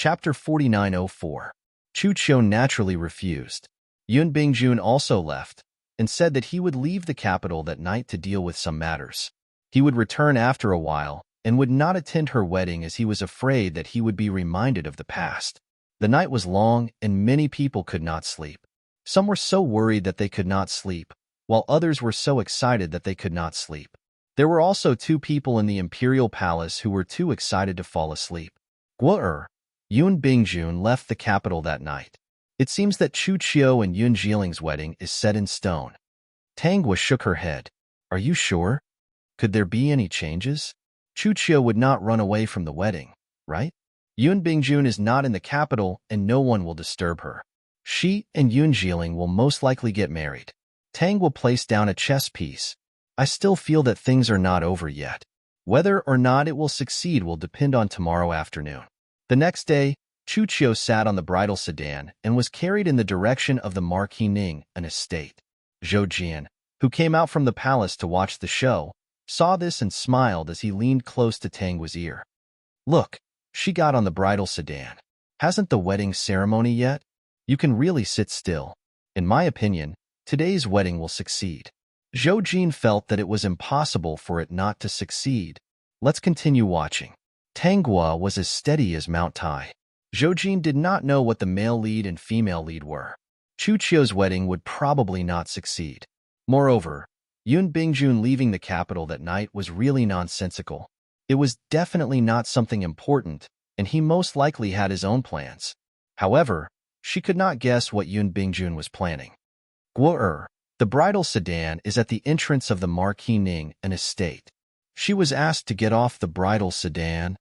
Chapter 4904. Chu Qiu naturally refused. Yun Bingjun also left, and said that he would leave the capital that night to deal with some matters. He would return after a while, and would not attend her wedding as he was afraid that he would be reminded of the past. The night was long, and many people could not sleep. Some were so worried that they could not sleep, while others were so excited that they could not sleep. There were also 2 people in the imperial palace who were too excited to fall asleep. Yun Bingjun left the capital that night. It seems that Chu Qiu and Yun Jiling's wedding is set in stone. Tanghua shook her head. Are you sure? Could there be any changes? Chu Qiu would not run away from the wedding, right? Yun Bingjun is not in the capital and no one will disturb her. She and Yun Jiling will most likely get married. Tanghua placed down a chess piece. I still feel that things are not over yet. Whether or not it will succeed will depend on tomorrow afternoon. The next day, Chu Qiu sat on the bridal sedan and was carried in the direction of the Marquis Ning, an estate. Zhou Jian, who came out from the palace to watch the show, saw this and smiled as he leaned close to Tanghua's ear. Look, she got on the bridal sedan. Hasn't the wedding ceremony yet? You can really sit still. In my opinion, today's wedding will succeed. Zhou Jian felt that it was impossible for it not to succeed. Let's continue watching. Tanghua was as steady as Mount Tai. Zhou Jian did not know what the male lead and female lead were. Chu Qiu's wedding would probably not succeed. Moreover, Yun Bingjun leaving the capital that night was really nonsensical. It was definitely not something important, and he most likely had his own plans. However, she could not guess what Yun Bingjun was planning. The bridal sedan is at the entrance of the Marquis Ning, an estate. She was asked to get off the bridal sedan.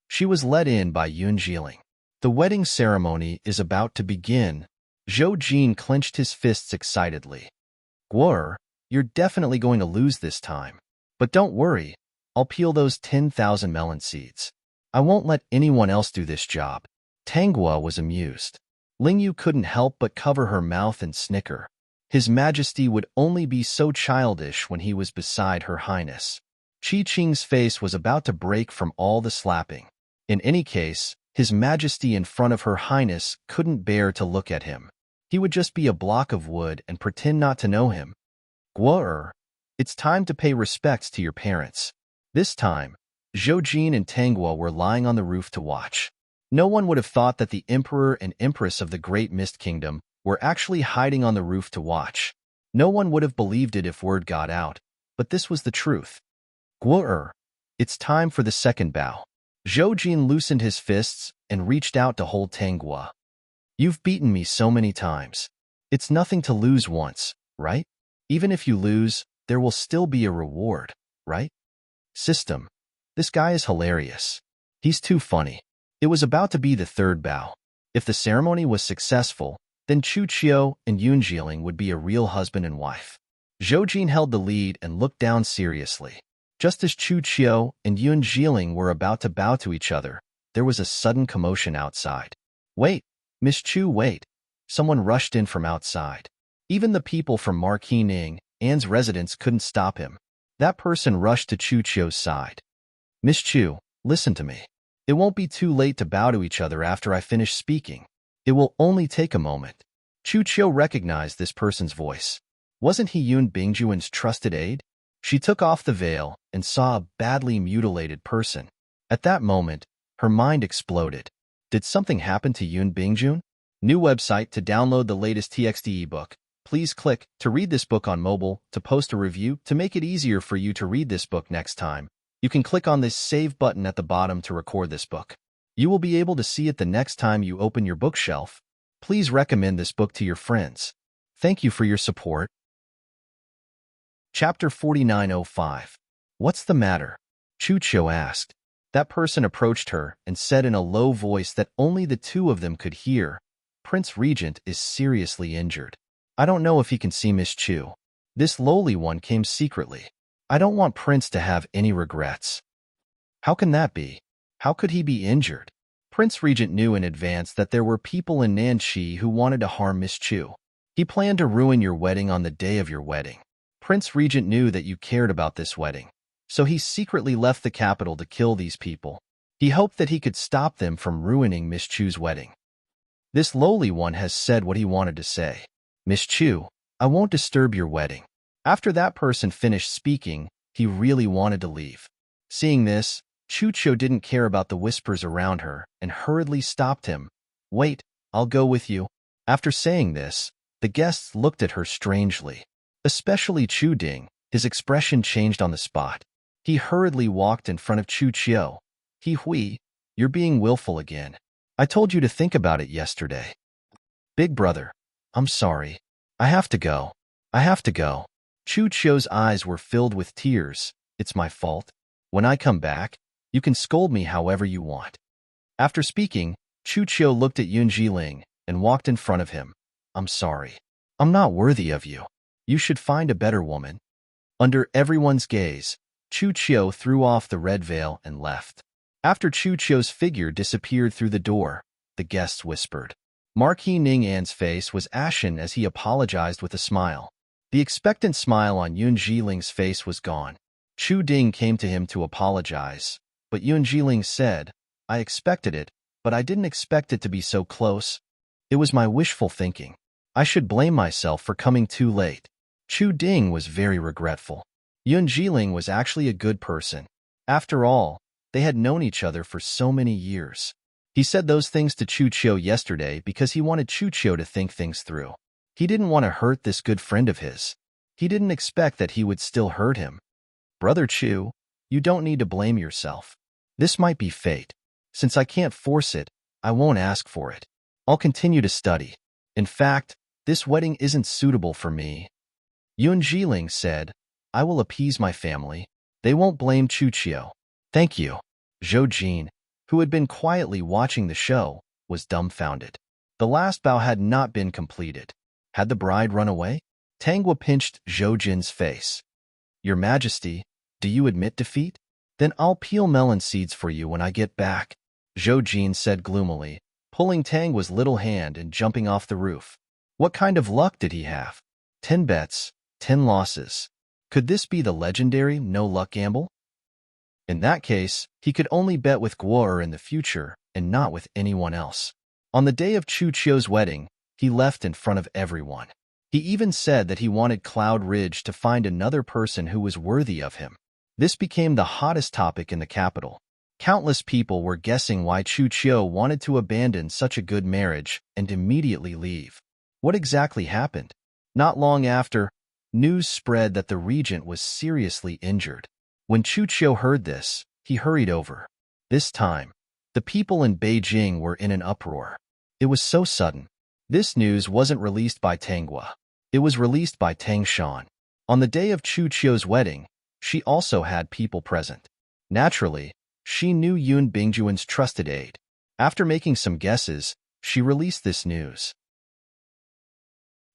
She was let in by Yun Jiling. The wedding ceremony is about to begin. Zhou Jian clenched his fists excitedly. You're definitely going to lose this time. But don't worry, I'll peel those 10,000 melon seeds. I won't let anyone else do this job. Tanghua was amused. Lingyu couldn't help but cover her mouth and snicker. His Majesty would only be so childish when he was beside Her Highness. Qi Qing's face was about to break from all the slapping. In any case, His Majesty in front of Her Highness couldn't bear to look at him. He would just be a block of wood and pretend not to know him. It's time to pay respects to your parents. This time, Zhou Jian and Tanghua were lying on the roof to watch. No one would have thought that the Emperor and Empress of the Great Mist Kingdom were actually hiding on the roof to watch. No one would have believed it if word got out, but this was the truth. It's time for the second bow. Zhou Jian loosened his fists and reached out to hold Tanghua. You've beaten me so many times. It's nothing to lose once, right? Even if you lose, there will still be a reward, right? System. This guy is hilarious. He's too funny. It was about to be the third bow. If the ceremony was successful, then Chu Qiu and Yun Jiling would be a real husband and wife. Zhou Jian held the lead and looked down seriously. Just as Chu Qiu and Yun Jiling were about to bow to each other, there was a sudden commotion outside. Wait, Miss Chu, wait. Someone rushed in from outside. Even the people from Marquis Ning, Anne's residence, couldn't stop him. That person rushed to Chu Qiu's side. Miss Chu, listen to me. It won't be too late to bow to each other after I finish speaking. It will only take a moment. Chu Qiu recognized this person's voice. Wasn't he Yun Bingjun's trusted aide? She took off the veil and saw a badly mutilated person. At that moment, her mind exploded. Did something happen to Yun Bingjun? New website to download the latest TXT ebook. Please click to read this book on mobile, to post a review, to make it easier for you to read this book next time. You can click on this save button at the bottom to record this book. You will be able to see it the next time you open your bookshelf. Please recommend this book to your friends. Thank you for your support. Chapter 4905. What's the matter? Chu Qiu asked. That person approached her and said in a low voice that only the two of them could hear, Prince Regent is seriously injured. I don't know if he can see Miss Chu. This lowly one came secretly. I don't want Prince to have any regrets. How can that be? How could he be injured? Prince Regent knew in advance that there were people in Nanqi who wanted to harm Miss Chu. He planned to ruin your wedding on the day of your wedding. Prince Regent knew that you cared about this wedding, so he secretly left the capital to kill these people. He hoped that he could stop them from ruining Miss Chu's wedding. This lowly one has said what he wanted to say. Miss Chu, I won't disturb your wedding. After that person finished speaking, he really wanted to leave. Seeing this, Chucho didn't care about the whispers around her and hurriedly stopped him. Wait, I'll go with you. After saying this, the guests looked at her strangely. Especially Chu Ding, his expression changed on the spot. He hurriedly walked in front of Chucho. Hui, you're being willful again. I told you to think about it yesterday. Big brother, I'm sorry. I have to go. I have to go. Chucho's eyes were filled with tears. It's my fault. When I come back, you can scold me however you want. After speaking, Chucho looked at Yun Jiling and walked in front of him. I'm sorry. I'm not worthy of you. You should find a better woman. Under everyone's gaze, Chucho threw off the red veil and left. After Chucho's figure disappeared through the door, the guests whispered. Marquis Ning An's face was ashen as he apologized with a smile. The expectant smile on Yun Jiling's face was gone. Chu Ding came to him to apologize, but Yun Jiling said, I expected it, but I didn't expect it to be so close. It was my wishful thinking. I should blame myself for coming too late. Chu Ding was very regretful. Yun Jiling was actually a good person. After all, they had known each other for so many years. He said those things to Chucho yesterday because he wanted Chucho to think things through. He didn't want to hurt this good friend of his. He didn't expect that he would still hurt him. Brother Chu, you don't need to blame yourself. This might be fate. Since I can't force it, I won't ask for it. I'll continue to study. In fact, this wedding isn't suitable for me. Yun Jiling said, I will appease my family. They won't blame Chucho. Thank you. Zhou Jin, who had been quietly watching the show, was dumbfounded. The last bow had not been completed. Had the bride run away? Tangwa pinched Zhou Jin's face. Your Majesty, do you admit defeat? Then I'll peel melon seeds for you when I get back, Zhou Jin said gloomily, pulling Tangwa's little hand and jumping off the roof. What kind of luck did he have? 10 bets, 10 losses. Could this be the legendary no-luck gamble? In that case, he could only bet with Guo in the future and not with anyone else. On the day of Chucho's wedding, he left in front of everyone. He even said that he wanted Cloud Ridge to find another person who was worthy of him. This became the hottest topic in the capital. Countless people were guessing why Chucho wanted to abandon such a good marriage and immediately leave. What exactly happened? Not long after, news spread that the regent was seriously injured. When Chucho heard this, he hurried over. This time, the people in Beijing were in an uproar. It was so sudden. This news wasn't released by Tangwa. It was released by Tang Shan. On the day of Chucho's wedding, she also had people present. Naturally, she knew Yun Bingjuan's trusted aide. After making some guesses, she released this news.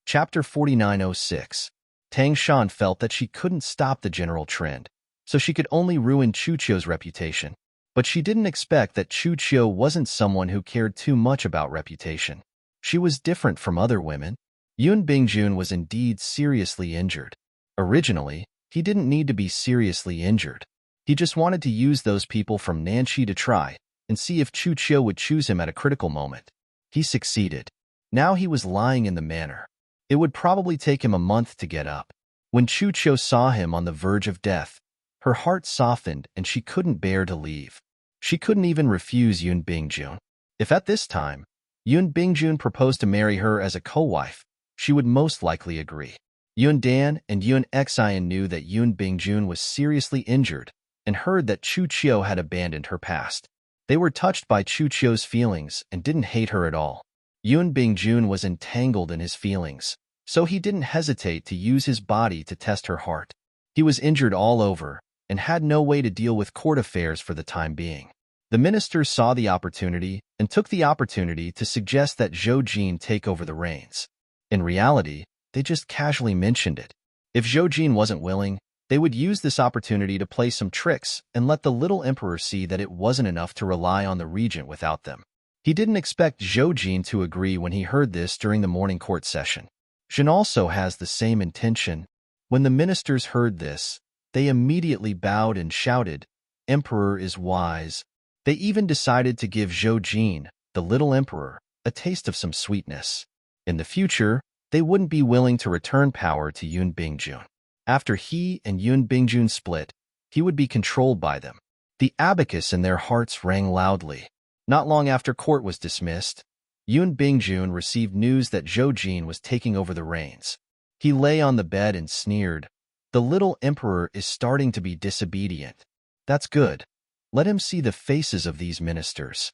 Chapter 4906. Tang Shan felt that she couldn't stop the general trend, so she could only ruin Chucho's reputation. But she didn't expect that Chucho wasn't someone who cared too much about reputation. She was different from other women. Yun Bingjun was indeed seriously injured. Originally, he didn't need to be seriously injured. He just wanted to use those people from Nanxi to try and see if Chucho would choose him at a critical moment. He succeeded. Now he was lying in the manor. It would probably take him a month to get up. When Chucho saw him on the verge of death, her heart softened and she couldn't bear to leave. She couldn't even refuse Yun Bingjun. If at this time, Yun Bingjun proposed to marry her as a co-wife, she would most likely agree. Yun Dan and Yun Xian knew that Yun Bingjun was seriously injured and heard that Chucho had abandoned her past. They were touched by Chucho's feelings and didn't hate her at all. Yun Bingjun was entangled in his feelings, so he didn't hesitate to use his body to test her heart. He was injured all over and had no way to deal with court affairs for the time being. The ministers saw the opportunity and took the opportunity to suggest that Zhou Jin take over the reins. In reality, they just casually mentioned it. If Zhou Jin wasn't willing, they would use this opportunity to play some tricks and let the little emperor see that it wasn't enough to rely on the regent without them. He didn't expect Zhou Jin to agree when he heard this during the morning court session. Jin also has the same intention. When the ministers heard this, they immediately bowed and shouted, "Emperor is wise." They even decided to give Zhou Jin, the little emperor, a taste of some sweetness. In the future, they wouldn't be willing to return power to Yun Bingjun. After he and Yun Bingjun split, he would be controlled by them. The abacus in their hearts rang loudly. Not long after court was dismissed, Yun Bingjun received news that Zhou Jin was taking over the reins. He lay on the bed and sneered, "The little emperor is starting to be disobedient. That's good. Let him see the faces of these ministers."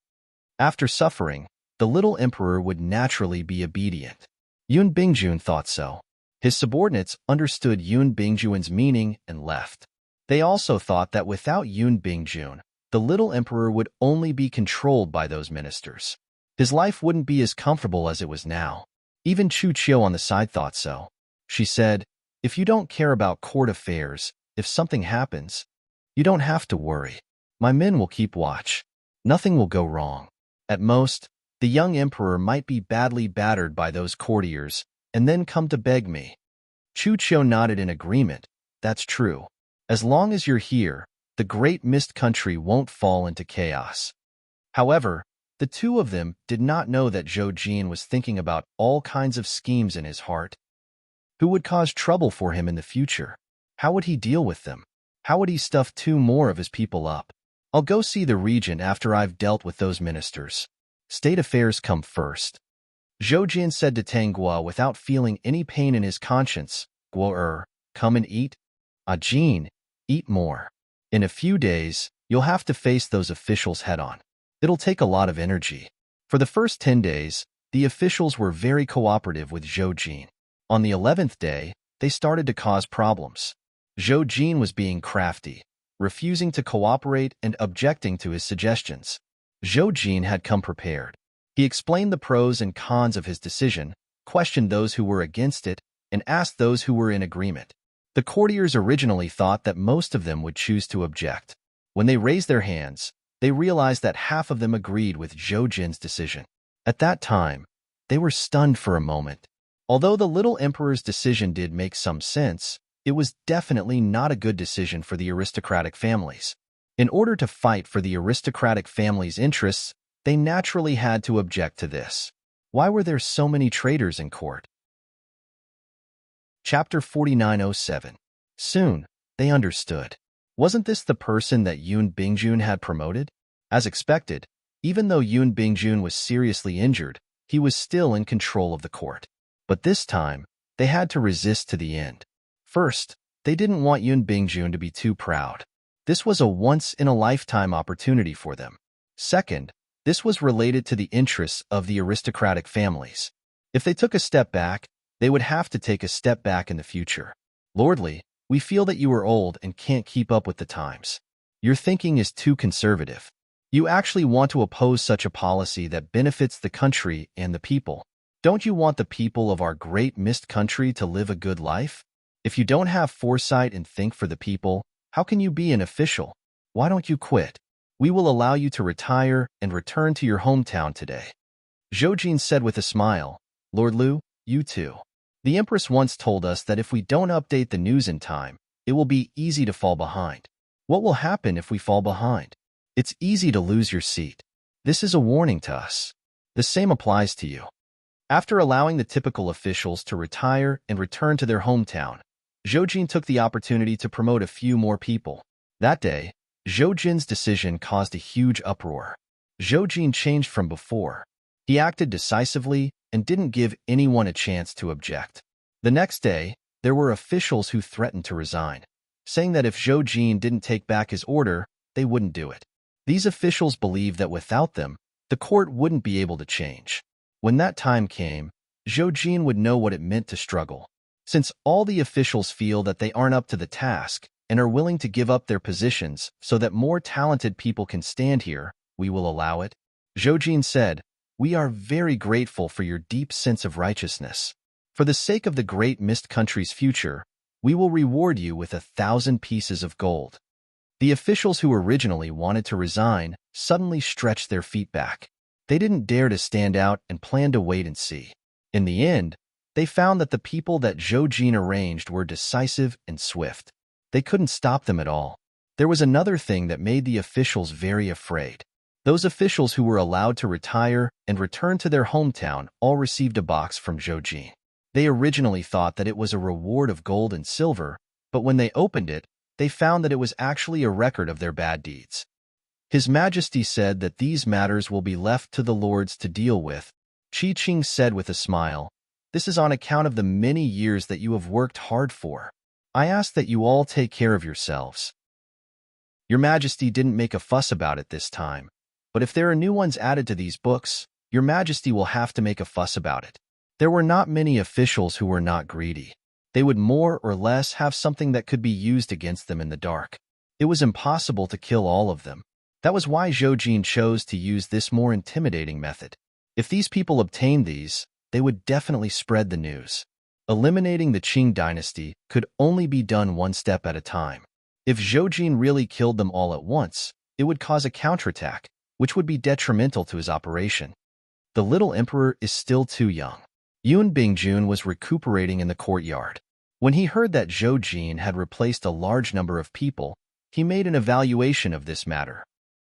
After suffering, the little emperor would naturally be obedient. Yun Bingjun thought so. His subordinates understood Yun Bingjun's meaning and left. They also thought that without Yun Bingjun, the little emperor would only be controlled by those ministers. His life wouldn't be as comfortable as it was now. Even Chu Qiu on the side thought so. She said, "If you don't care about court affairs, if something happens, you don't have to worry. My men will keep watch. Nothing will go wrong. At most, the young emperor might be badly battered by those courtiers and then come to beg me." Chu Qiu nodded in agreement. "That's true. As long as you're here, the great mist country won't fall into chaos." However, the two of them did not know that Zhou Jin was thinking about all kinds of schemes in his heart. Who would cause trouble for him in the future? How would he deal with them? How would he stuff two more of his people up? "I'll go see the regent after I've dealt with those ministers. State affairs come first." Zhou Jin said to Tang Guo without feeling any pain in his conscience, "Guo, come and eat." "Ah, Jin, eat more. In a few days, you'll have to face those officials head-on. It'll take a lot of energy." For the first 10 days, the officials were very cooperative with Zhou Jin. On the 11th day, they started to cause problems. Zhou Jin was being crafty, refusing to cooperate and objecting to his suggestions. Zhou Jin had come prepared. He explained the pros and cons of his decision, questioned those who were against it, and asked those who were in agreement. The courtiers originally thought that most of them would choose to object. When they raised their hands, they realized that half of them agreed with Zhou Jin's decision. At that time, they were stunned for a moment. Although the little emperor's decision did make some sense, it was definitely not a good decision for the aristocratic families. In order to fight for the aristocratic family's interests, they naturally had to object to this. Why were there so many traitors in court? Chapter 4907. Soon, they understood. Wasn't this the person that Yun Bingjun had promoted? As expected, even though Yun Bingjun was seriously injured, he was still in control of the court. But this time, they had to resist to the end. First, they didn't want Yun Bingjun to be too proud. This was a once-in-a-lifetime opportunity for them. Second, this was related to the interests of the aristocratic families. If they took a step back, they would have to take a step back in the future. "Lordly, we feel that you are old and can't keep up with the times. Your thinking is too conservative. You actually want to oppose such a policy that benefits the country and the people. Don't you want the people of our great mist country to live a good life? If you don't have foresight and think for the people, how can you be an official? Why don't you quit? We will allow you to retire and return to your hometown today." Zhou Jin said with a smile, "Lord Lu, you too. The Empress once told us that if we don't update the news in time, it will be easy to fall behind. What will happen if we fall behind? It's easy to lose your seat. This is a warning to us. The same applies to you." After allowing the typical officials to retire and return to their hometown, Zhou Jin took the opportunity to promote a few more people. That day, Zhou Jin's decision caused a huge uproar. Zhou Jin changed from before. He acted decisively and didn't give anyone a chance to object. The next day, there were officials who threatened to resign, saying that if Zhou Jin didn't take back his order, they wouldn't do it. These officials believed that without them, the court wouldn't be able to change. When that time came, Zhou Jin would know what it meant to struggle. Since all the officials feel that they aren't up to the task and are willing to give up their positions so that more talented people can stand here, we will allow it. Zhou Jin said, "We are very grateful for your deep sense of righteousness. For the sake of the great mist country's future, we will reward you with 1,000 pieces of gold." The officials who originally wanted to resign suddenly stretched their feet back. They didn't dare to stand out and planned to wait and see. In the end, they found that the people that Zhou Jin arranged were decisive and swift. They couldn't stop them at all. There was another thing that made the officials very afraid. Those officials who were allowed to retire and return to their hometown all received a box from Zhou. They originally thought that it was a reward of gold and silver, but when they opened it, they found that it was actually a record of their bad deeds. His Majesty said that these matters will be left to the lords to deal with. Qi Qing said with a smile, "This is on account of the many years that you have worked hard for. I ask that you all take care of yourselves." Your Majesty didn't make a fuss about it this time, but if there are new ones added to these books, Your Majesty will have to make a fuss about it. There were not many officials who were not greedy. They would more or less have something that could be used against them in the dark. It was impossible to kill all of them. That was why Zhou chose to use this more intimidating method. If these people obtained these, they would definitely spread the news. Eliminating the Qing dynasty could only be done one step at a time. If Zhou really killed them all at once, it would cause a counterattack, which would be detrimental to his operation. The little emperor is still too young. Yun Bingjun was recuperating in the courtyard. When he heard that Zhou had replaced a large number of people, he made an evaluation of this matter.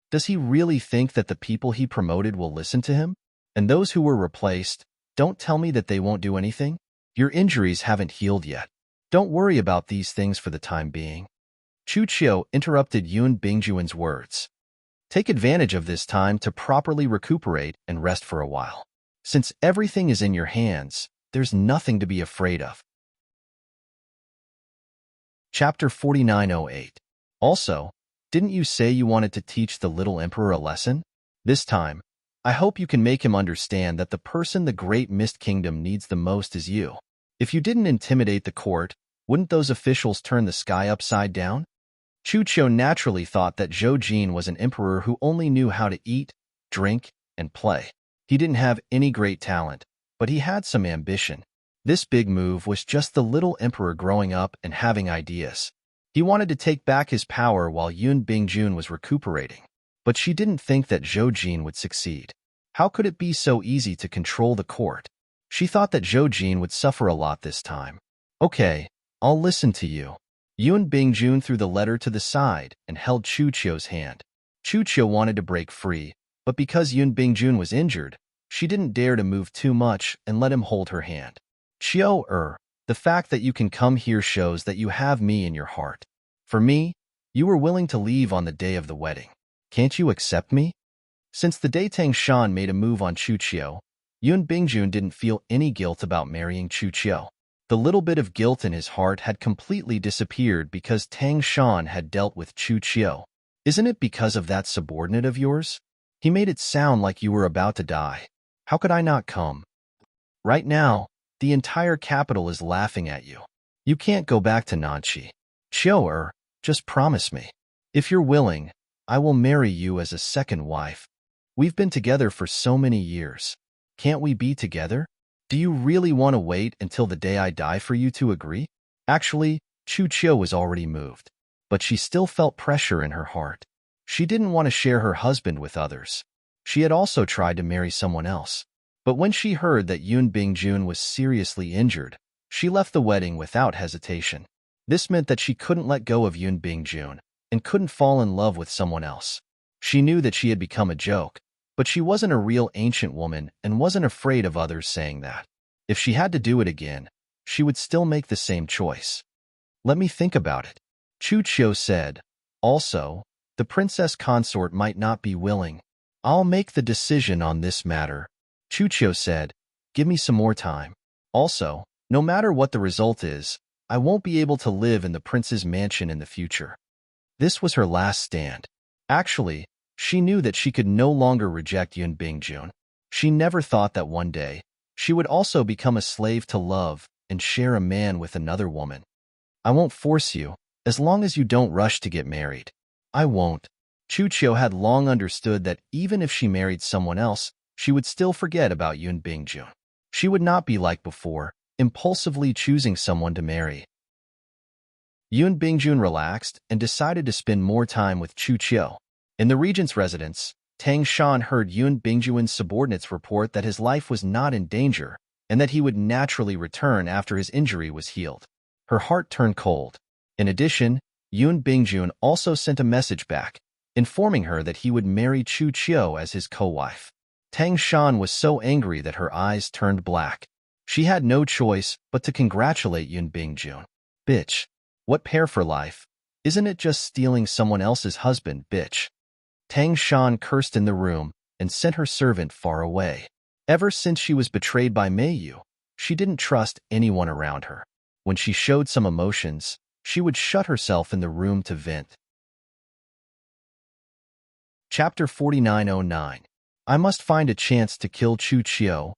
Does he really think that the people he promoted will listen to him? And those who were replaced, don't tell me that they won't do anything? Your injuries haven't healed yet. Don't worry about these things for the time being. Chu Qiu interrupted Yun Bingjun's words. Take advantage of this time to properly recuperate and rest for a while. Since everything is in your hands, there's nothing to be afraid of. Chapter 4908. Also, didn't you say you wanted to teach the little emperor a lesson? This time, I hope you can make him understand that the person the great Mist Kingdom needs the most is you. If you didn't intimidate the court, wouldn't those officials turn the sky upside down? Chu Qiu naturally thought that Zhou was an emperor who only knew how to eat, drink, and play. He didn't have any great talent, but he had some ambition. This big move was just the little emperor growing up and having ideas. He wanted to take back his power while Yun Bingjun was recuperating. But she didn't think that Zhou would succeed. How could it be so easy to control the court? She thought that Zhou would suffer a lot this time. Okay, I'll listen to you. Yun Bingjun threw the letter to the side and held Chu Qiu's hand. Chu Qiu wanted to break free, but because Yun Bingjun was injured, she didn't dare to move too much and let him hold her hand. Qiu, the fact that you can come here shows that you have me in your heart. For me, you were willing to leave on the day of the wedding. Can't you accept me? Since the day Tang Shan made a move on Chu Qiu, Yun Bingjun didn't feel any guilt about marrying Chu Qiu. The little bit of guilt in his heart had completely disappeared because Tang Shan had dealt with Chu Qiu. Isn't it because of that subordinate of yours? He made it sound like you were about to die. How could I not come? Right now, the entire capital is laughing at you. You can't go back to Nanqi. Qiu, just promise me. If you're willing, I will marry you as a second wife. We've been together for so many years. Can't we be together? Do you really want to wait until the day I die for you to agree? Actually, Chu Qiu was already moved, but she still felt pressure in her heart. She didn't want to share her husband with others. She had also tried to marry someone else. But when she heard that Yun Bingjun was seriously injured, she left the wedding without hesitation. This meant that she couldn't let go of Yun Bingjun and couldn't fall in love with someone else. She knew that she had become a joke, but she wasn't a real ancient woman and wasn't afraid of others saying that. If she had to do it again, she would still make the same choice. Let me think about it, Chu Qiu said. Also, the princess consort might not be willing. I'll make the decision on this matter, Chu Qiu said. Give me some more time. Also, no matter what the result is, I won't be able to live in the prince's mansion in the future. This was her last stand. Actually, she knew that she could no longer reject Yun Bingjun. She never thought that one day, she would also become a slave to love and share a man with another woman. I won't force you, as long as you don't rush to get married. I won't. Chu Qiu had long understood that even if she married someone else, she would still forget about Yun Bingjun. She would not be like before, impulsively choosing someone to marry. Yun Bingjun relaxed and decided to spend more time with Chu Qiu. In the regent's residence, Tang Shan heard Yun Bingjun's subordinates report that his life was not in danger and that he would naturally return after his injury was healed. Her heart turned cold. In addition, Yun Bingjun also sent a message back, informing her that he would marry Chu Qiu as his co-wife. Tang Shan was so angry that her eyes turned black. She had no choice but to congratulate Yun Bingjun. Bitch. What pair for life? Isn't it just stealing someone else's husband, bitch? Tang Shan cursed in the room and sent her servant far away. Ever since she was betrayed by Mei Yu, she didn't trust anyone around her. When she showed some emotions, she would shut herself in the room to vent. Chapter 4909. I must find a chance to kill Chu Qiu.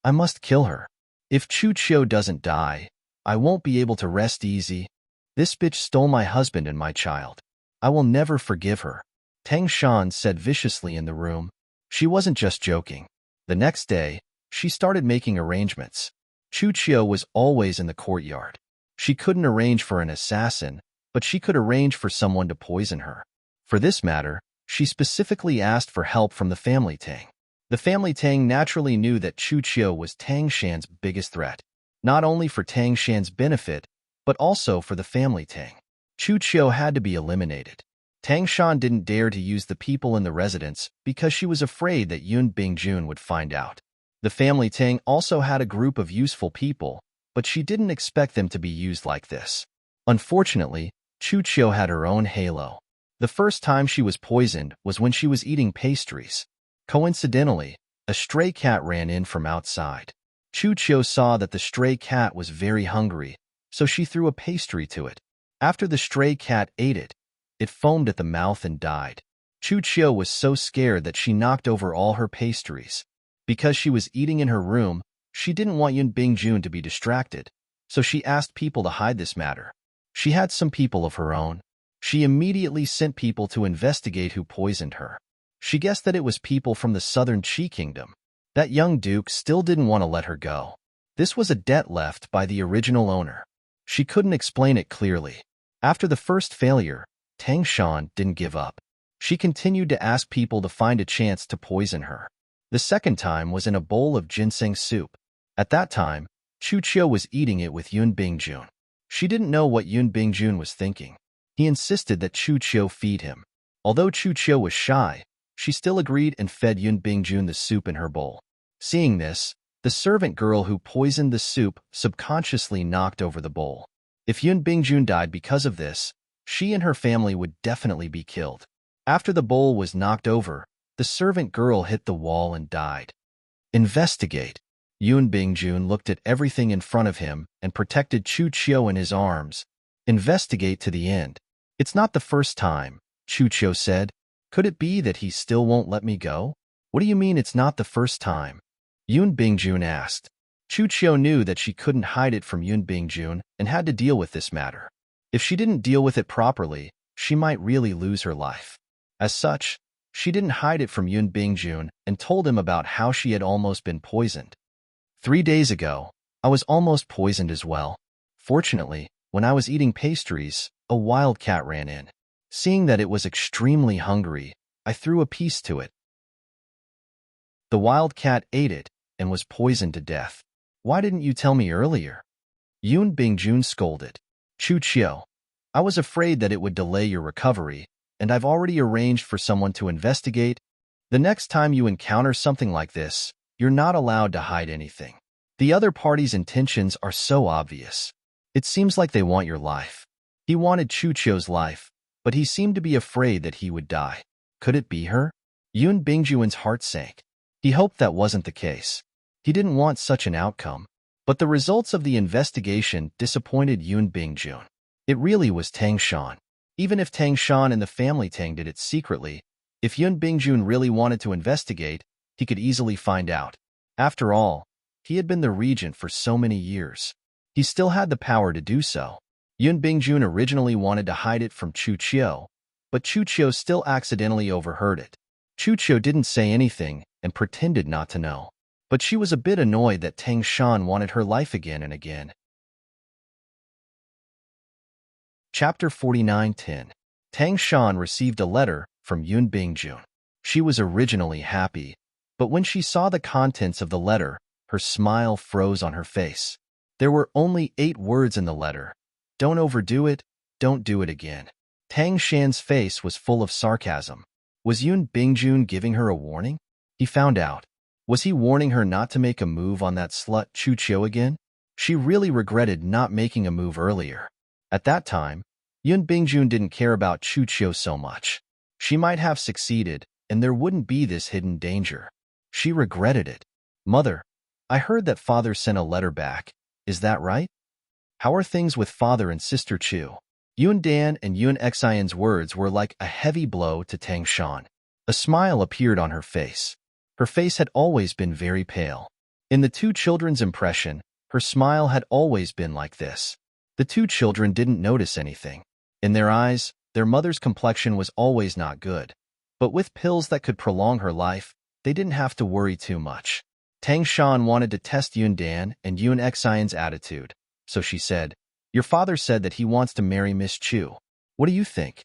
I must kill her. If Chu Qiu doesn't die, I won't be able to rest easy. This bitch stole my husband and my child. I will never forgive her. Tang Shan said viciously in the room. She wasn't just joking. The next day, she started making arrangements. Chu Qiu was always in the courtyard. She couldn't arrange for an assassin, but she could arrange for someone to poison her. For this matter, she specifically asked for help from the family Tang. The family Tang naturally knew that Chu Qiu was Tang Shan's biggest threat, not only for Tang Shan's benefit, but also for the family Tang. Chu Qiu had to be eliminated. Tang Shan didn't dare to use the people in the residence because she was afraid that Yun Bingjun would find out. The family Tang also had a group of useful people, but she didn't expect them to be used like this. Unfortunately, Chu Qiu had her own halo. The first time she was poisoned was when she was eating pastries. Coincidentally, a stray cat ran in from outside. Chu Qiu saw that the stray cat was very hungry, so she threw a pastry to it. After the stray cat ate it, it foamed at the mouth and died. Chu Qiu was so scared that she knocked over all her pastries. Because she was eating in her room, she didn't want Yun Bingjun to be distracted, so she asked people to hide this matter. She had some people of her own. She immediately sent people to investigate who poisoned her. She guessed that it was people from the southern Qi kingdom. That young duke still didn't want to let her go. This was a debt left by the original owner. She couldn't explain it clearly. After the first failure, Tang Shan didn't give up. She continued to ask people to find a chance to poison her. The second time was in a bowl of ginseng soup. At that time, Chu Qiu was eating it with Yun Bingjun. She didn't know what Yun Bingjun was thinking. He insisted that Chu Qiu feed him. Although Chu Qiu was shy, she still agreed and fed Yun Bingjun the soup in her bowl. Seeing this, the servant girl who poisoned the soup subconsciously knocked over the bowl. If Yun Bingjun died because of this, she and her family would definitely be killed. After the bowl was knocked over, the servant girl hit the wall and died. Investigate. Yun Bingjun looked at everything in front of him and protected Chu Qiu in his arms. Investigate to the end. It's not the first time, Chu Qiu said. Could it be that he still won't let me go? What do you mean it's not the first time? Yun Bingjun asked. Chu Qiu knew that she couldn't hide it from Yun Bingjun and had to deal with this matter. If she didn't deal with it properly, she might really lose her life. As such, she didn't hide it from Yun Bingjun and told him about how she had almost been poisoned. 3 days ago, I was almost poisoned as well. Fortunately, when I was eating pastries, a wild cat ran in. Seeing that it was extremely hungry, I threw a piece to it. The wild cat ate it and was poisoned to death. Why didn't you tell me earlier? Yun Bingjun scolded. Chu Qiu, I was afraid that it would delay your recovery, and I've already arranged for someone to investigate. The next time you encounter something like this, you're not allowed to hide anything. The other party's intentions are so obvious. It seems like they want your life. He wanted Chu Qiu's life, but he seemed to be afraid that he would die. Could it be her? Yun Bingjun's heart sank. He hoped that wasn't the case. He didn't want such an outcome, but the results of the investigation disappointed Yun Bingjun. It really was Tang Shan. Even if Tang Shan and the family Tang did it secretly, if Yun Bingjun really wanted to investigate, he could easily find out. After all, he had been the regent for so many years. He still had the power to do so. Yun Bingjun originally wanted to hide it from Chu Qiu, but Chu Qiu still accidentally overheard it. Chu Qiu didn't say anything and pretended not to know, but she was a bit annoyed that Tang Shan wanted her life again and again. Chapter 49:10. Tang Shan received a letter from Yun Bingjun. She was originally happy, but when she saw the contents of the letter, her smile froze on her face. There were only 8 words in the letter. Don't overdo it, don't do it again. Tang Shan's face was full of sarcasm. Was Yun Bingjun giving her a warning? He found out. Was he warning her not to make a move on that slut Chu Chiu again? She really regretted not making a move earlier. At that time, Yun Bingjun didn't care about Chu Chiu so much. She might have succeeded, and there wouldn't be this hidden danger. She regretted it. Mother, I heard that father sent a letter back. Is that right? How are things with father and sister Chu? Yun Dan and Yun Xian's words were like a heavy blow to Tang Shan. A smile appeared on her face. Her face had always been very pale. In the two children's impression, her smile had always been like this. The two children didn't notice anything. In their eyes, their mother's complexion was always not good. But with pills that could prolong her life, they didn't have to worry too much. Tang Shan wanted to test Yun Dan and Yun Xian's attitude, so she said, "Your father said that he wants to marry Miss Chu. What do you think?"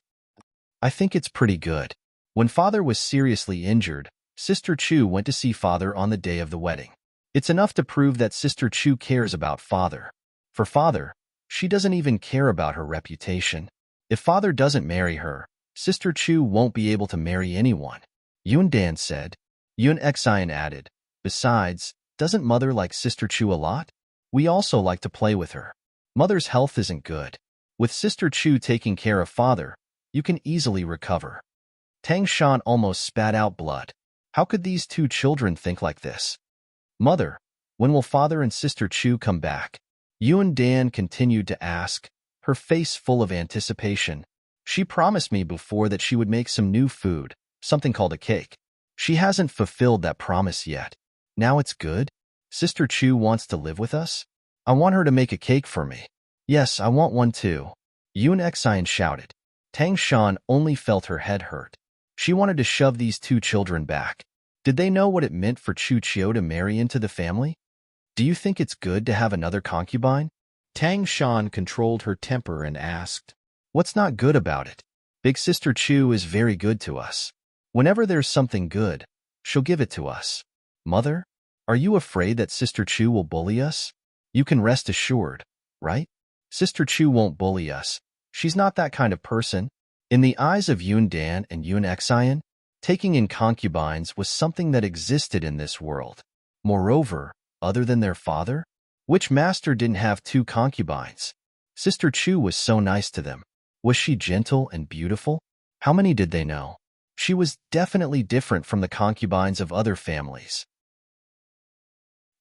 "I think it's pretty good." When father was seriously injured, Sister Chu went to see father on the day of the wedding. It's enough to prove that Sister Chu cares about father. For father, she doesn't even care about her reputation. If father doesn't marry her, Sister Chu won't be able to marry anyone. Yun Dan said. Yun Xian added, "Besides, doesn't mother like Sister Chu a lot? We also like to play with her. Mother's health isn't good. With Sister Chu taking care of father, you can easily recover." Tang Shan almost spat out blood. How could these two children think like this? "Mother, when will father and Sister Chu come back?" Yun Dan continued to ask, her face full of anticipation. "She promised me before that she would make some new food, something called a cake. She hasn't fulfilled that promise yet. Now it's good. Sister Chu wants to live with us? I want her to make a cake for me." "Yes, I want one too," Yun Xian shouted. Tang Shan only felt her head hurt. She wanted to shove these two children back. Did they know what it meant for Chu Chiu to marry into the family? "Do you think it's good to have another concubine?" Tang Shan controlled her temper and asked, "What's not good about it? Big Sister Chu is very good to us. Whenever there's something good, she'll give it to us. Mother, are you afraid that Sister Chu will bully us? You can rest assured, right? Sister Chu won't bully us. She's not that kind of person." In the eyes of Yun Dan and Yun Xian, taking in concubines was something that existed in this world. Moreover, other than their father, which master didn't have two concubines? Sister Chu was so nice to them. Was she gentle and beautiful? How many did they know? She was definitely different from the concubines of other families.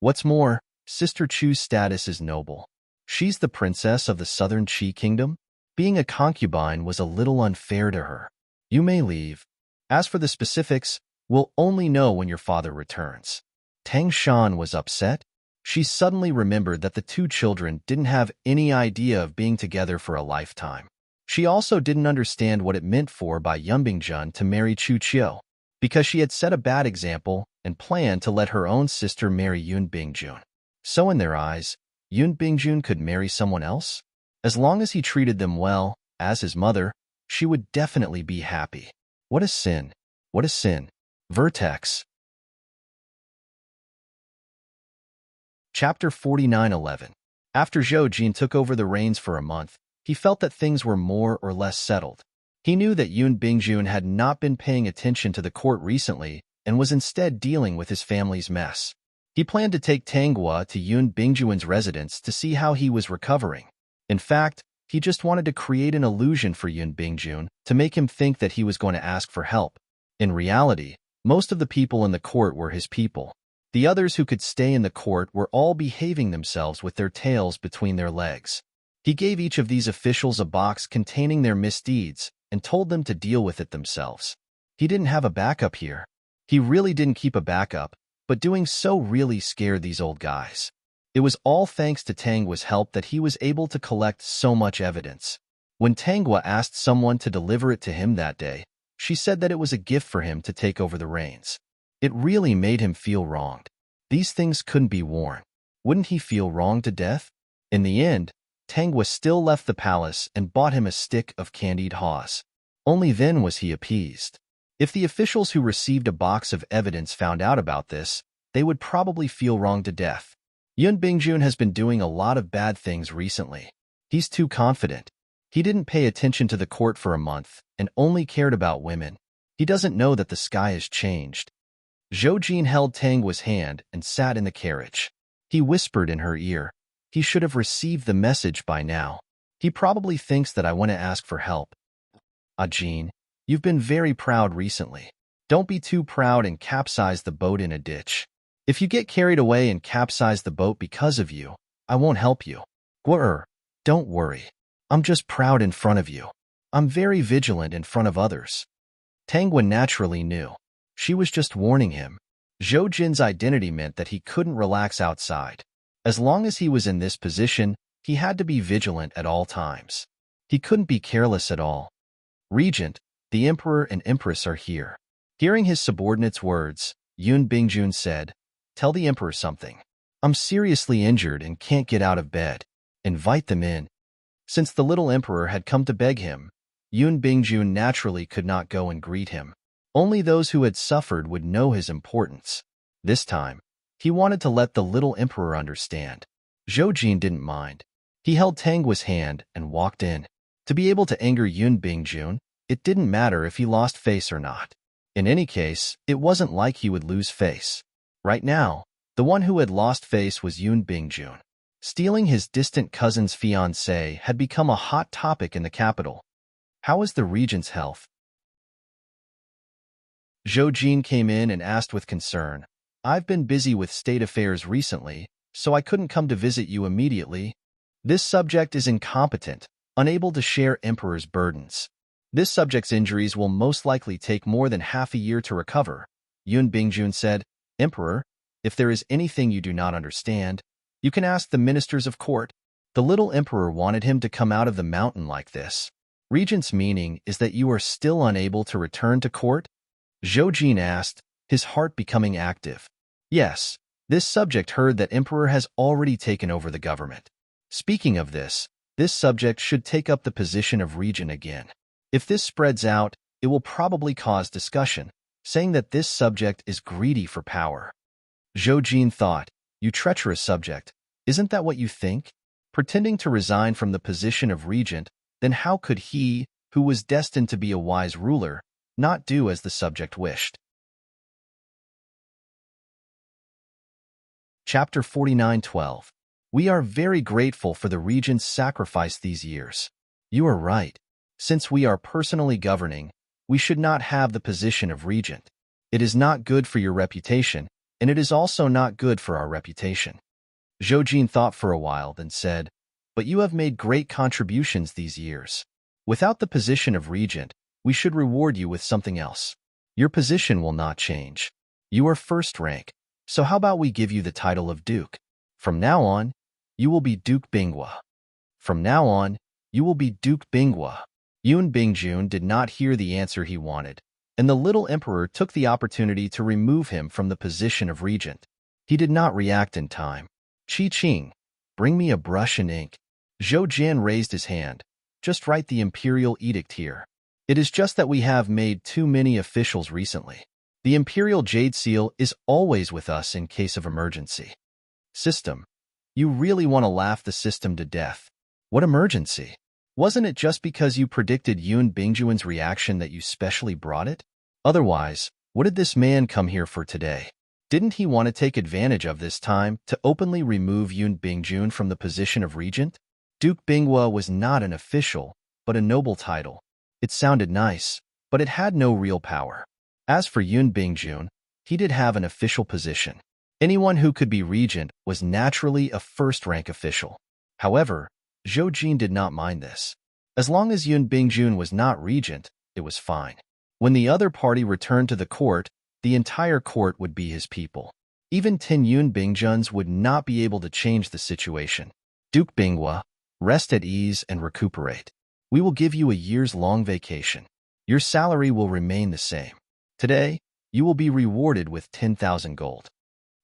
What's more, Sister Chu's status is noble. She's the princess of the southern Qi kingdom. Being a concubine was a little unfair to her. You may leave. As for the specifics, we'll only know when your father returns. Tang Shan was upset. She suddenly remembered that the two children didn't have any idea of being together for a lifetime. She also didn't understand what it meant for by Yun Bingjun to marry Chu Chiu, because she had set a bad example and planned to let her own sister marry Yun Bingjun. So in their eyes, Yun Bingjun could marry someone else? As long as he treated them well, as his mother, she would definitely be happy. What a sin. What a sin. Vertex. Chapter 49:11. After Zhou Jin took over the reins for a month, he felt that things were more or less settled. He knew that Yun Bingjun had not been paying attention to the court recently and was instead dealing with his family's mess. He planned to take Tanghua to Yun Bingjun's residence to see how he was recovering. In fact, he just wanted to create an illusion for Yun Bingjun to make him think that he was going to ask for help. In reality, most of the people in the court were his people. The others who could stay in the court were all behaving themselves with their tails between their legs. He gave each of these officials a box containing their misdeeds and told them to deal with it themselves. He didn't have a backup here. He really didn't keep a backup, but doing so really scared these old guys. It was all thanks to Tanghua's help that he was able to collect so much evidence. When Tanghua asked someone to deliver it to him that day, she said that it was a gift for him to take over the reins. It really made him feel wronged. These things couldn't be worn. Wouldn't he feel wronged to death? In the end, Tanghua still left the palace and bought him a stick of candied haws. Only then was he appeased. If the officials who received a box of evidence found out about this, they would probably feel wronged to death. Yun Bingjun has been doing a lot of bad things recently. He's too confident. He didn't pay attention to the court for a month and only cared about women. He doesn't know that the sky has changed. Zhou Jin held Tangwa's hand and sat in the carriage. He whispered in her ear. He should have received the message by now. He probably thinks that I want to ask for help. Ah, Jin, you've been very proud recently. Don't be too proud and capsize the boat in a ditch. If you get carried away and capsize the boat because of you, I won't help you. Don't worry. I'm just proud in front of you. I'm very vigilant in front of others. Tangwa naturally knew. She was just warning him. Zhou Jin's identity meant that he couldn't relax outside. As long as he was in this position, he had to be vigilant at all times. He couldn't be careless at all. Regent, the Emperor and Empress are here. Hearing his subordinate's words, Yun Bingjun said, "Tell the Emperor something. I'm seriously injured and can't get out of bed. Invite them in." Since the little Emperor had come to beg him, Yun Bingjun naturally could not go and greet him. Only those who had suffered would know his importance. This time, he wanted to let the little Emperor understand. Zhou Jin didn't mind. He held Tangwa's hand and walked in. To be able to anger Yun Bingjun, it didn't matter if he lost face or not. In any case, it wasn't like he would lose face. Right now, the one who had lost face was Yun Bingjun. Stealing his distant cousin's fiancée had become a hot topic in the capital. How is the regent's health? Zhou Jin came in and asked with concern. I've been busy with state affairs recently, so I couldn't come to visit you immediately. This subject is incompetent, unable to share Emperor's burdens. This subject's injuries will most likely take more than half a year to recover. Yun Bingjun said, Emperor, if there is anything you do not understand, you can ask the ministers of court. The little Emperor wanted him to come out of the mountain like this. Regent's meaning is that you are still unable to return to court? Zhou Jin asked, his heart becoming active. Yes, this subject heard that Emperor has already taken over the government. Speaking of this subject should take up the position of regent again. If this spreads out, it will probably cause discussion, saying that this subject is greedy for power. Zhou Jin thought, you treacherous subject, isn't that what you think? Pretending to resign from the position of regent, then how could he, who was destined to be a wise ruler, not do as the subject wished? Chapter 49:12. We are very grateful for the regent's sacrifice these years. You are right. Since we are personally governing, we should not have the position of regent. It is not good for your reputation, and it is also not good for our reputation. Zhou Jin thought for a while, then said, but you have made great contributions these years. Without the position of regent, we should reward you with something else. Your position will not change. You are first rank, so how about we give you the title of Duke? From now on, you will be Duke Binghua. From now on, you will be Duke Binghua. Yun Bingjun did not hear the answer he wanted, and the little emperor took the opportunity to remove him from the position of regent. He did not react in time. Qi Qing, bring me a brush and ink. Zhou Jin raised his hand. Just write the imperial edict here. It is just that we have made too many officials recently. The imperial jade seal is always with us in case of emergency. System. You really want to laugh the system to death. What emergency? Wasn't it just because you predicted Yun Bingjuan's reaction that you specially brought it? Otherwise, what did this man come here for today? Didn't he want to take advantage of this time to openly remove Yun Bingjun from the position of regent? Duke Binghua was not an official, but a noble title. It sounded nice, but it had no real power. As for Yun Bingjun, he did have an official position. Anyone who could be regent was naturally a first-rank official. However, Zhou Jin did not mind this. As long as Yun Bingjun was not regent, it was fine. When the other party returned to the court, the entire court would be his people. Even 10 Yun Bingjuns would not be able to change the situation. Duke Binghua, rest at ease and recuperate. We will give you a years-long vacation. Your salary will remain the same. Today, you will be rewarded with 10,000 gold.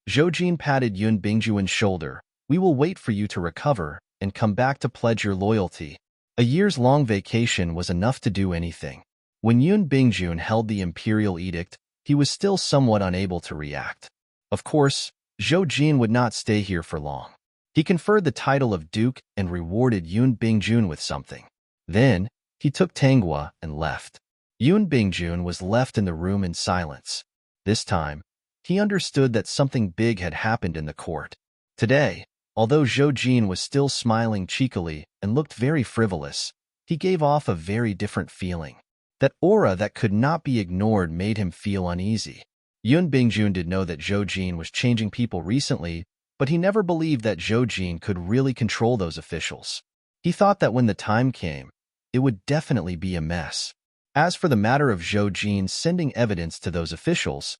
Zhou Jin patted Yun Bingjuan's shoulder. We will wait for you to recover and come back to pledge your loyalty. A years-long vacation was enough to do anything. When Yun Bingjun held the imperial edict, he was still somewhat unable to react. Of course, Zhou Jin would not stay here for long. He conferred the title of Duke and rewarded Yun Bingjun with something. Then, he took Tanghua and left. Yun Bingjun was left in the room in silence. This time, he understood that something big had happened in the court. Today, although Zhou Jin was still smiling cheekily and looked very frivolous, he gave off a very different feeling. That aura that could not be ignored made him feel uneasy. Yun Bingjun did know that Zhou Jin was changing people recently, but he never believed that Zhou Jin could really control those officials. He thought that when the time came, it would definitely be a mess. As for the matter of Zhou Jin sending evidence to those officials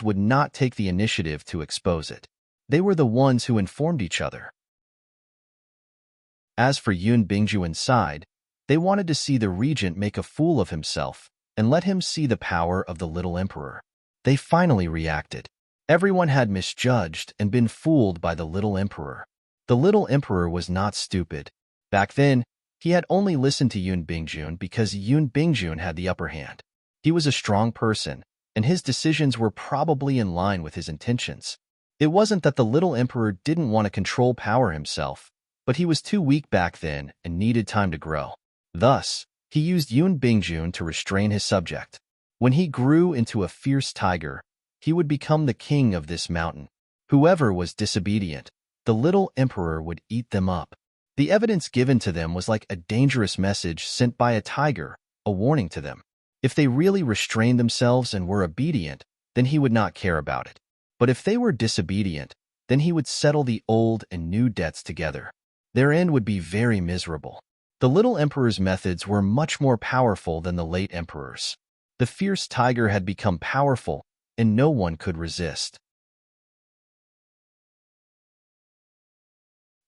would not take the initiative to expose it. They were the ones who informed each other. As for Yun Bingjuan's side, they wanted to see the regent make a fool of himself and let him see the power of the little emperor. They finally reacted. Everyone had misjudged and been fooled by the little emperor. The little emperor was not stupid. Back then, he had only listened to Yun Bingjun because Yun Bingjun had the upper hand. He was a strong person, and his decisions were probably in line with his intentions. It wasn't that the little emperor didn't want to control power himself, but he was too weak back then and needed time to grow. Thus, he used Yun Bingjun to restrain his subject. When he grew into a fierce tiger, he would become the king of this mountain. Whoever was disobedient, the little emperor would eat them up. The evidence given to them was like a dangerous message sent by a tiger, a warning to them. If they really restrained themselves and were obedient, then he would not care about it. But if they were disobedient, then he would settle the old and new debts together. Their end would be very miserable. The little emperor's methods were much more powerful than the late emperor's. The fierce tiger had become powerful, and no one could resist.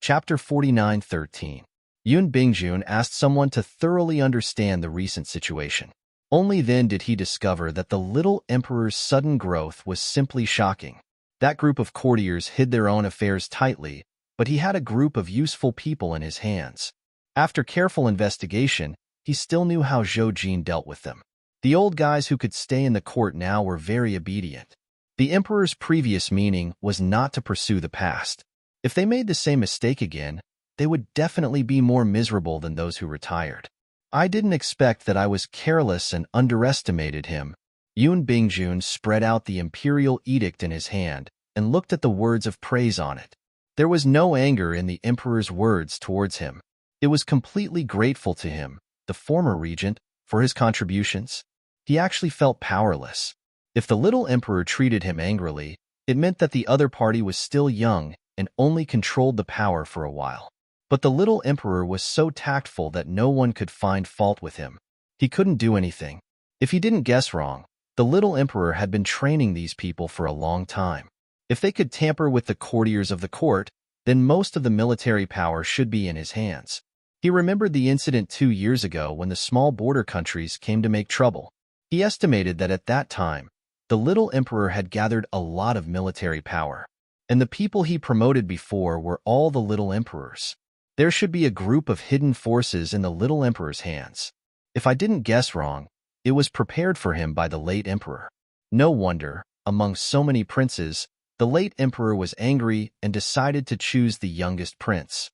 Chapter 49:13. Yun Bingjun asked someone to thoroughly understand the recent situation. Only then did he discover that the little emperor's sudden growth was simply shocking. That group of courtiers hid their own affairs tightly, but he had a group of useful people in his hands. After careful investigation, he still knew how Zhou Jin dealt with them. The old guys who could stay in the court now were very obedient. The emperor's previous meaning was not to pursue the past. If they made the same mistake again, they would definitely be more miserable than those who retired. I didn't expect that I was careless and underestimated him. Yun Bingjun spread out the imperial edict in his hand and looked at the words of praise on it. There was no anger in the emperor's words towards him. It was completely grateful to him, the former regent, for his contributions. He actually felt powerless. If the little emperor treated him angrily, it meant that the other party was still young and only controlled the power for a while. But the little emperor was so tactful that no one could find fault with him. He couldn't do anything. If he didn't guess wrong, the little emperor had been training these people for a long time. If they could tamper with the courtiers of the court, then most of the military power should be in his hands. He remembered the incident 2 years ago when the small border countries came to make trouble. He estimated that at that time, the little emperor had gathered a lot of military power, and the people he promoted before were all the little emperors. There should be a group of hidden forces in the little emperor's hands. If I didn't guess wrong, it was prepared for him by the late emperor. No wonder, among so many princes, the late emperor was angry and decided to choose the youngest prince.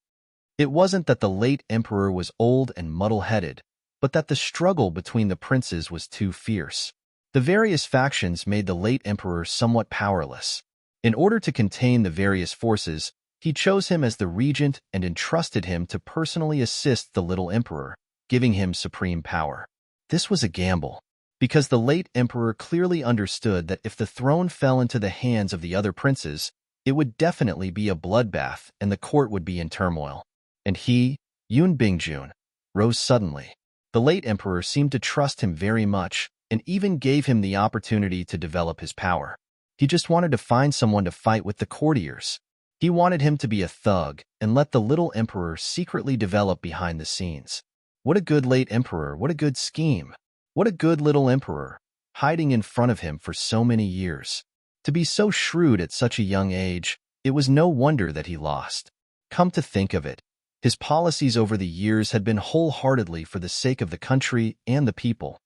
It wasn't that the late emperor was old and muddle-headed, but that the struggle between the princes was too fierce. The various factions made the late emperor somewhat powerless. In order to contain the various forces, he chose him as the regent and entrusted him to personally assist the little emperor, giving him supreme power. This was a gamble, because the late emperor clearly understood that if the throne fell into the hands of the other princes, it would definitely be a bloodbath and the court would be in turmoil. And he, Yun Bingjun, rose suddenly. The late emperor seemed to trust him very much and even gave him the opportunity to develop his power. He just wanted to find someone to fight with the courtiers. He wanted him to be a thug and let the little emperor secretly develop behind the scenes. What a good late emperor, what a good scheme. What a good little emperor, hiding in front of him for so many years. To be so shrewd at such a young age, it was no wonder that he lost. Come to think of it, his policies over the years had been wholeheartedly for the sake of the country and the people.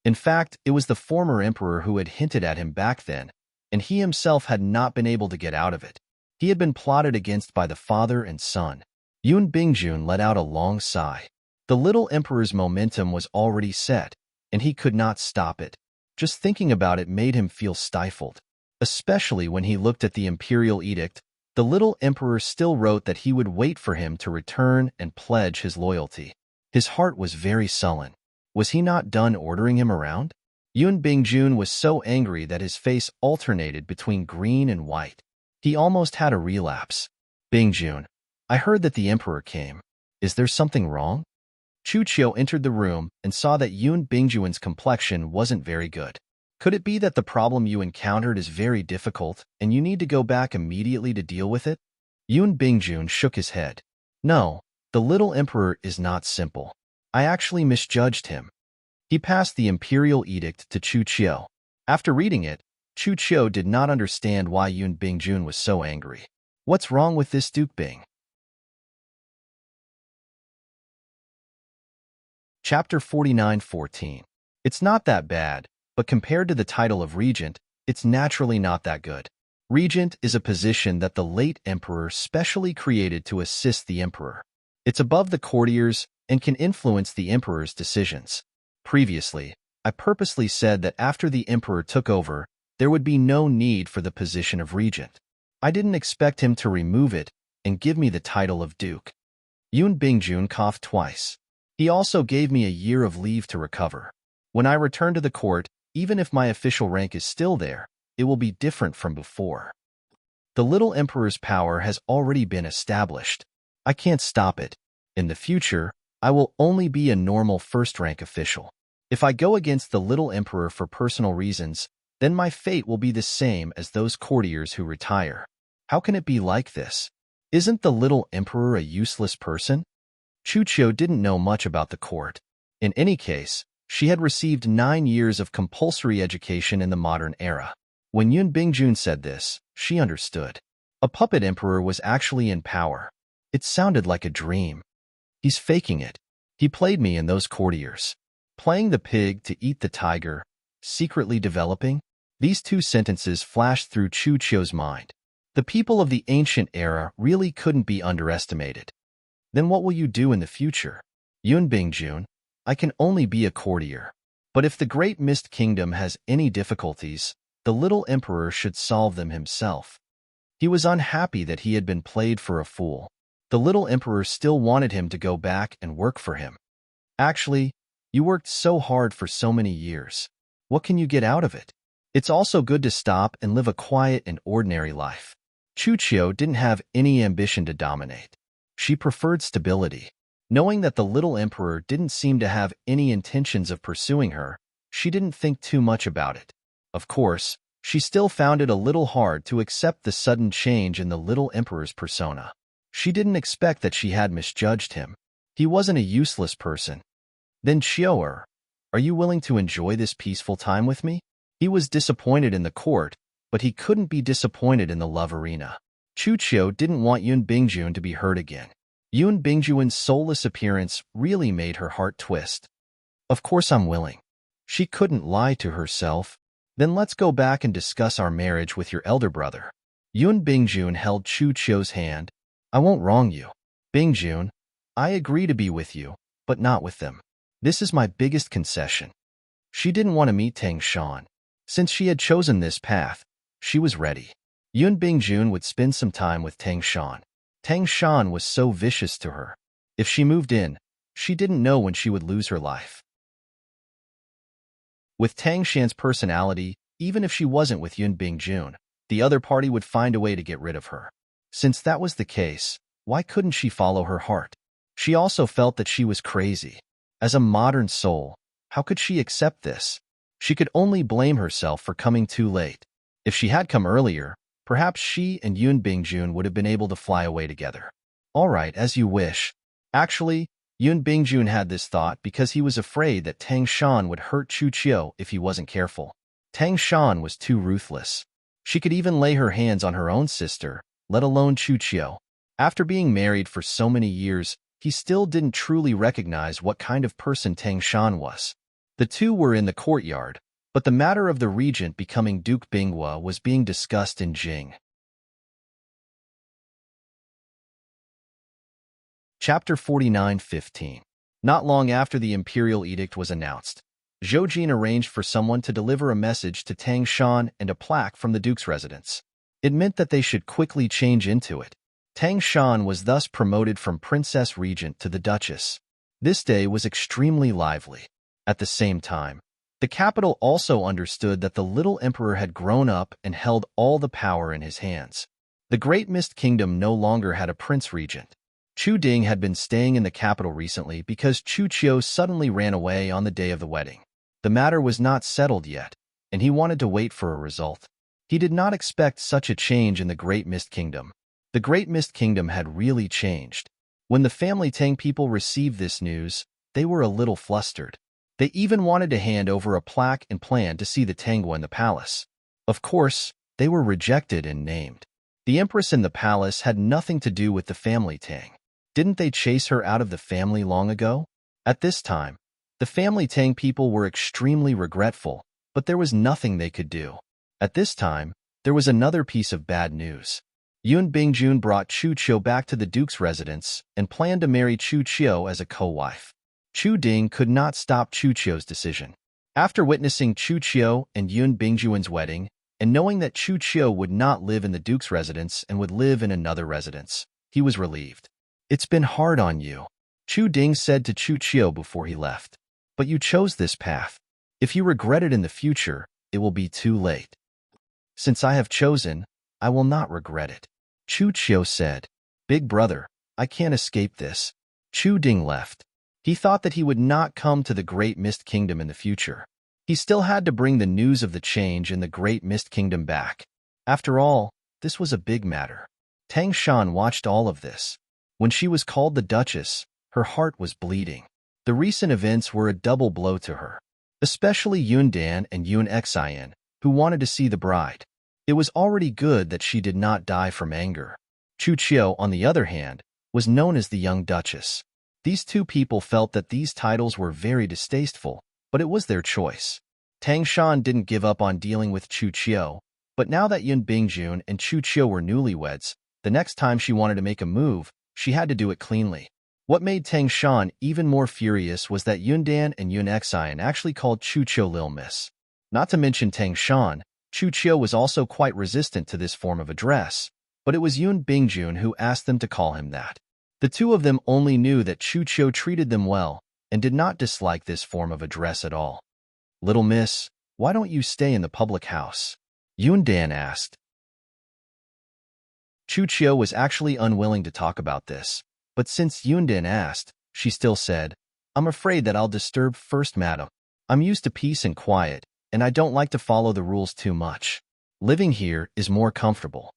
In fact, it was the former emperor who had hinted at him back then, and he himself had not been able to get out of it. He had been plotted against by the father and son. Yun Bingjun let out a long sigh. The little emperor's momentum was already set, and he could not stop it. Just thinking about it made him feel stifled. Especially when he looked at the imperial edict, the little emperor still wrote that he would wait for him to return and pledge his loyalty. His heart was very sullen. Was he not done ordering him around? Yun Bingjun was so angry that his face alternated between green and white. He almost had a relapse. Bingjun, I heard that the emperor came. Is there something wrong? Chu Qiu entered the room and saw that Yun Bingjun's complexion wasn't very good. Could it be that the problem you encountered is very difficult and you need to go back immediately to deal with it? Yun Bingjun shook his head. No, the little emperor is not simple. I actually misjudged him. He passed the imperial edict to Chu Qiu. After reading it, Chu Qiu did not understand why Yun Bingjun was so angry. What's wrong with this Duke Bing? Chapter 49:14. It's not that bad, but compared to the title of regent, it's naturally not that good. Regent is a position that the late emperor specially created to assist the emperor. It's above the courtiers and can influence the emperor's decisions. Previously, I purposely said that after the emperor took over, there would be no need for the position of regent. I didn't expect him to remove it and give me the title of duke. Yun Bingjun coughed twice. He also gave me a year of leave to recover. When I return to the court, even if my official rank is still there, it will be different from before. The little emperor's power has already been established. I can't stop it. In the future, I will only be a normal first-rank official. If I go against the little emperor for personal reasons, then my fate will be the same as those courtiers who retire. How can it be like this? Isn't the little emperor a useless person? Chu Qiu didn't know much about the court. In any case, she had received 9 years of compulsory education in the modern era. When Yun Bingjun said this, she understood. A puppet emperor was actually in power. It sounded like a dream. He's faking it. He played me and those courtiers. Playing the pig to eat the tiger, secretly developing. These two sentences flashed through Chu Qiu's mind. The people of the ancient era really couldn't be underestimated. Then what will you do in the future? Yun Bingjun, I can only be a courtier. But if the Great Mist Kingdom has any difficulties, the little emperor should solve them himself. He was unhappy that he had been played for a fool. The little emperor still wanted him to go back and work for him. Actually, you worked so hard for so many years. What can you get out of it? It's also good to stop and live a quiet and ordinary life. Chu Qiu didn't have any ambition to dominate. She preferred stability. Knowing that the little emperor didn't seem to have any intentions of pursuing her, she didn't think too much about it. Of course, she still found it a little hard to accept the sudden change in the little emperor's persona. She didn't expect that she had misjudged him. He wasn't a useless person. Then Qiu, are you willing to enjoy this peaceful time with me? He was disappointed in the court, but he couldn't be disappointed in the love arena. Chu Qiu didn't want Yun Bingjun to be hurt again. Yun Bingjun's soulless appearance really made her heart twist. Of course I'm willing. She couldn't lie to herself. Then let's go back and discuss our marriage with your elder brother. Yun Bingjun held Chu Qiu's hand. I won't wrong you. Bingjun, I agree to be with you, but not with them. This is my biggest concession. She didn't want to meet Tang Shan. Since she had chosen this path, she was ready. Yun Bingjun would spend some time with Tang Shan. Tang Shan was so vicious to her. If she moved in, she didn't know when she would lose her life. With Tang Shan's personality, even if she wasn't with Yun Bingjun, the other party would find a way to get rid of her. Since that was the case, why couldn't she follow her heart? She also felt that she was crazy. As a modern soul, how could she accept this? She could only blame herself for coming too late. If she had come earlier, perhaps she and Yun Bingjun would have been able to fly away together. All right, as you wish. Actually, Yun Bingjun had this thought because he was afraid that Tang Shan would hurt Chu Qiu if he wasn't careful. Tang Shan was too ruthless. She could even lay her hands on her own sister, let alone Chu Qiu. After being married for so many years, he still didn't truly recognize what kind of person Tang Shan was. The two were in the courtyard, but the matter of the regent becoming Duke Binghua was being discussed in Jing. Chapter 49:15. Not long after the imperial edict was announced, Zhou Jin arranged for someone to deliver a message to Tang Shan and a plaque from the duke's residence. It meant that they should quickly change into it. Tang Shan was thus promoted from princess regent to the duchess. This day was extremely lively. At the same time, the capital also understood that the little emperor had grown up and held all the power in his hands. The Great Mist Kingdom no longer had a prince regent. Chu Ding had been staying in the capital recently because Chu Qiu suddenly ran away on the day of the wedding. The matter was not settled yet, and he wanted to wait for a result. He did not expect such a change in the Great Mist Kingdom. The Great Mist Kingdom had really changed. When the family Tang people received this news, they were a little flustered. They even wanted to hand over a plaque and plan to see the Tangwa in the palace. Of course, they were rejected and named. The empress in the palace had nothing to do with the family Tang. Didn't they chase her out of the family long ago? At this time, the family Tang people were extremely regretful, but there was nothing they could do. At this time, there was another piece of bad news. Yun Bingjun brought Chu Qiu back to the duke's residence and planned to marry Chu Qiu as a co-wife. Chu Ding could not stop Chu Qiu's decision. After witnessing Chu Qiu and Yun Bingjuan's wedding, and knowing that Chu Qiu would not live in the duke's residence and would live in another residence, he was relieved. "It's been hard on you," Chu Ding said to Chu Qiu before he left. "But you chose this path. If you regret it in the future, it will be too late. Since I have chosen, I will not regret it," Chu Qiu said. "Big brother, I can't escape this." Chu Ding left. He thought that he would not come to the Great Mist Kingdom in the future. He still had to bring the news of the change in the Great Mist Kingdom back. After all, this was a big matter. Tang Shan watched all of this. When she was called the Duchess, her heart was bleeding. The recent events were a double blow to her, especially Yun Dan and Yun Xian, who wanted to see the bride. It was already good that she did not die from anger. Chu Qiu, on the other hand, was known as the young Duchess. These two people felt that these titles were very distasteful, but it was their choice. Tang Shan didn't give up on dealing with Chu Qiu, but now that Yun Bingjun and Chu Qiu were newlyweds, the next time she wanted to make a move, she had to do it cleanly. What made Tang Shan even more furious was that Yun Dan and Yun Xian actually called Chu Qiu Lil Miss. Not to mention Tang Shan, Chu Qiu was also quite resistant to this form of address, but it was Yun Bingjun who asked them to call him that. The two of them only knew that Chu Qiu treated them well and did not dislike this form of address at all. "Little miss, why don't you stay in the public house?" Yun Dan asked. Chu Qiu was actually unwilling to talk about this, but since Yun Dan asked, she still said, "I'm afraid that I'll disturb First Madam. I'm used to peace and quiet, and I don't like to follow the rules too much. Living here is more comfortable."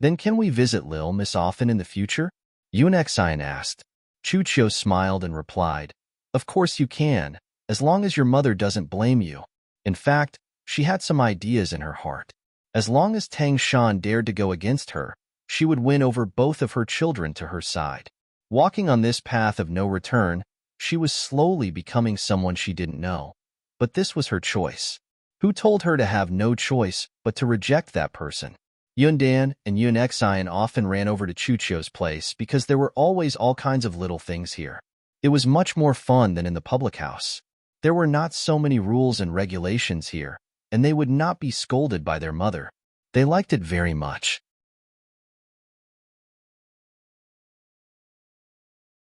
"Then can we visit Lil Miss often in the future?" Yun Xian asked. Chu Qiu smiled and replied, "Of course you can, as long as your mother doesn't blame you." In fact, she had some ideas in her heart. As long as Tang Shan dared to go against her, she would win over both of her children to her side. Walking on this path of no return, she was slowly becoming someone she didn't know. But this was her choice. Who told her to have no choice but to reject that person? Yun Dan and Yun Xian often ran over to Chu Qiu's place because there were always all kinds of little things here. It was much more fun than in the public house. There were not so many rules and regulations here, and they would not be scolded by their mother. They liked it very much.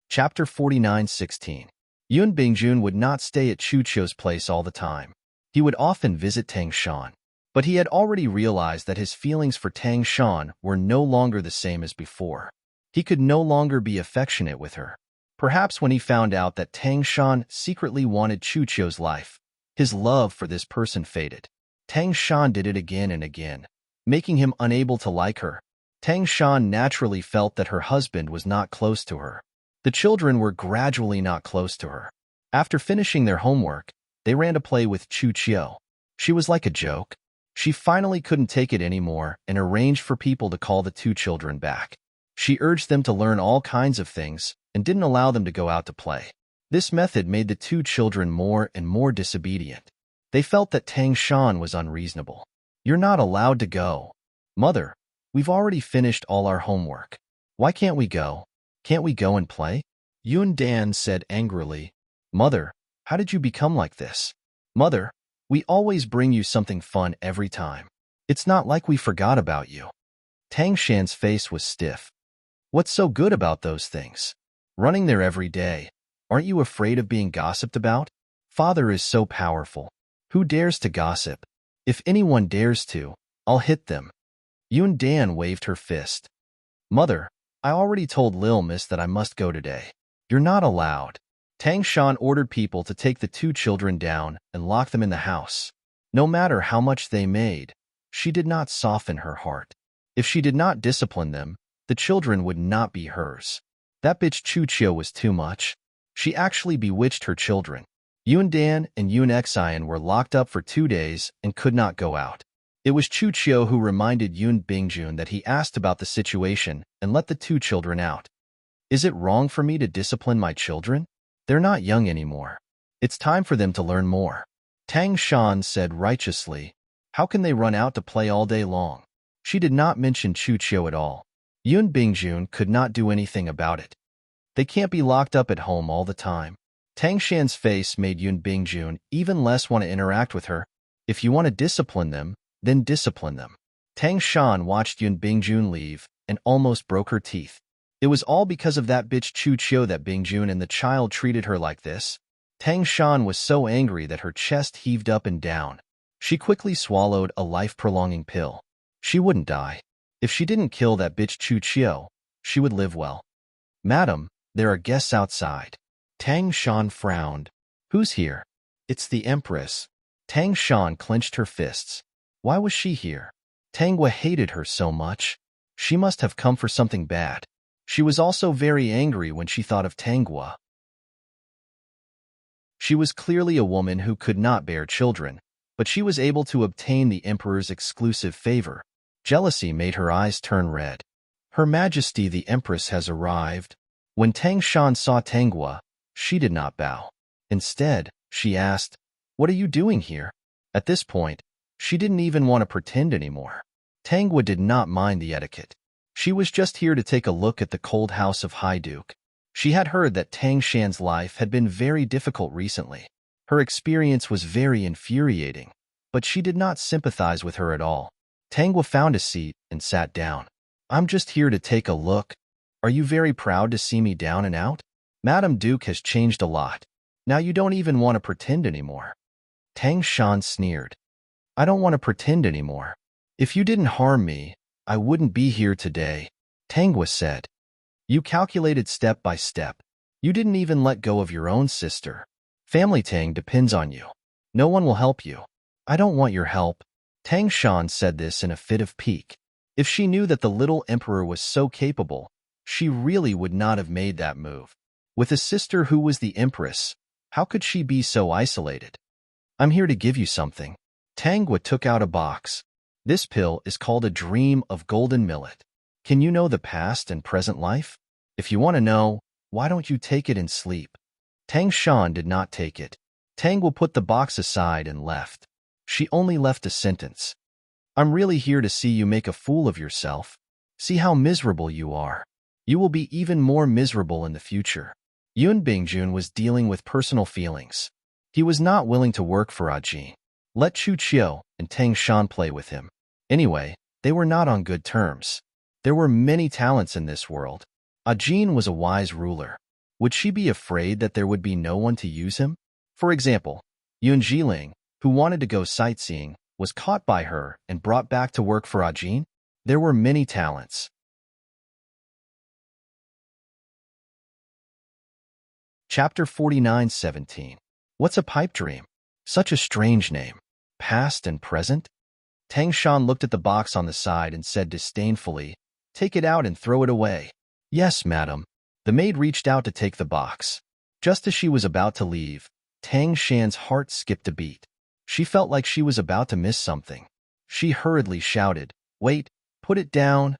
Chapter 49:16. Yun Bingjun would not stay at Chu Qiu's place all the time. He would often visit Tang Shan. But he had already realized that his feelings for Tang Shan were no longer the same as before. He could no longer be affectionate with her. Perhaps when he found out that Tang Shan secretly wanted Chu Qiu's life, his love for this person faded. Tang Shan did it again and again, making him unable to like her. Tang Shan naturally felt that her husband was not close to her. The children were gradually not close to her. After finishing their homework, they ran to play with Chu Qiu. She was like a joke. She finally couldn't take it anymore and arranged for people to call the two children back. She urged them to learn all kinds of things and didn't allow them to go out to play. This method made the two children more and more disobedient. They felt that Tang Shan was unreasonable. "You're not allowed to go." "Mother, we've already finished all our homework. Why can't we go?" Can't we go and play? Yun Dan said angrily. Mother, how did you become like this? Mother, we always bring you something fun every time. It's not like we forgot about you. Tang Shan's face was stiff. What's so good about those things? Running there every day. Aren't you afraid of being gossiped about? Father is so powerful. Who dares to gossip? If anyone dares to, I'll hit them. Yun Dan waved her fist. Mother, I already told Lil Miss that I must go today. You're not allowed. Tang Shan ordered people to take the two children down and lock them in the house. No matter how much they made, she did not soften her heart. If she did not discipline them, the children would not be hers. That bitch Chu Chio was too much. She actually bewitched her children. Yun Dan and Yun Xian were locked up for 2 days and could not go out. It was Chu Chio who reminded Yun Bingjun that he asked about the situation and let the two children out. Is it wrong for me to discipline my children? They're not young anymore. It's time for them to learn more. Tang Shan said righteously. How can they run out to play all day long? She did not mention Chu Chio at all. Yun Bingjun could not do anything about it. They can't be locked up at home all the time. Tang Shan's face made Yun Bingjun even less want to interact with her. If you want to discipline them, then discipline them. Tang Shan watched Yun Bingjun leave and almost broke her teeth. It was all because of that bitch Chu Chio that Bingjun and the child treated her like this. Tang Shan was so angry that her chest heaved up and down. She quickly swallowed a life-prolonging pill. She wouldn't die. If she didn't kill that bitch Chu Chio, she would live well. Madam, there are guests outside. Tang Shan frowned. Who's here? It's the Empress. Tang Shan clenched her fists. Why was she here? Tangwa hated her so much. She must have come for something bad. She was also very angry when she thought of Tangwa. She was clearly a woman who could not bear children, but she was able to obtain the Emperor's exclusive favor. Jealousy made her eyes turn red. Her Majesty the Empress has arrived. When Tang Shan saw Tangwa, she did not bow. Instead, she asked, What are you doing here? At this point, she didn't even want to pretend anymore. Tangwa did not mind the etiquette. She was just here to take a look at the cold house of High Duke. She had heard that Tang Shan's life had been very difficult recently. Her experience was very infuriating, but she did not sympathize with her at all. Tangwa found a seat and sat down. I'm just here to take a look. Are you very proud to see me down and out? Madam Duke has changed a lot. Now you don't even want to pretend anymore. Tang Shan sneered. I don't want to pretend anymore. If you didn't harm me, I wouldn't be here today, Tangwa said. You calculated step by step. You didn't even let go of your own sister. Family Tang depends on you. No one will help you. I don't want your help. Tang Shan said this in a fit of pique. If she knew that the little emperor was so capable, she really would not have made that move. With a sister who was the empress, how could she be so isolated? I'm here to give you something. Tangwa took out a box. This pill is called a dream of golden millet. Can you know the past and present life? If you want to know, why don't you take it and sleep? Tang Shan did not take it. Tangwa put the box aside and left. She only left a sentence. I'm really here to see you make a fool of yourself. See how miserable you are. You will be even more miserable in the future. Yun Bingjun was dealing with personal feelings. He was not willing to work for Ajin. Let Chu Chio and Tang Shan play with him. Anyway, they were not on good terms. There were many talents in this world. Ajin was a wise ruler. Would she be afraid that there would be no one to use him? For example, Yun Jiling, who wanted to go sightseeing, was caught by her and brought back to work for Ajin. There were many talents. Chapter 49:17. What's a pipe dream? Such a strange name. Past and present? Tang Shan looked at the box on the side and said disdainfully, Take it out and throw it away. Yes, madam. The maid reached out to take the box. Just as she was about to leave, Tang Shan's heart skipped a beat. She felt like she was about to miss something. She hurriedly shouted, Wait, put it down.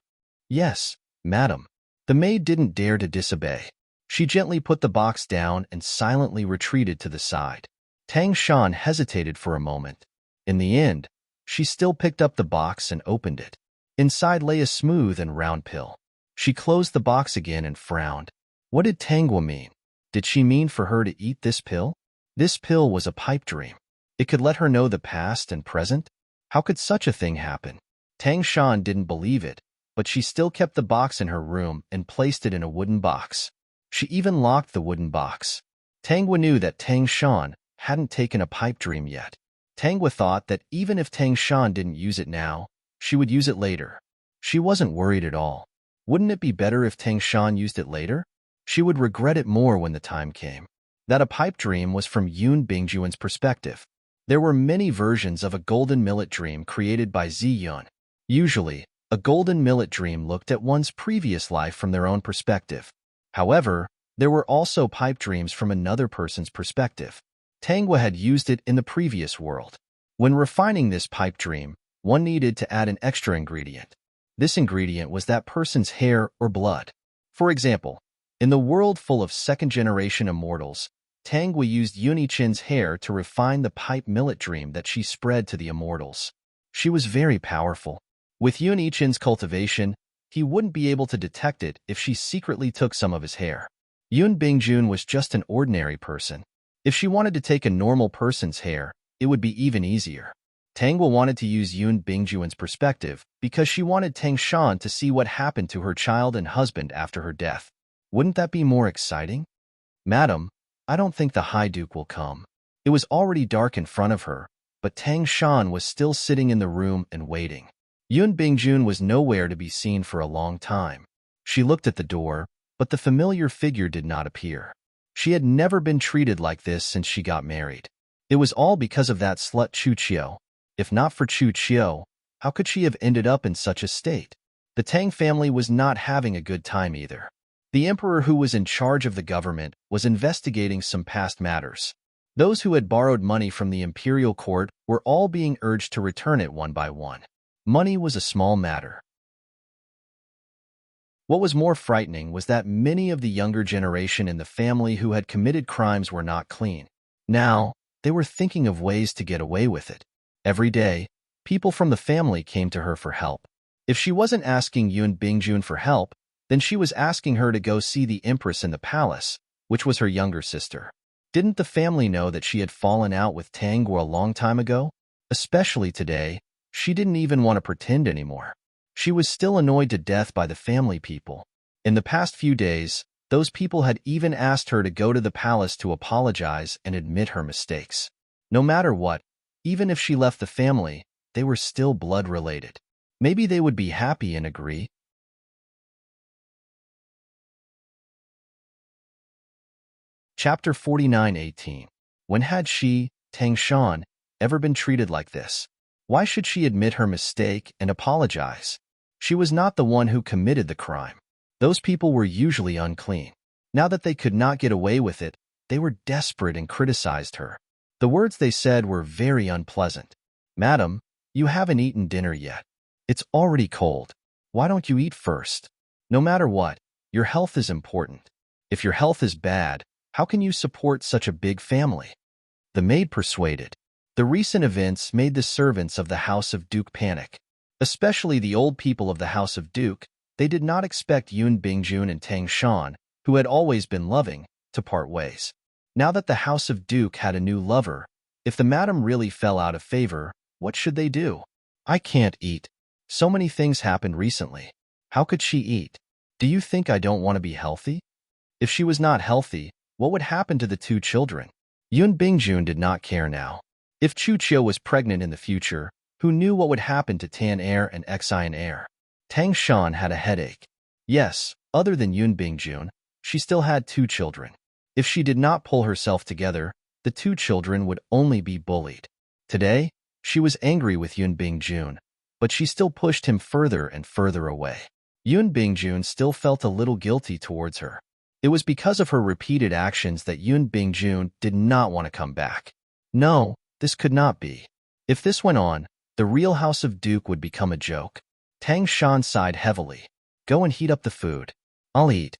Yes, madam. The maid didn't dare to disobey. She gently put the box down and silently retreated to the side. Tang Shan hesitated for a moment. In the end, she still picked up the box and opened it. Inside lay a smooth and round pill. She closed the box again and frowned. What did Tangwa mean? Did she mean for her to eat this pill? This pill was a pipe dream. It could let her know the past and present? How could such a thing happen? Tang Shan didn't believe it, but she still kept the box in her room and placed it in a wooden box. She even locked the wooden box. Tangwa knew that Tang Shan hadn't taken a pipe dream yet. Tangwa thought that even if Tang Shan didn't use it now, she would use it later. She wasn't worried at all. Wouldn't it be better if Tang Shan used it later? She would regret it more when the time came. That a pipe dream was from Yun Bingjuan's perspective. There were many versions of a golden millet dream created by Zi Yun. Usually, a golden millet dream looked at one's previous life from their own perspective. However, there were also pipe dreams from another person's perspective. Tangwa had used it in the previous world. When refining this pipe dream, one needed to add an extra ingredient. This ingredient was that person's hair or blood. For example, in the world full of second-generation immortals, Tangwa used Yunichin's hair to refine the pipe millet dream that she spread to the immortals. She was very powerful. With Yunichin's cultivation, he wouldn't be able to detect it if she secretly took some of his hair. Yun Bingjun was just an ordinary person. If she wanted to take a normal person's hair, it would be even easier. Tangwa wanted to use Yun Bingjuan's perspective because she wanted Tang Shan to see what happened to her child and husband after her death. Wouldn't that be more exciting? Madam, I don't think the High Duke will come. It was already dark in front of her, but Tang Shan was still sitting in the room and waiting. Yun Bingjun was nowhere to be seen for a long time. She looked at the door, but the familiar figure did not appear. She had never been treated like this since she got married. It was all because of that slut Chu Qiu. If not for Chu Qiu, how could she have ended up in such a state? The Tang family was not having a good time either. The emperor who was in charge of the government was investigating some past matters. Those who had borrowed money from the imperial court were all being urged to return it one by one. Money was a small matter. What was more frightening was that many of the younger generation in the family who had committed crimes were not clean. Now, they were thinking of ways to get away with it. Every day, people from the family came to her for help. If she wasn't asking Yun Bingjun for help, then she was asking her to go see the Empress in the palace, which was her younger sister. Didn't the family know that she had fallen out with Tangwa a long time ago? Especially today, she didn't even want to pretend anymore. She was still annoyed to death by the family people. In the past few days, those people had even asked her to go to the palace to apologize and admit her mistakes. No matter what, even if she left the family, they were still blood-related. Maybe they would be happy and agree. Chapter 49:18. When had she, Tang Shan, ever been treated like this? Why should she admit her mistake and apologize? She was not the one who committed the crime. Those people were usually unclean. Now that they could not get away with it, they were desperate and criticized her. The words they said were very unpleasant. Madam, you haven't eaten dinner yet. It's already cold. Why don't you eat first? No matter what, your health is important. If your health is bad, how can you support such a big family? The maid persuaded. The recent events made the servants of the House of Duke panic. Especially the old people of the House of Duke. They did not expect Yun Bingjun and Tang Shan, who had always been loving, to part ways. Now that the House of Duke had a new lover, if the madam really fell out of favor, what should they do? I can't eat. So many things happened recently. How could she eat? Do you think I don't want to be healthy? If she was not healthy, what would happen to the two children? Yun Bingjun did not care now. If Chu Qiu was pregnant in the future, who knew what would happen to Tan Air and Xian Air? Tang Shan had a headache. Yes, other than Yun Bingjun, she still had two children. If she did not pull herself together, the two children would only be bullied. Today, she was angry with Yun Bingjun, but she still pushed him further and further away. Yun Bingjun still felt a little guilty towards her. It was because of her repeated actions that Yun Bingjun did not want to come back. No, this could not be. If this went on, the real House of Duke would become a joke. Tang Shan sighed heavily. Go and heat up the food. I'll eat.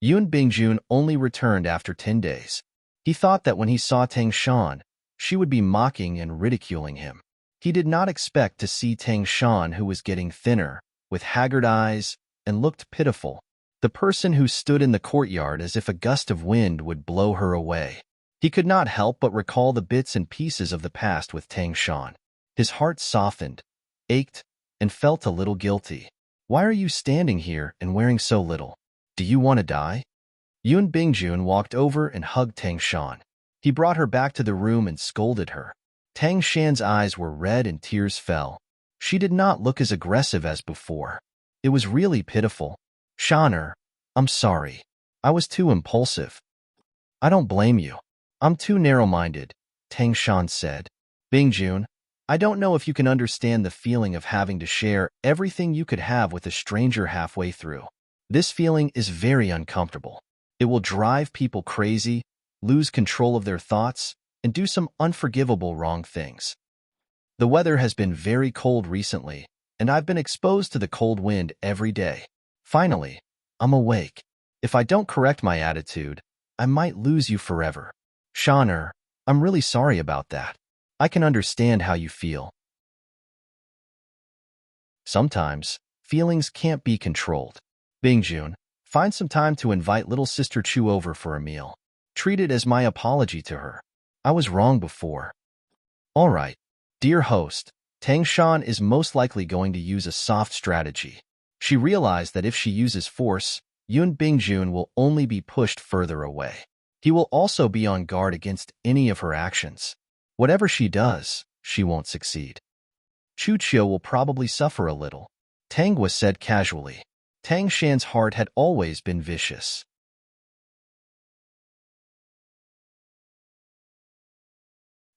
Yun Bingjun only returned after 10 days. He thought that when he saw Tang Shan, she would be mocking and ridiculing him. He did not expect to see Tang Shan, who was getting thinner, with haggard eyes, and looked pitiful. The person who stood in the courtyard as if a gust of wind would blow her away. He could not help but recall the bits and pieces of the past with Tang Shan. His heart softened, ached, and felt a little guilty. Why are you standing here and wearing so little? Do you want to die? Yun Bingjun walked over and hugged Tang Shan. He brought her back to the room and scolded her. Tang Shan's eyes were red and tears fell. She did not look as aggressive as before. It was really pitiful. Shaner, I'm sorry. I was too impulsive. I don't blame you. I'm too narrow-minded, Tang Shan said. Bingjun, I don't know if you can understand the feeling of having to share everything you could have with a stranger halfway through. This feeling is very uncomfortable. It will drive people crazy, lose control of their thoughts, and do some unforgivable wrong things. The weather has been very cold recently, and I've been exposed to the cold wind every day. Finally, I'm awake. If I don't correct my attitude, I might lose you forever. Shaner, I'm really sorry about that. I can understand how you feel. Sometimes, feelings can't be controlled. Bingjun, find some time to invite little sister Chu over for a meal. Treat it as my apology to her. I was wrong before. All right. Dear host, Tang Shan is most likely going to use a soft strategy. She realized that if she uses force, Yun Bingjun will only be pushed further away. He will also be on guard against any of her actions. Whatever she does, she won't succeed. Chu Chiu will probably suffer a little, Tangwa said casually. Tang Shan's heart had always been vicious.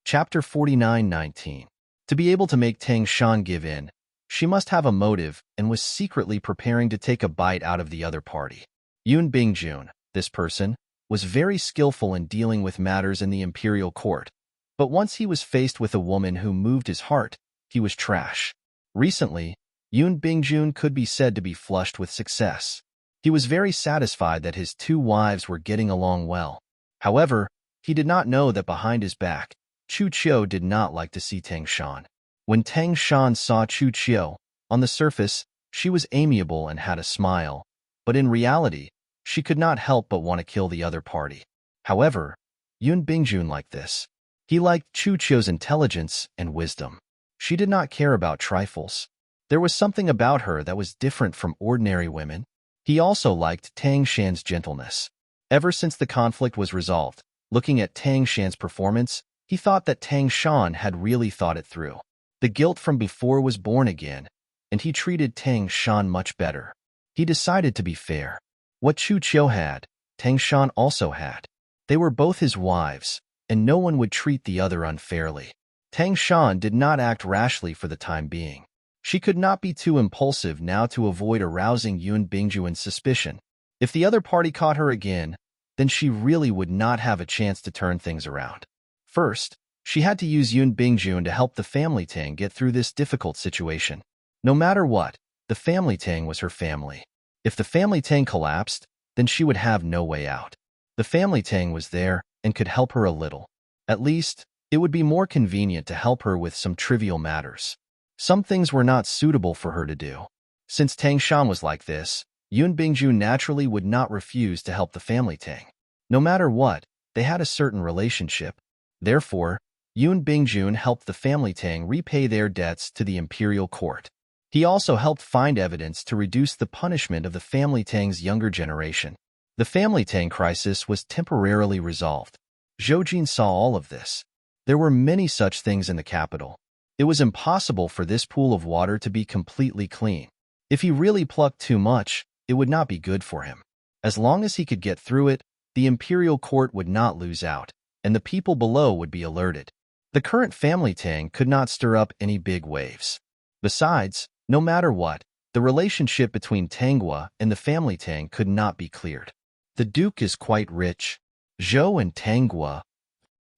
Chapter 49:19. To be able to make Tang Shan give in, she must have a motive and was secretly preparing to take a bite out of the other party. Yun Bingjun, this person, was very skillful in dealing with matters in the imperial court, but once he was faced with a woman who moved his heart, he was trash. Recently, Yun Bingjun could be said to be flushed with success. He was very satisfied that his two wives were getting along well. However, he did not know that behind his back, Chu Chiu did not like to see Tang Shan. When Tang Shan saw Chu Chiu, on the surface, she was amiable and had a smile, but in reality, she could not help but want to kill the other party. However, Yun Bingjun liked this. He liked Chu Chiu's intelligence and wisdom. She did not care about trifles. There was something about her that was different from ordinary women. He also liked Tang Shan's gentleness. Ever since the conflict was resolved, looking at Tang Shan's performance, he thought that Tang Shan had really thought it through. The guilt from before was born again, and he treated Tang Shan much better. He decided to be fair. What Chu Chiu had, Tang Shan also had. They were both his wives, and no one would treat the other unfairly. Tang Shan did not act rashly for the time being. She could not be too impulsive now to avoid arousing Yun Bingjun's suspicion. If the other party caught her again, then she really would not have a chance to turn things around. First, she had to use Yun Bingjun to help the family Tang get through this difficult situation. No matter what, the family Tang was her family. If the family Tang collapsed, then she would have no way out. The family Tang was there and could help her a little. At least, it would be more convenient to help her with some trivial matters. Some things were not suitable for her to do. Since Tang Shan was like this, Yun Bingjun naturally would not refuse to help the family Tang. No matter what, they had a certain relationship. Therefore, Yun Bingjun helped the family Tang repay their debts to the imperial court. He also helped find evidence to reduce the punishment of the family Tang's younger generation. The family Tang crisis was temporarily resolved. Zhou Jin saw all of this. There were many such things in the capital. It was impossible for this pool of water to be completely clean. If he really plucked too much, it would not be good for him. As long as he could get through it, the imperial court would not lose out, and the people below would be alerted. The current family Tang could not stir up any big waves. Besides, no matter what, the relationship between Tangwa and the family Tang could not be cleared. The duke is quite rich. Zhou and Tangwa.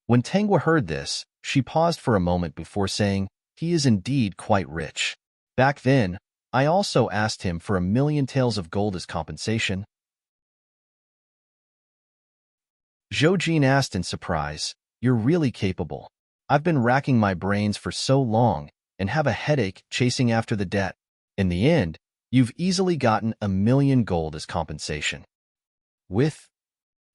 When Tangwa heard this, she paused for a moment before saying, "He is indeed quite rich. Back then, I also asked him for 1,000,000 taels of gold as compensation." Zhou Jin asked in surprise, "You're really capable. I've been racking my brains for so long and have a headache chasing after the debt." In the end, You've easily gotten 1,000,000 gold as compensation. With,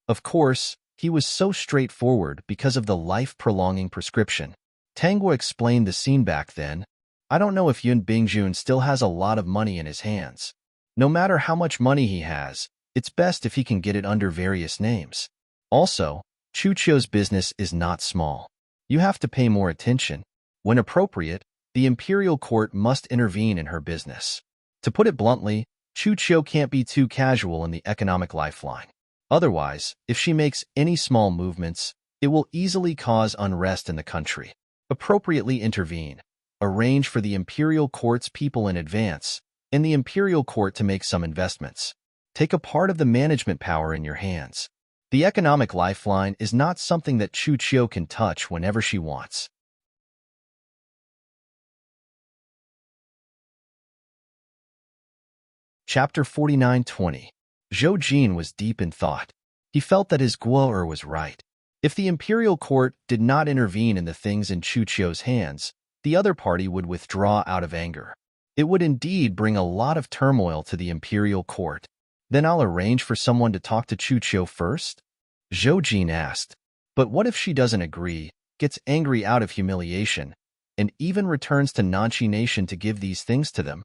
of course, he was so straightforward because of the life-prolonging prescription. Tangwa explained the scene back then. I don't know if Yun Bingjun still has a lot of money in his hands. No matter how much money he has, it's best if he can get it under various names. Also, Chuchio's business is not small. You have to pay more attention. When appropriate, the imperial court must intervene in her business. To put it bluntly, Chuchio can't be too casual in the economic lifeline. Otherwise, if she makes any small movements, it will easily cause unrest in the country. Appropriately intervene. Arrange for the imperial court's people in advance, and the imperial court to make some investments. Take a part of the management power in your hands. The economic lifeline is not something that Chuchio can touch whenever she wants. Chapter 49:20. Zhou Jin was deep in thought. He felt that his Guo was right. If the imperial court did not intervene in the things in Chuchio's hands, the other party would withdraw out of anger. It would indeed bring a lot of turmoil to the imperial court. Then I'll arrange for someone to talk to Chuchio first? Zhou Jin asked. But what if she doesn't agree, gets angry out of humiliation, and even returns to Nanchi Nation to give these things to them?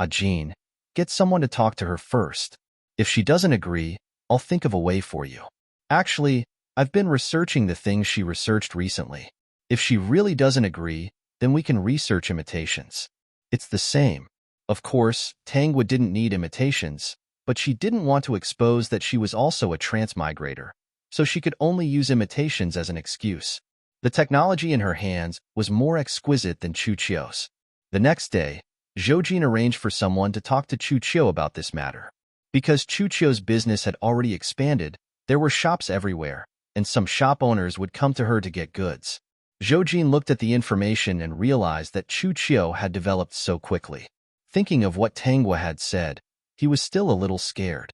Jin, get someone to talk to her first. If she doesn't agree, I'll think of a way for you. Actually, I've been researching the things she researched recently. If she really doesn't agree, then we can research imitations. It's the same. Of course, Tangwa didn't need imitations, but she didn't want to expose that she was also a transmigrator, so she could only use imitations as an excuse. The technology in her hands was more exquisite than Chuchio's. The next day, Zhou Jin arranged for someone to talk to Chuchio about this matter. Because Chuchio's business had already expanded, there were shops everywhere, and some shop owners would come to her to get goods. Zhou Jin looked at the information and realized that Chuchio had developed so quickly. Thinking of what Tangwa had said, he was still a little scared.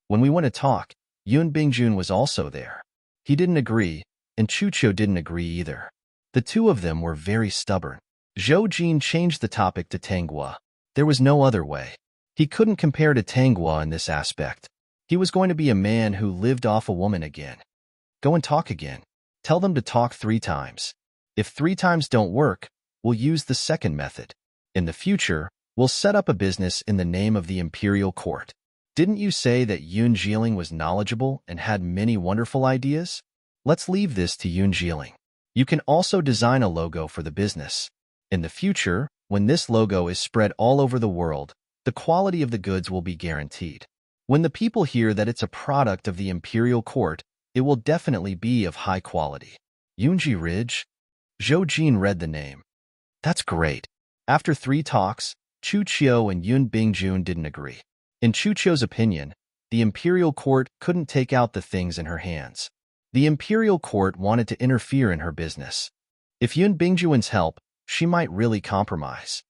When we went to talk, Yun Bingjun was also there. He didn't agree, and Chuchio didn't agree either. The two of them were very stubborn. Zhou Jin changed the topic to Tangwa. There was no other way. He couldn't compare to Tangwa in this aspect. He was going to be a man who lived off a woman again. Go and talk again. Tell them to talk 3 times. If 3 times don't work, we'll use the second method. In the future, we'll set up a business in the name of the imperial court. Didn't you say that Yun Jiling was knowledgeable and had many wonderful ideas? Let's leave this to Yun Jiling. You can also design a logo for the business. In the future, when this logo is spread all over the world, the quality of the goods will be guaranteed. When the people hear that it's a product of the imperial court, it will definitely be of high quality. Yunji Ridge? Zhou Jin read the name. That's great. After 3 talks, Chuchio and Yun Bingjun didn't agree. In Chuchio's opinion, the imperial court couldn't take out the things in her hands. The imperial court wanted to interfere in her business. If Yun Bingjun's help, she might really compromise.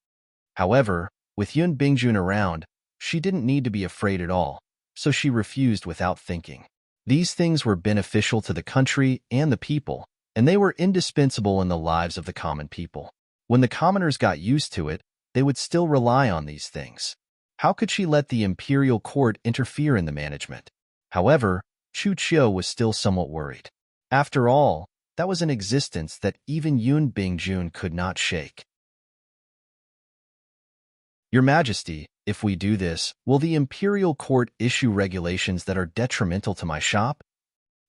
However, with Yun Bingjun around, she didn't need to be afraid at all, so she refused without thinking. These things were beneficial to the country and the people, and they were indispensable in the lives of the common people. When the commoners got used to it, they would still rely on these things. How could she let the imperial court interfere in the management? However, Chuchio was still somewhat worried. After all, that was an existence that even Yun Bingjun could not shake. Your Majesty, if we do this, will the imperial court issue regulations that are detrimental to my shop?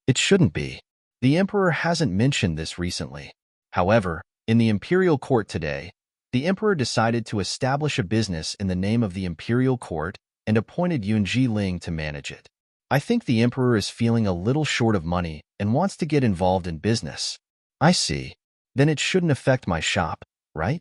It shouldn't be. The emperor hasn't mentioned this recently. However, in the imperial court today, the emperor decided to establish a business in the name of the imperial court and appointed Yun Jiling to manage it. I think the emperor is feeling a little short of money and wants to get involved in business. I see. Then it shouldn't affect my shop, right?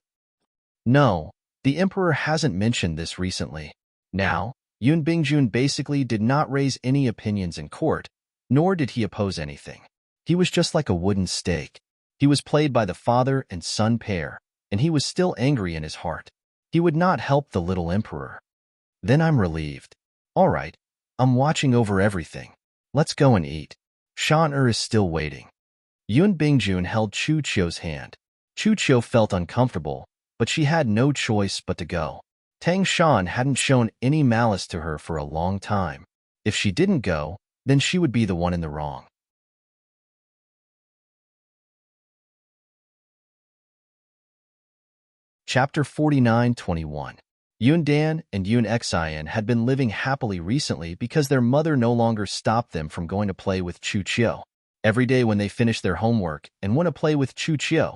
No, the emperor hasn't mentioned this recently. Now, Yun Bingjun basically did not raise any opinions in court, nor did he oppose anything. He was just like a wooden stake. He was played by the father and son pair, and he was still angry in his heart. He would not help the little emperor. Then I'm relieved. All right, I'm watching over everything. Let's go and eat. Shan-er is still waiting. Yun Bingjun held Chuchio's hand. Chuchio felt uncomfortable, but she had no choice but to go. Tang Shan hadn't shown any malice to her for a long time. If she didn't go, then she would be the one in the wrong. Chapter 49:21. Yun Dan and Yun Xian had been living happily recently because their mother no longer stopped them from going to play with Chu Chiu. Every day when they finished their homework and went to play with Chu Chiu,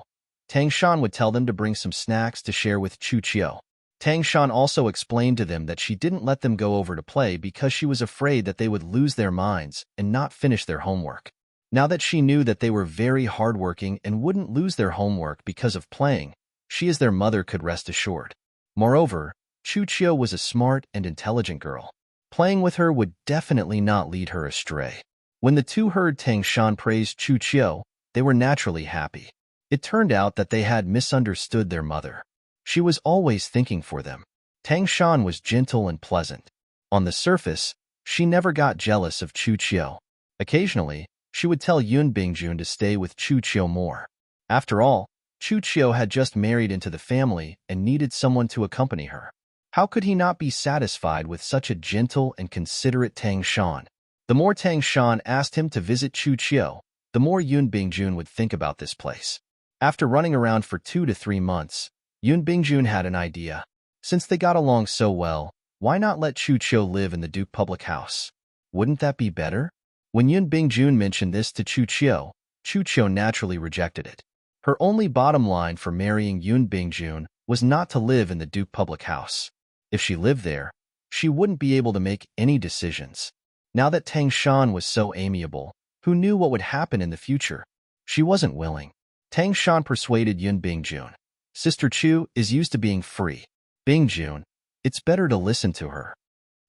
Tang Shan would tell them to bring some snacks to share with Chu Chiu. Tang Shan also explained to them that she didn't let them go over to play because she was afraid that they would lose their minds and not finish their homework. Now that she knew that they were very hardworking and wouldn't lose their homework because of playing, she as their mother could rest assured. Moreover, Chu Chiu was a smart and intelligent girl. Playing with her would definitely not lead her astray. When the two heard Tang Shan praise Chu Chiu, they were naturally happy. It turned out that they had misunderstood their mother. She was always thinking for them. Tang Shan was gentle and pleasant. On the surface, she never got jealous of Chu Chiu. Occasionally, she would tell Yun Bingjun to stay with Chu Chiu more. After all, Chu Chiu had just married into the family and needed someone to accompany her. How could he not be satisfied with such a gentle and considerate Tang Shan? The more Tang Shan asked him to visit Chu Chiu, the more Yun Bingjun would think about this place. After running around for 2 to 3 months, Yun Bingjun had an idea. Since they got along so well, why not let Chu Chiu live in the Duke public house? Wouldn't that be better? When Yun Bingjun mentioned this to Chu Chiu naturally rejected it. Her only bottom line for marrying Yun Bingjun was not to live in the Duke public house. If she lived there, she wouldn't be able to make any decisions. Now that Tang Shan was so amiable, who knew what would happen in the future? She wasn't willing. Tang Shan persuaded Yun Bingjun. Sister Chu is used to being free. Bingjun, it's better to listen to her.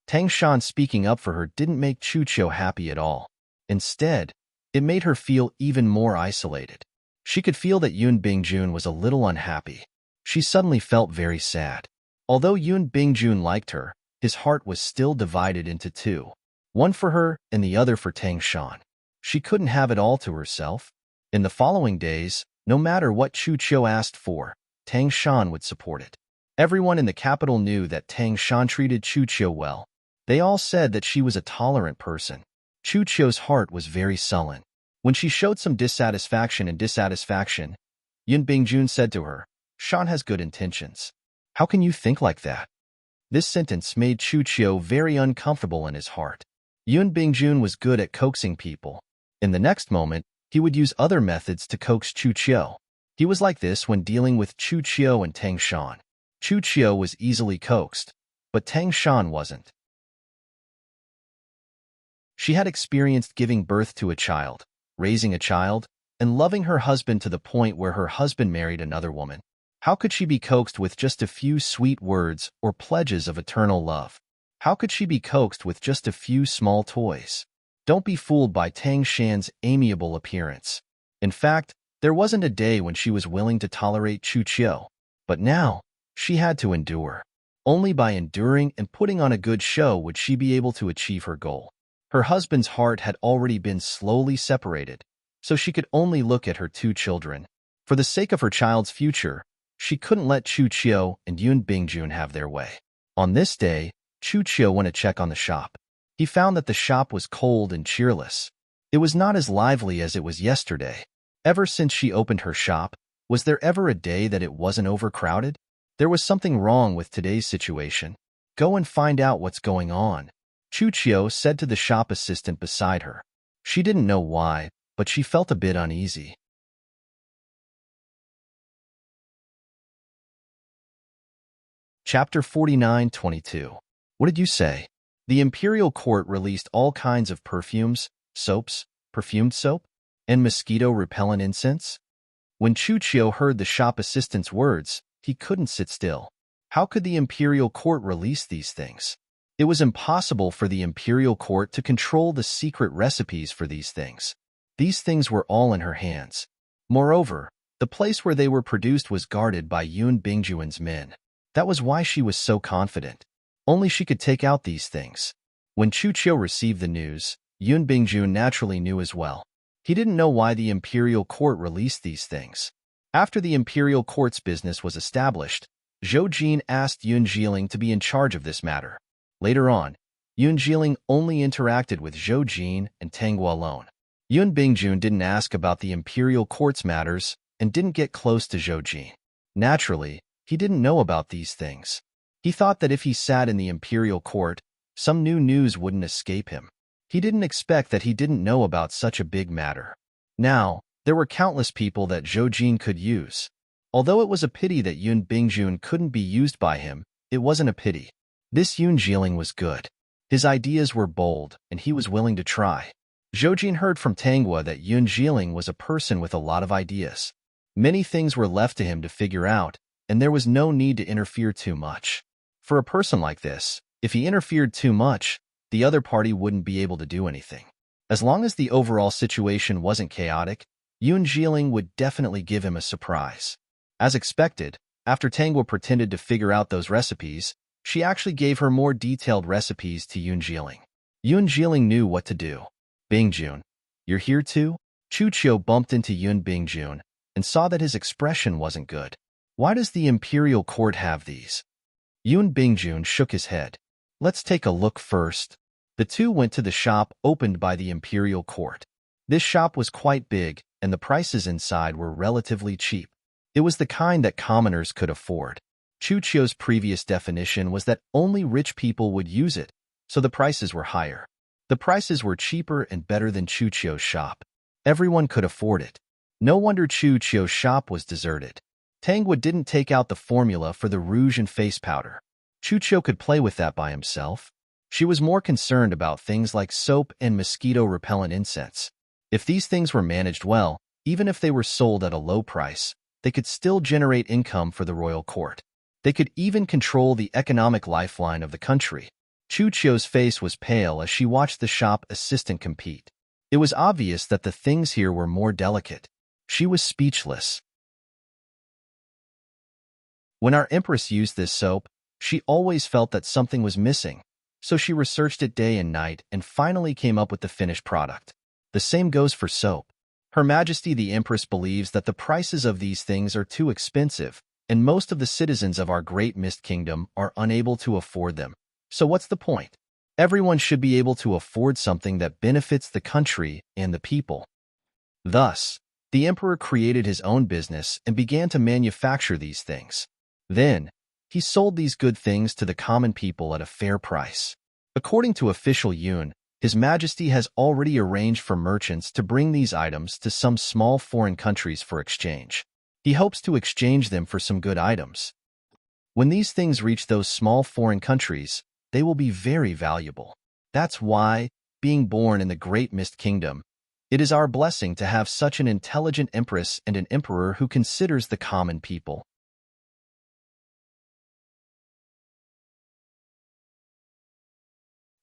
Tang Shan speaking up for her didn't make Chu Chiu happy at all. Instead, it made her feel even more isolated. She could feel that Yun Bingjun was a little unhappy. She suddenly felt very sad. Although Yun Bingjun liked her, his heart was still divided into two. One for her and the other for Tang Shan. She couldn't have it all to herself. In the following days, no matter what Chu Chiu asked for, Tang Shan would support it. Everyone in the capital knew that Tang Shan treated Chu Chiu well. They all said that she was a tolerant person. Chu Chiu's heart was very sullen. When she showed some dissatisfaction, Yun Bingjun said to her, "Shan has good intentions. How can you think like that?" This sentence made Chu Chiu very uncomfortable in his heart. Yun Bingjun was good at coaxing people. In the next moment, he would use other methods to coax Chu Chiu. He was like this when dealing with Chu Chiu and Tang Shan. Chu Chiu was easily coaxed, but Tang Shan wasn't. She had experienced giving birth to a child, raising a child, and loving her husband to the point where her husband married another woman. How could she be coaxed with just a few sweet words or pledges of eternal love? How could she be coaxed with just a few small toys? Don't be fooled by Tang Shan's amiable appearance. In fact, there wasn't a day when she was willing to tolerate Chu Chiu. But now, she had to endure. Only by enduring and putting on a good show would she be able to achieve her goal. Her husband's heart had already been slowly separated, so she could only look at her 2 children. For the sake of her child's future, she couldn't let Chu Chiu and Yun Bingjun have their way. On this day, Chu Chiu went to check on the shop. He found that the shop was cold and cheerless. It was not as lively as it was yesterday. Ever since she opened her shop, was there ever a day that it wasn't overcrowded? There was something wrong with today's situation. Go and find out what's going on, Chu Chiu said to the shop assistant beside her. She didn't know why, but she felt a bit uneasy. Chapter 49:22. What did you say? The imperial court released all kinds of perfumes, soaps, perfumed soap, and mosquito-repellent incense. When Chu Chiu heard the shop assistant's words, he couldn't sit still. How could the imperial court release these things? It was impossible for the imperial court to control the secret recipes for these things. These things were all in her hands. Moreover, the place where they were produced was guarded by Yun Bingjun's men. That was why she was so confident. Only she could take out these things. When Chu Chiu received the news, Yun Bingjun naturally knew as well. He didn't know why the imperial court released these things. After the imperial court's business was established, Zhou Jin asked Yun Jiling to be in charge of this matter. Later on, Yun Jiling only interacted with Zhou Jin and Tanguo alone. Yun Bingjun didn't ask about the imperial court's matters and didn't get close to Zhou Jin. Naturally, he didn't know about these things. He thought that if he sat in the imperial court, some new news wouldn't escape him. He didn't expect that he didn't know about such a big matter. Now, there were countless people that Zhou Jin could use. Although it was a pity that Yun Bingjun couldn't be used by him, it wasn't a pity. This Yun Jiling was good. His ideas were bold, and he was willing to try. Zhou Jin heard from Tanguo that Yun Jiling was a person with a lot of ideas. Many things were left to him to figure out, and there was no need to interfere too much. For a person like this, if he interfered too much, the other party wouldn't be able to do anything. As long as the overall situation wasn't chaotic, Yun Jiling would definitely give him a surprise. As expected, after Tanguo pretended to figure out those recipes, she actually gave her more detailed recipes to Yun Jiling. Yun Jiling knew what to do. Bingjun, you're here too? Chu Qiu bumped into Yun Bingjun and saw that his expression wasn't good. Why does the imperial court have these? Yun Bingjun shook his head. Let's take a look first. The two went to the shop opened by the imperial court. This shop was quite big, and the prices inside were relatively cheap. It was the kind that commoners could afford. Chu Qiu's previous definition was that only rich people would use it, so the prices were higher. The prices were cheaper and better than Chu Qiu's shop. Everyone could afford it. No wonder Chu Qiu's shop was deserted. Tanguo didn't take out the formula for the rouge and face powder. Chu Qiu could play with that by himself. She was more concerned about things like soap and mosquito-repellent incense. If these things were managed well, even if they were sold at a low price, they could still generate income for the royal court. They could even control the economic lifeline of the country. Chu Qiu's face was pale as she watched the shop assistant compete. It was obvious that the things here were more delicate. She was speechless. When our empress used this soap, she always felt that something was missing, so she researched it day and night and finally came up with the finished product. The same goes for soap. Her Majesty the Empress believes that the prices of these things are too expensive, and most of the citizens of our great Mist Kingdom are unable to afford them. So what's the point? Everyone should be able to afford something that benefits the country and the people. Thus, the Emperor created his own business and began to manufacture these things. Then, he sold these good things to the common people at a fair price. According to official Yun, His Majesty has already arranged for merchants to bring these items to some small foreign countries for exchange. He hopes to exchange them for some good items. When these things reach those small foreign countries, they will be very valuable. That's why, being born in the Great Mist Kingdom, it is our blessing to have such an intelligent empress and an emperor who considers the common people.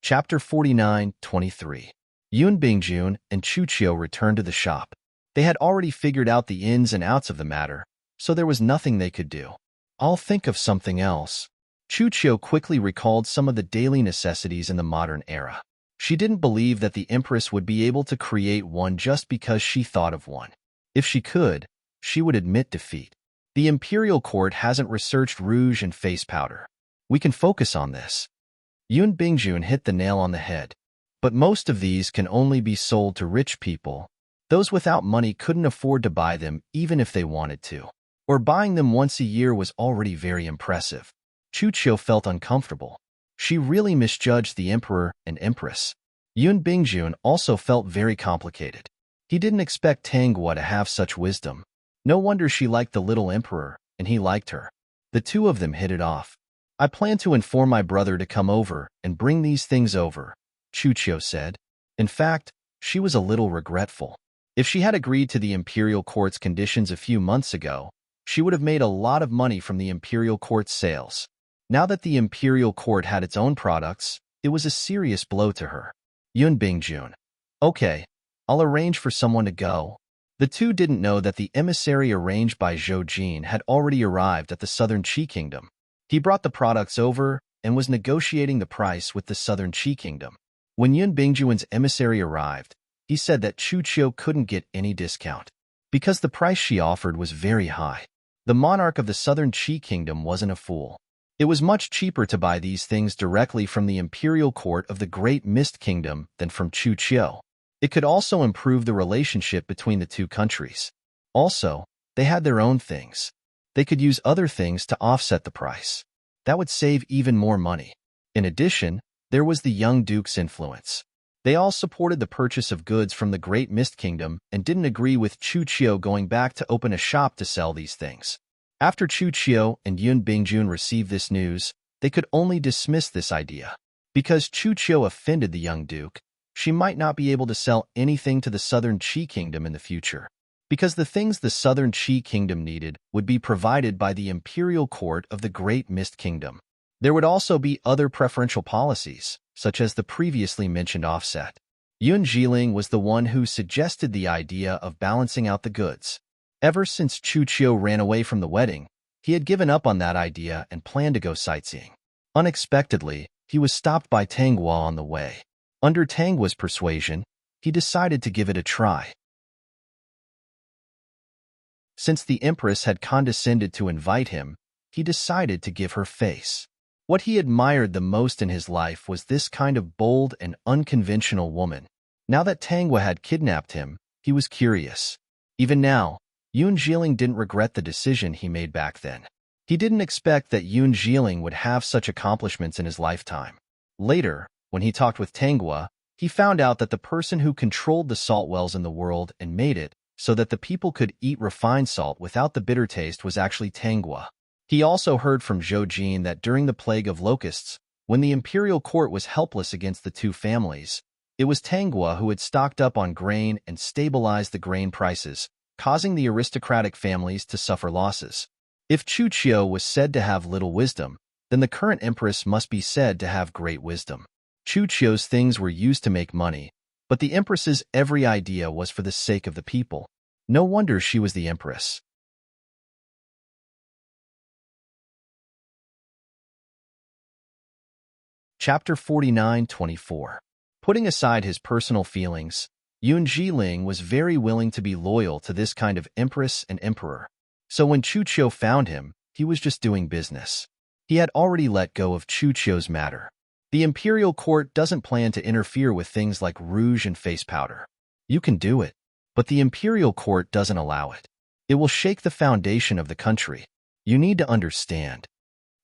Chapter 49-23. Yun Bingjun and Chu Qiu returned to the shop. They had already figured out the ins and outs of the matter, so there was nothing they could do. I'll think of something else. Chu Qiu quickly recalled some of the daily necessities in the modern era. She didn't believe that the Empress would be able to create one just because she thought of one. If she could, she would admit defeat. The Imperial Court hasn't researched rouge and face powder. We can focus on this. Yun Bingjun hit the nail on the head. But most of these can only be sold to rich people. Those without money couldn't afford to buy them even if they wanted to. Or buying them once a year was already very impressive. Chu Qiu felt uncomfortable. She really misjudged the Emperor and Empress. Yun Bingjun also felt very complicated. He didn't expect Tanguo to have such wisdom. No wonder she liked the little Emperor, and he liked her. The two of them hit it off. I plan to inform my brother to come over and bring these things over, Chu Qiu said. In fact, she was a little regretful. If she had agreed to the Imperial Court's conditions a few months ago, she would have made a lot of money from the Imperial Court's sales. Now that the Imperial Court had its own products, it was a serious blow to her. Yun Bingjun. Okay, I'll arrange for someone to go. The two didn't know that the emissary arranged by Zhou Jin had already arrived at the Southern Qi Kingdom. He brought the products over and was negotiating the price with the Southern Qi Kingdom. When Yun Bingjun's emissary arrived, he said that Chu Qiu couldn't get any discount because the price she offered was very high. The monarch of the southern Qi kingdom wasn't a fool. It was much cheaper to buy these things directly from the imperial court of the Great Mist Kingdom than from Chu Qiu. It could also improve the relationship between the two countries. Also, they had their own things. They could use other things to offset the price. That would save even more money. In addition, there was the young duke's influence. They all supported the purchase of goods from the Great Mist Kingdom and didn't agree with Chu Qiu going back to open a shop to sell these things. After Chu Qiu and Yun Bingjun received this news, they could only dismiss this idea. Because Chu Qiu offended the young duke, she might not be able to sell anything to the southern Qi kingdom in the future. Because the things the southern Qi kingdom needed would be provided by the imperial court of the Great Mist Kingdom. There would also be other preferential policies, such as the previously mentioned offset. Yun Jiling was the one who suggested the idea of balancing out the goods. Ever since Chu Qiu ran away from the wedding, he had given up on that idea and planned to go sightseeing. Unexpectedly, he was stopped by Tang Hua on the way. Under Tang Hua's persuasion, he decided to give it a try. Since the Empress had condescended to invite him, he decided to give her face. What he admired the most in his life was this kind of bold and unconventional woman. Now that Tang Hua had kidnapped him, he was curious. Even now, Yun Jiling didn't regret the decision he made back then. He didn't expect that Yun Jiling would have such accomplishments in his lifetime. Later, when he talked with Tang Hua, he found out that the person who controlled the salt wells in the world and made it so that the people could eat refined salt without the bitter taste was actually Tang Hua. He also heard from Zhou Jin that during the plague of locusts, when the imperial court was helpless against the two families, it was Tang Hua who had stocked up on grain and stabilized the grain prices, causing the aristocratic families to suffer losses. If Chu Qiu was said to have little wisdom, then the current empress must be said to have great wisdom. Chu Qiu's things were used to make money, but the empress's every idea was for the sake of the people. No wonder she was the empress. Chapter 49-24. Putting aside his personal feelings, Yun Jiling was very willing to be loyal to this kind of empress and emperor. So when Chu Qiu found him, he was just doing business. He had already let go of Chu Qiu's matter. The imperial court doesn't plan to interfere with things like rouge and face powder. You can do it, but the imperial court doesn't allow it. It will shake the foundation of the country. You need to understand.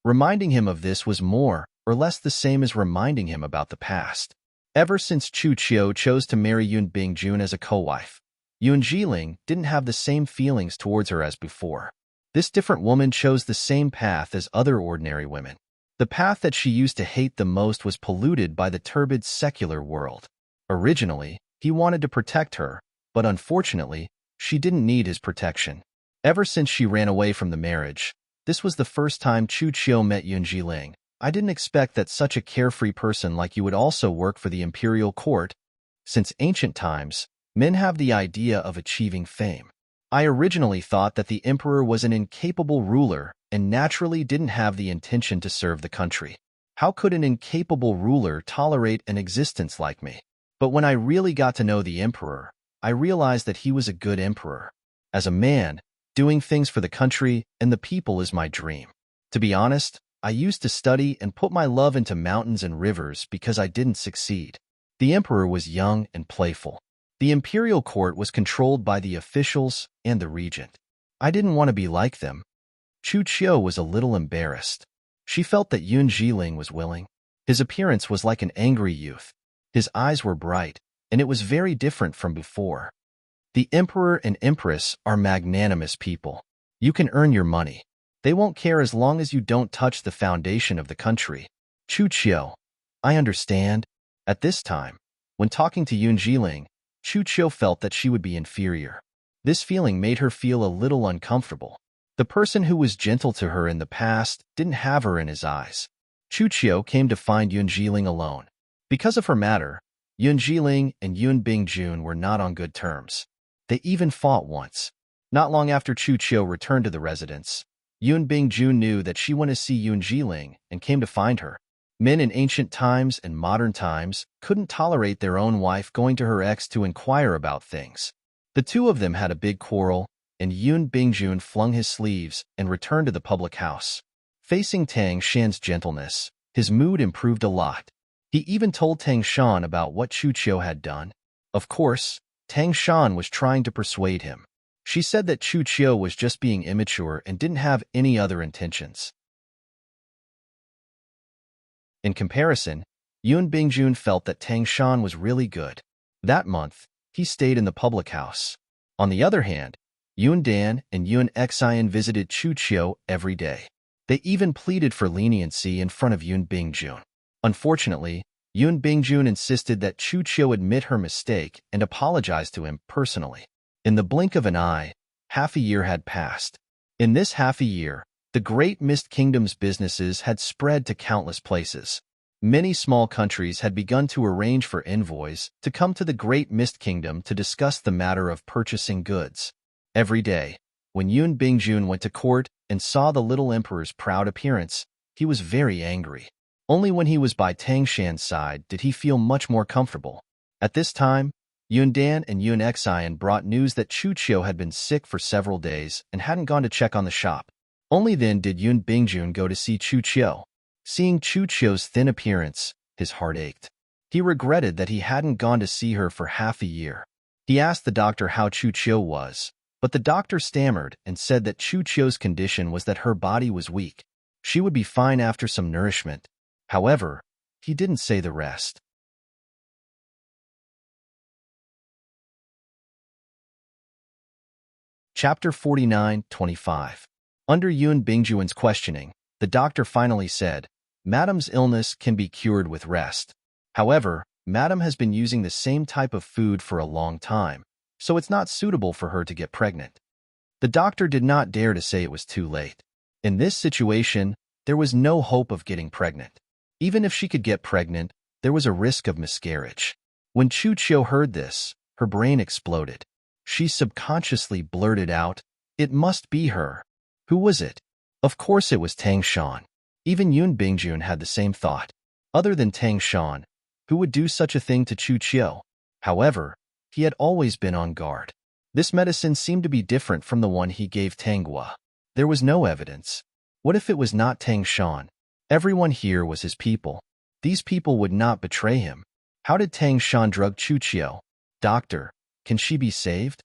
Reminding him of this was more or less the same as reminding him about the past. Ever since Chu Qiu chose to marry Yun Bingjun as a co-wife, Yun Jiling didn't have the same feelings towards her as before. This different woman chose the same path as other ordinary women. The path that she used to hate the most was polluted by the turbid secular world. Originally, he wanted to protect her, but unfortunately, she didn't need his protection. Ever since she ran away from the marriage, this was the first time Chu Qiu met Yun Jiling. I didn't expect that such a carefree person like you would also work for the imperial court. Since ancient times, men have the idea of achieving fame. I originally thought that the emperor was an incapable ruler and naturally didn't have the intention to serve the country. How could an incapable ruler tolerate an existence like me? But when I really got to know the emperor, I realized that he was a good emperor. As a man, doing things for the country and the people is my dream. To be honest, I used to study and put my love into mountains and rivers because I didn't succeed. The emperor was young and playful. The imperial court was controlled by the officials and the regent. I didn't want to be like them. Chu Qiu was a little embarrassed. She felt that Yun Jiling was willing. His appearance was like an angry youth. His eyes were bright, and it was very different from before. The emperor and empress are magnanimous people. You can earn your money. They won't care as long as you don't touch the foundation of the country. Chu Qiu, I understand. At this time, when talking to Yun Jiling, Chu Qiu felt that she would be inferior. This feeling made her feel a little uncomfortable. The person who was gentle to her in the past didn't have her in his eyes. Chu Qiu came to find Yun Jiling alone. Because of her matter, Yun Jiling and Yun Bingjun were not on good terms. They even fought once. Not long after Chu Qiu returned to the residence, Yun Bingjun knew that she wanted to see Yun Jiling and came to find her. Men in ancient times and modern times couldn't tolerate their own wife going to her ex to inquire about things. The two of them had a big quarrel, and Yun Bingjun flung his sleeves and returned to the public house. Facing Tang Shan's gentleness, his mood improved a lot. He even told Tang Shan about what Chu Qiu had done. Of course, Tang Shan was trying to persuade him. She said that Chu Qiu was just being immature and didn't have any other intentions. In comparison, Yun Bingjun felt that Tang Shan was really good. That month, he stayed in the public house. On the other hand, Yun Dan and Yun Xian visited Chu Qiu every day. They even pleaded for leniency in front of Yun Bingjun. Unfortunately, Yun Bingjun insisted that Chu Qiu admit her mistake and apologize to him personally. In the blink of an eye, half a year had passed. In this half a year, the Great Mist Kingdom's businesses had spread to countless places. Many small countries had begun to arrange for envoys to come to the Great Mist Kingdom to discuss the matter of purchasing goods. Every day, when Yun Bingjun went to court and saw the little emperor's proud appearance, he was very angry. Only when he was by Tang Shan's side did he feel much more comfortable. At this time, Yun Dan and Yun Xian brought news that Chu Qiu had been sick for several days and hadn't gone to check on the shop. Only then did Yun Bingjun go to see Chu Qiu. Seeing Chu Qiu's thin appearance, his heart ached. He regretted that he hadn't gone to see her for half a year. He asked the doctor how Chu Qiu was, but the doctor stammered and said that Chu Qiu's condition was that her body was weak. She would be fine after some nourishment. However, he didn't say the rest. Chapter 49-25. Under Yun Bingjun's questioning, the doctor finally said, "Madam's illness can be cured with rest. However, Madam has been using the same type of food for a long time, so it's not suitable for her to get pregnant." The doctor did not dare to say it was too late. In this situation, there was no hope of getting pregnant. Even if she could get pregnant, there was a risk of miscarriage. When Chu Qiu heard this, her brain exploded. She subconsciously blurted out, "It must be her." Who was it? Of course it was Tang Shan. Even Yun Bingjun had the same thought. Other than Tang Shan, who would do such a thing to Chu Qiu? However, he had always been on guard. This medicine seemed to be different from the one he gave Tanghua. There was no evidence. What if it was not Tang Shan? Everyone here was his people. These people would not betray him. How did Tang Shan drug Chu Qiu? Doctor, can she be saved?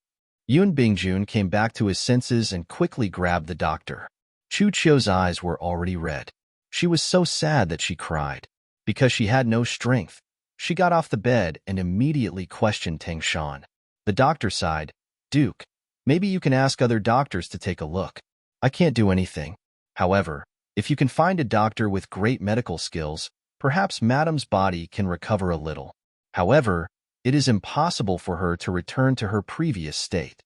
Yun Bingjun came back to his senses and quickly grabbed the doctor. Chu Qiu's eyes were already red. She was so sad that she cried. Because she had no strength, she got off the bed and immediately questioned Tang Shan. The doctor sighed, "Duke, maybe you can ask other doctors to take a look. I can't do anything. However, if you can find a doctor with great medical skills, perhaps Madam's body can recover a little. However, it is impossible for her to return to her previous state."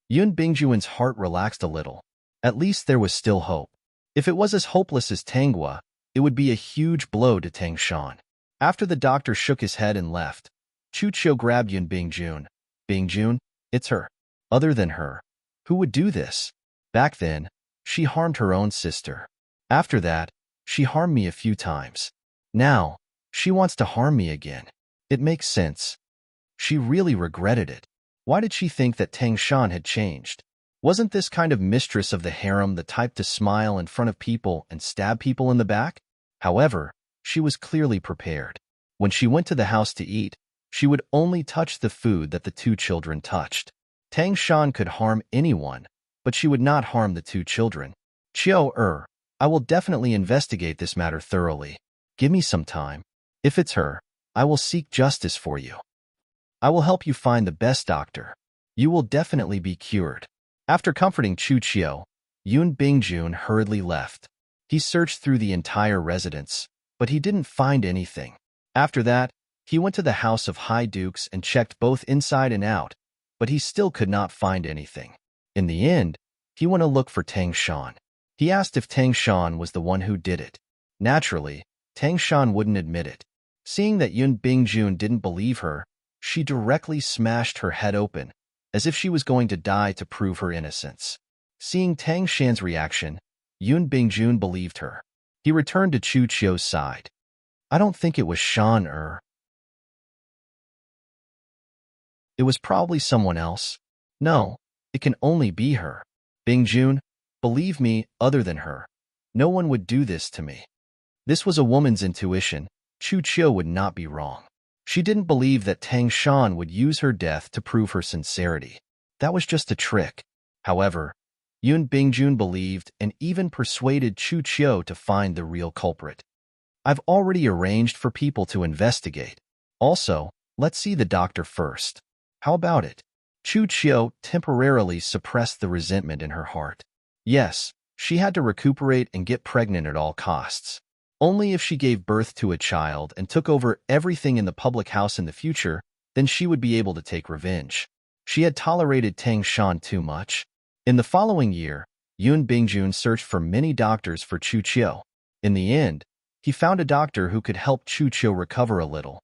Yun Bingjun's heart relaxed a little. At least there was still hope. If it was as hopeless as Tanghua, it would be a huge blow to Tang Shan. After the doctor shook his head and left, Chu Qiu grabbed Yun Bingjun. "Bingjun, it's her. Other than her, who would do this? Back then, she harmed her own sister. After that, she harmed me a few times. Now, she wants to harm me again. It makes sense." She really regretted it. Why did she think that Tang Shan had changed? Wasn't this kind of mistress of the harem the type to smile in front of people and stab people in the back? However, she was clearly prepared. When she went to the house to eat, she would only touch the food that the two children touched. Tang Shan could harm anyone, but she would not harm the two children. "Qiu, I will definitely investigate this matter thoroughly. Give me some time. If it's her, I will seek justice for you. I will help you find the best doctor. You will definitely be cured." After comforting Chu Qiu, Yun Bingjun hurriedly left. He searched through the entire residence, but he didn't find anything. After that, he went to the house of High Dukes and checked both inside and out, but he still could not find anything. In the end, he went to look for Tang Shan. He asked if Tang Shan was the one who did it. Naturally, Tang Shan wouldn't admit it. Seeing that Yun Bingjun didn't believe her, she directly smashed her head open, as if she was going to die to prove her innocence. Seeing Tang Shan's reaction, Yun Bingjun believed her. He returned to Chu Qiu's side. "I don't think it was Shan. It was probably someone else. No, It can only be her. Bingjun, believe me, other than her, no one would do this to me. This was a woman's intuition. Chu Qiu would not be wrong. She didn't believe that Tang Shan would use her death to prove her sincerity. That was just a trick. However, Yun Bingjun believed and even persuaded Chu Qiu to find the real culprit. I've already arranged for people to investigate. Also, let's see the doctor first. How about it? Chu Qiu temporarily suppressed the resentment in her heart. Yes, she had to recuperate and get pregnant at all costs. Only if she gave birth to a child and took over everything in the public house in the future, then she would be able to take revenge. She had tolerated Tang Shan too much. In the following year, Yun Bingjun searched for many doctors for Chu Qiu. In the end, he found a doctor who could help Chu Qiu recover a little.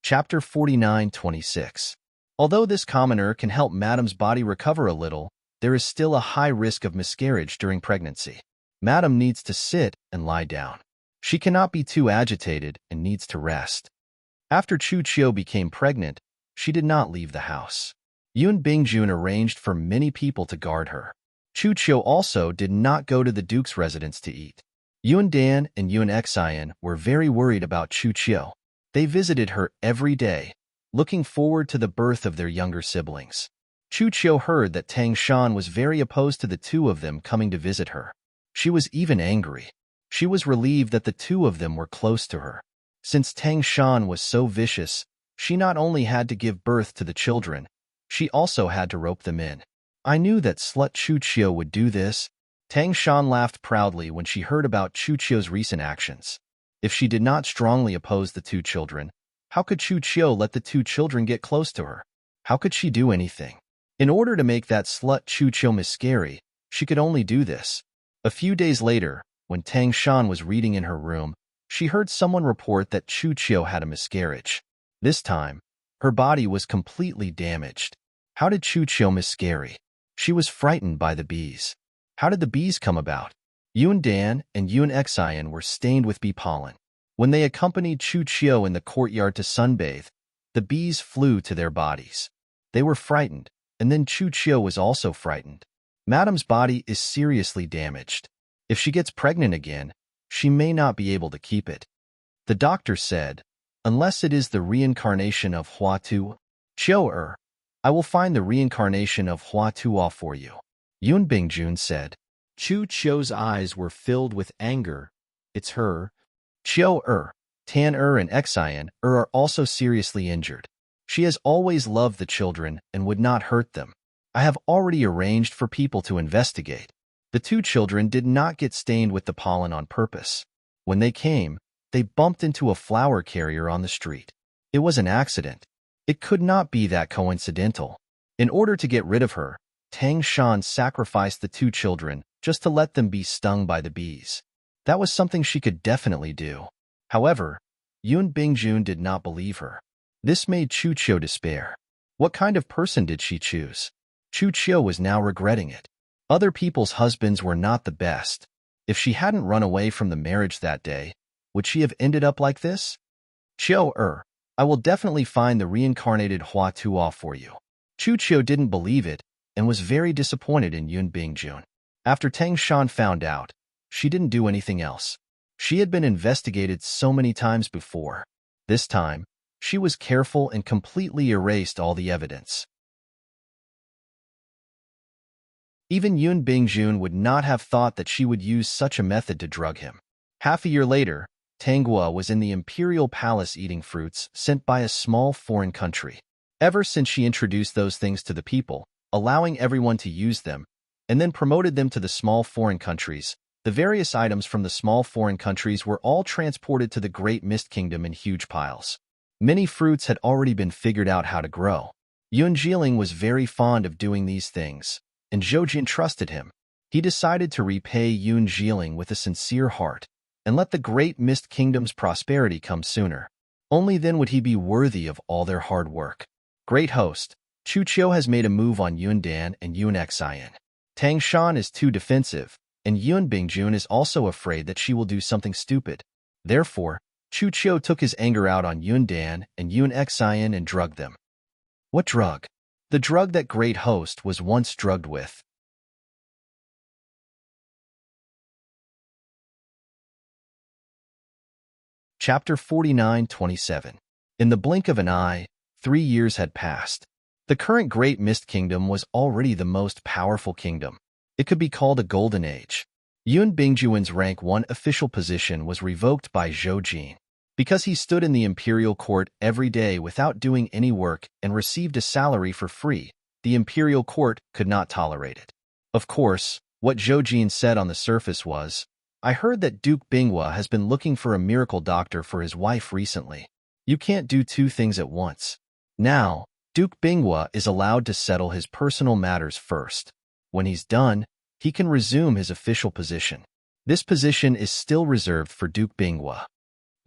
Chapter 49-26. Although this commoner can help Madam's body recover a little, there is still a high risk of miscarriage during pregnancy. Madam needs to sit and lie down. She cannot be too agitated and needs to rest. After Chu Qiu became pregnant, she did not leave the house. Yun Bingjun arranged for many people to guard her. Chu Qiu also did not go to the duke's residence to eat. Yun Dan and Yun Xian were very worried about Chu Qiu. They visited her every day, looking forward to the birth of their younger siblings. Chu Qiu heard that Tang Shan was very opposed to the two of them coming to visit her. She was even angry. She was relieved that the two of them were close to her. Since Tang Shan was so vicious, she not only had to give birth to the children, she also had to rope them in. I knew that slut Chu Qiu would do this. Tang Shan laughed proudly when she heard about Chu Qiu's recent actions. If she did not strongly oppose the two children, how could Chu Qiu let the two children get close to her? How could she do anything? In order to make that slut Chu Qiu miscarry, she could only do this. A few days later, when Tang Shan was reading in her room, she heard someone report that Chu Qiu had a miscarriage. This time, her body was completely damaged. How did Chu Qiu miscarry? She was frightened by the bees. How did the bees come about? Yun Dan and Yun Xian were stained with bee pollen. When they accompanied Chu Qiu in the courtyard to sunbathe, the bees flew to their bodies. They were frightened, and then Chu Qiu was also frightened. Madam's body is seriously damaged. If she gets pregnant again, she may not be able to keep it. The doctor said, unless it is the reincarnation of Hua Tu, Qiu I will find the reincarnation of Hua Tuo for you. Yun Bingjun said. Chu Qiu's eyes were filled with anger. It's her. Qiu Tan and Xian are also seriously injured. She has always loved the children and would not hurt them. I have already arranged for people to investigate. The two children did not get stained with the pollen on purpose. When they came, they bumped into a flower carrier on the street. It was an accident. It could not be that coincidental. In order to get rid of her, Tang Shan sacrificed the two children just to let them be stung by the bees. That was something she could definitely do. However, Yun Bingjun did not believe her. This made Chu Qiu despair. What kind of person did she choose? Chu Qiu was now regretting it. Other people's husbands were not the best. If she hadn't run away from the marriage that day, would she have ended up like this? Qiu I will definitely find the reincarnated Hua Tuo for you. Chu Qiu didn't believe it and was very disappointed in Yun Bingjun. After Tang Shan found out, she didn't do anything else. She had been investigated so many times before. This time, she was careful and completely erased all the evidence. Even Yun Bingjun would not have thought that she would use such a method to drug him. Half a year later, Tanghua was in the imperial palace eating fruits sent by a small foreign country. Ever since she introduced those things to the people, allowing everyone to use them, and then promoted them to the small foreign countries, the various items from the small foreign countries were all transported to the Great Mist Kingdom in huge piles. Many fruits had already been figured out how to grow. Yun Jiling was very fond of doing these things, and Zhou Jin trusted him. He decided to repay Yun Jiling with a sincere heart, and let the Great Mist Kingdom's prosperity come sooner. Only then would he be worthy of all their hard work. Great host, Chu Qiu has made a move on Yun Dan and Yun Xian. Tang Shan is too defensive, and Yun Bingjun is also afraid that she will do something stupid. Therefore, Chu Qiu took his anger out on Yun Dan and Yun Xian and drugged them. What drug? The drug that great host was once drugged with. Chapter 49:27. In the blink of an eye, 3 years had passed. The current Great Mist Kingdom was already the most powerful kingdom. It could be called a golden age. Yun Bingjuan's rank 1 official position was revoked by Zhou Jin. Because he stood in the imperial court every day without doing any work and received a salary for free, the imperial court could not tolerate it. Of course, what Zhou Jin said on the surface was, "I heard that Duke Binghua has been looking for a miracle doctor for his wife recently. You can't do 2 things at once." Now, Duke Binghua is allowed to settle his personal matters first. When he's done, he can resume his official position. This position is still reserved for Duke Binghua.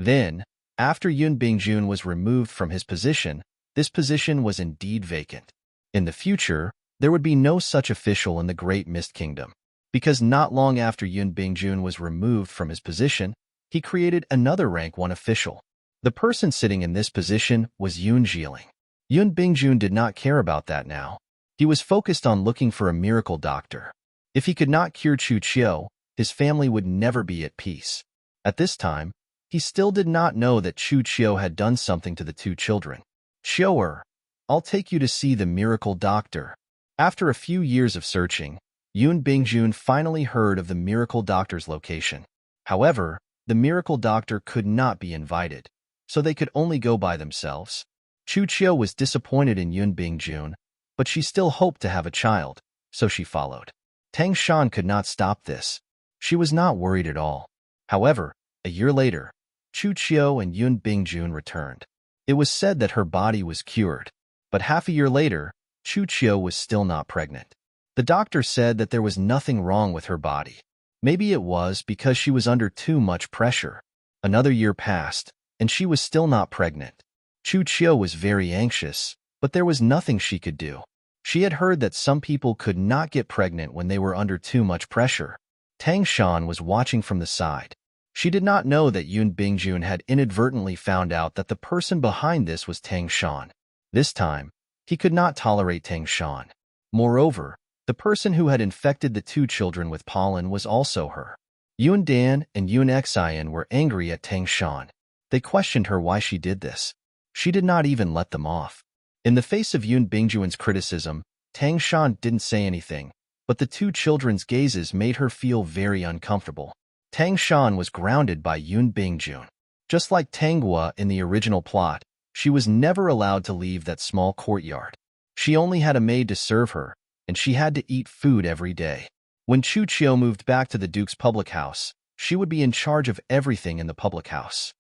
Then, after Yun Bingjun was removed from his position, this position was indeed vacant. In the future, there would be no such official in the Great Mist Kingdom. Because not long after Yun Bingjun was removed from his position, he created another rank 1 official. The person sitting in this position was Yun Jiling. Yun Bingjun did not care about that now. He was focused on looking for a miracle doctor. If he could not cure Chu Qiu, his family would never be at peace. At this time, he still did not know that Chu Qiu had done something to the 2 children. "Qiu-er, I'll take you to see the miracle doctor." After a few years of searching, Yun Bingjun finally heard of the miracle doctor's location. However, the miracle doctor could not be invited, so they could only go by themselves. Chu Qiu was disappointed in Yun Bingjun, but she still hoped to have a child, so she followed. Tang Shan could not stop this. She was not worried at all. However, a year later, Chu Qiu and Yun Bingjun returned. It was said that her body was cured, but half a year later, Chu Qiu was still not pregnant. The doctor said that there was nothing wrong with her body. Maybe it was because she was under too much pressure. Another year passed, and she was still not pregnant. Chu Qiu was very anxious, but there was nothing she could do. She had heard that some people could not get pregnant when they were under too much pressure. Tang Shan was watching from the side. She did not know that Yun Bingjun had inadvertently found out that the person behind this was Tang Shan. This time, he could not tolerate Tang Shan. Moreover, the person who had infected the 2 children with pollen was also her. Yun Dan and Yun Xian were angry at Tang Shan. They questioned her why she did this. She did not even let them off. In the face of Yun Bingjuan's criticism, Tang Shan didn't say anything, but the 2 children's gazes made her feel very uncomfortable. Tang Shan was grounded by Yun Bingjun. Just like Tanghua in the original plot, she was never allowed to leave that small courtyard. She only had a maid to serve her, and she had to eat food every day. When Chu Qiu moved back to the Duke's public house, she would be in charge of everything in the public house.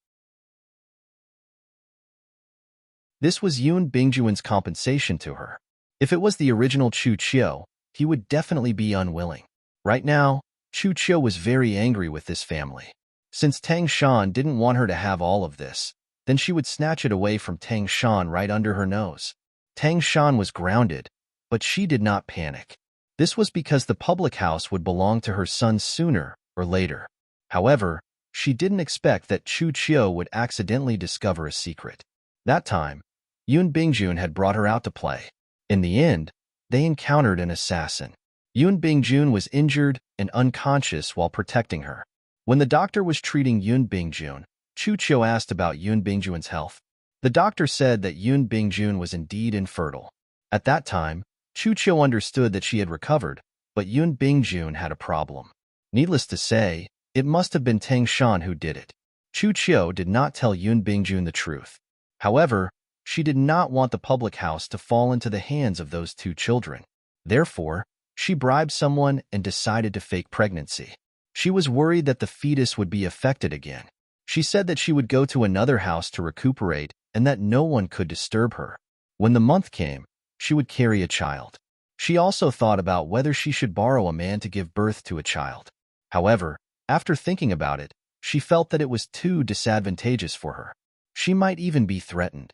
This was Yun Bingjuan's compensation to her. If it was the original Chu Qiu, he would definitely be unwilling. Right now, Chu Qiu was very angry with this family. Since Tang Shan didn't want her to have all of this, then she would snatch it away from Tang Shan right under her nose. Tang Shan was grounded, but she did not panic. This was because the public house would belong to her son sooner or later. However, she didn't expect that Chu Qiu would accidentally discover a secret. That time, Yun Bingjun had brought her out to play. In the end, they encountered an assassin. Yun Bingjun was injured and unconscious while protecting her. When the doctor was treating Yun Bingjun, Chu Qiu asked about Yun Bingjuan's health. The doctor said that Yun Bingjun was indeed infertile. At that time, Chu Qiu understood that she had recovered, but Yun Bingjun had a problem. Needless to say, it must have been Tang Shan who did it. Chu Qiu did not tell Yun Bingjun the truth. However, she did not want the public house to fall into the hands of those 2 children. Therefore, she bribed someone and decided to fake pregnancy. She was worried that the fetus would be affected again. She said that she would go to another house to recuperate and that no one could disturb her. When the month came, she would carry a child. She also thought about whether she should borrow a man to give birth to a child. However, after thinking about it, she felt that it was too disadvantageous for her. She might even be threatened.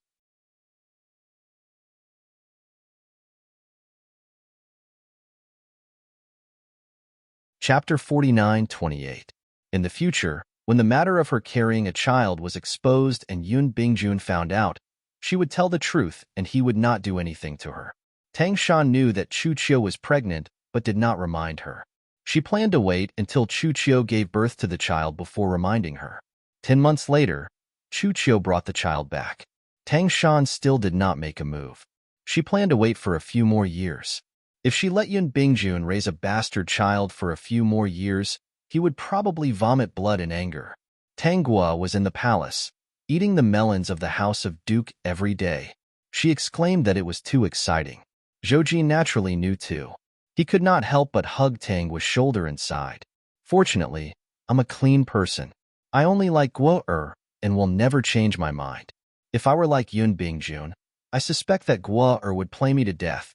Chapter 49:28. In the future, When the matter of her carrying a child was exposed and Yun Bingjun found out, she would tell the truth and he would not do anything to her. Tang Shan knew that Chu Chiu was pregnant but did not remind her. She planned to wait until Chu Chiu gave birth to the child before reminding her. 10 months later, Chu Chiu brought the child back. Tang Shan still did not make a move. She planned to wait for a few more years. If she let Yun Bingjun raise a bastard child for a few more years, he would probably vomit blood in anger. Tang Guo was in the palace, eating the melons of the house of Duke every day. She exclaimed that it was too exciting. Zhou Ji naturally knew too. He could not help but hug Tang with shoulder and sighed. Fortunately, I'm a clean person. I only like Guo and will never change my mind. If I were like Yun Bingjun, I suspect that Guo would play me to death.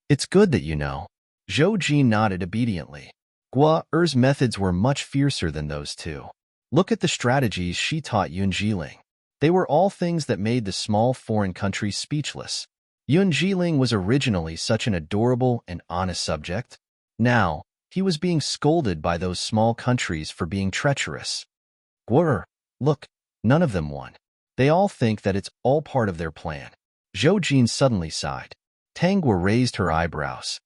It's good that you know. Zhou Ji nodded obediently. Guo methods were much fiercer than those two. Look at the strategies she taught Yun Jiling. They were all things that made the small foreign country speechless. Yun Jiling was originally such an adorable and honest subject. Now, he was being scolded by those small countries for being treacherous. Guo, look, none of them won. They all think that it's all part of their plan. Zhou Jin suddenly sighed. Tang Guo raised her eyebrows.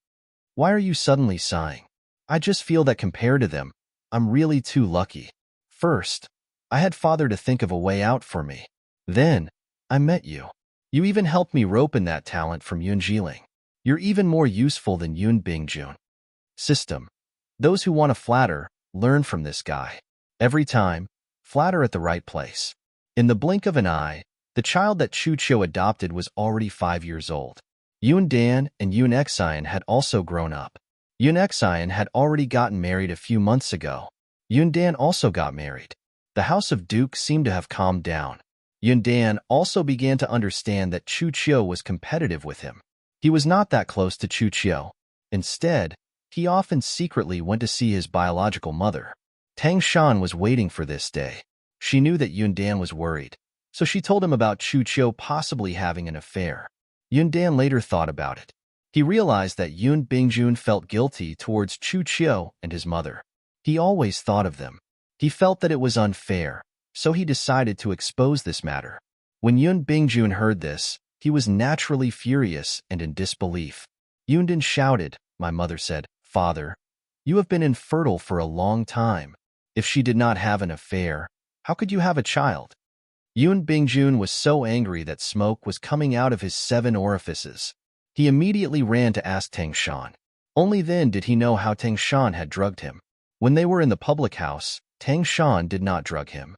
Why are you suddenly sighing? I just feel that compared to them, I'm really too lucky. First, I had father to think of a way out for me. Then, I met you. You even helped me rope in that talent from Yun Jiling. You're even more useful than Yun Bingjun. System. Those who want to flatter, learn from this guy. Every time, flatter at the right place. In the blink of an eye, the child that Chu Chiu adopted was already 5 years old. Yun Dan and Yun Xian had also grown up. Yun Xian had already gotten married a few months ago. Yun Dan also got married. The house of Duke seemed to have calmed down. Yun Dan also began to understand that Chu Chiu was competitive with him. He was not that close to Chu Chiu. Instead, he often secretly went to see his biological mother. Tang Shan was waiting for this day. She knew that Yun Dan was worried, so she told him about Chu Chiu possibly having an affair. Yun Dan later thought about it. He realized that Yun Bingjun felt guilty towards Chu Chiu and his mother. He always thought of them. He felt that it was unfair, so he decided to expose this matter. When Yun Bingjun heard this, he was naturally furious and in disbelief. Yun Dan shouted, my mother said, Father, you have been infertile for a long time. If she did not have an affair, how could you have a child? Yun Bingjun was so angry that smoke was coming out of his 7 orifices. He immediately ran to ask Tang Shan. Only then did he know how Tang Shan had drugged him. When they were in the public house, Tang Shan did not drug him.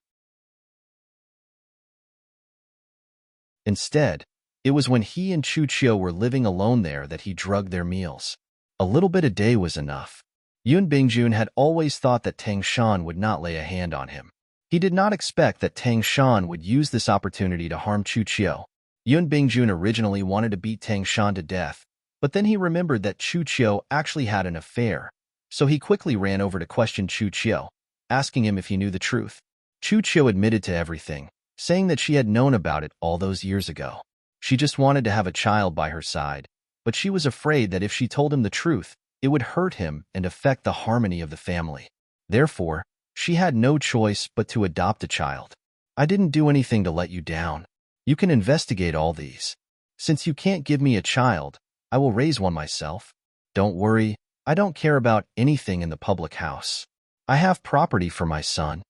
Instead, it was when he and Chu Chiu were living alone there that he drugged their meals. A little bit a day was enough. Yun Bingjun had always thought that Tang Shan would not lay a hand on him. He did not expect that Tang Shan would use this opportunity to harm Chu Chiu. Yun Bingjun originally wanted to beat Tang Shan to death, but then he remembered that Chu Chiu actually had an affair, so he quickly ran over to question Chu Chiu, asking him if he knew the truth. Chu Chiu admitted to everything, saying that she had known about it all those years ago. She just wanted to have a child by her side, but she was afraid that if she told him the truth, it would hurt him and affect the harmony of the family. Therefore, she had no choice but to adopt a child. I didn't do anything to let you down. You can investigate all these. Since you can't give me a child, I will raise one myself. Don't worry, I don't care about anything in the public house. I have property for my son.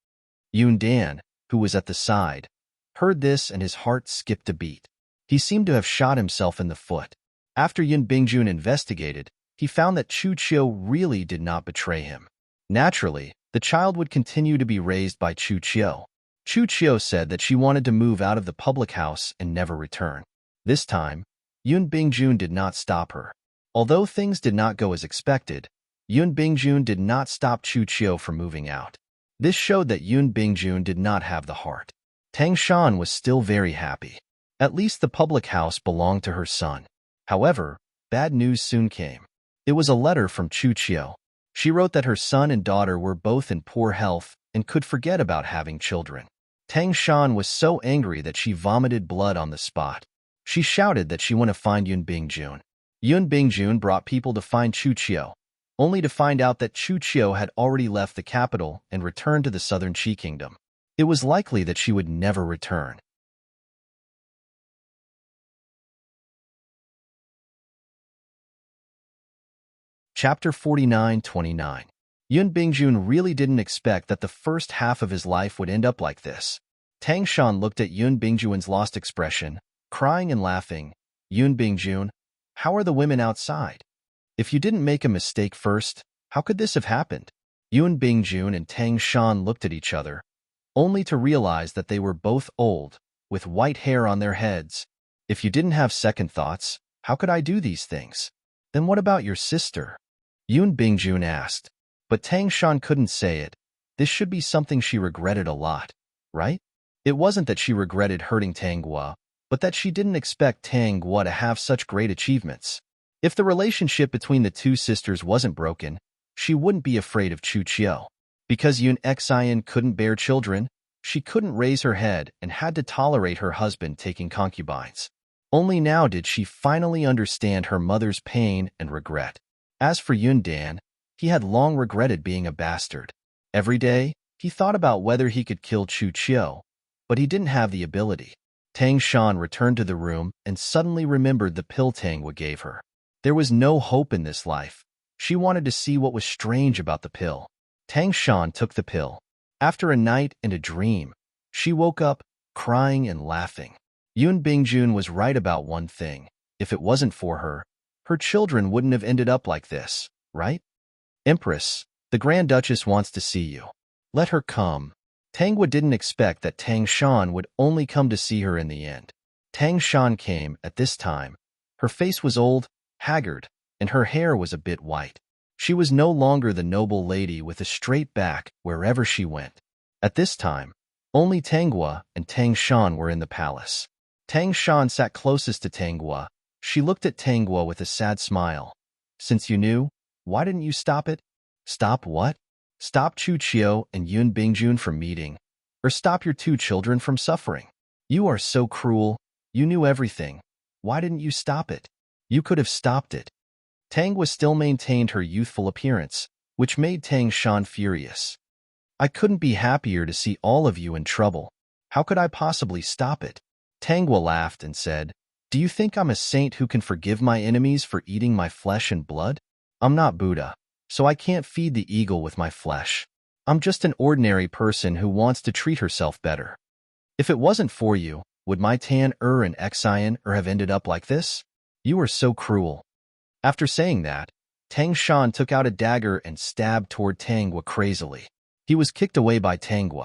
Yun Dan, who was at the side, heard this and his heart skipped a beat. He seemed to have shot himself in the foot. After Yun Bingjun investigated, he found that Chu Chiu really did not betray him. Naturally, the child would continue to be raised by Chu Chiu. Chu Chiu said that she wanted to move out of the public house and never return. This time, Yun Bingjun did not stop her. Although things did not go as expected, Yun Bingjun did not stop Chu Chiu from moving out. This showed that Yun Bingjun did not have the heart. Tang Shan was still very happy. At least the public house belonged to her son. However, bad news soon came. It was a letter from Chu Chiu. She wrote that her son and daughter were both in poor health and could forget about having children. Tang Shan was so angry that she vomited blood on the spot. She shouted that she wanted to find Yun Bingjun. Yun Bingjun brought people to find Chu Chiu. only to find out that Chu Qiu had already left the capital and returned to the southern Qi kingdom. It was likely that she would never return. Chapter 49-29. Yun Bingjun really didn't expect that the first half of his life would end up like this. Tang Shan looked at Yun Bingjun's lost expression, crying and laughing. Yun Bingjun, how are the women outside? If you didn't make a mistake first, how could this have happened? Yun Bingjun and Tang Shan looked at each other, only to realize that they were both old, with white hair on their heads. If you didn't have second thoughts, how could I do these things? Then what about your sister? Yun Bingjun asked. But Tang Shan couldn't say it. This should be something she regretted a lot, right? It wasn't that she regretted hurting Tang Guo, but that she didn't expect Tang Guo to have such great achievements. If the relationship between the two sisters wasn't broken, she wouldn't be afraid of Chu Qiu. Because Yun Xian couldn't bear children, she couldn't raise her head and had to tolerate her husband taking concubines. Only now did she finally understand her mother's pain and regret. As for Yun Dan, he had long regretted being a bastard. Every day, he thought about whether he could kill Chu Qiu, but he didn't have the ability. Tang Shan returned to the room and suddenly remembered the pill Tang Wu gave her. There was no hope in this life. She wanted to see what was strange about the pill. Tang Shan took the pill. After a night and a dream, she woke up, crying and laughing. Yun Bingjun was right about one thing. If it wasn't for her, her children wouldn't have ended up like this, right? Empress, the Grand Duchess wants to see you. Let her come. Tang Wu didn't expect that Tang Shan would only come to see her in the end. Tang Shan came at this time. Her face was old, haggard, and her hair was a bit white. She was no longer the noble lady with a straight back wherever she went. At this time, only Tang Wu and Tang Shan were in the palace. Tang Shan sat closest to Tang Wu. She looked at Tang Wu with a sad smile. Since you knew, why didn't you stop it? Stop what? Stop Chu Qiu and Yun Bingjun from meeting, or stop your two children from suffering. You are so cruel. You knew everything. Why didn't you stop it? You could have stopped it. Tang Wu still maintained her youthful appearance, which made Tang Shan furious. I couldn't be happier to see all of you in trouble. How could I possibly stop it? Tang Wu laughed and said, Do you think I'm a saint who can forgive my enemies for eating my flesh and blood? I'm not Buddha, so I can't feed the eagle with my flesh. I'm just an ordinary person who wants to treat herself better. If it wasn't for you, would my Tan and Xian have ended up like this? You are so cruel. After saying that, Tang Shan took out a dagger and stabbed toward Tang Wu crazily. He was kicked away by Tang Wu.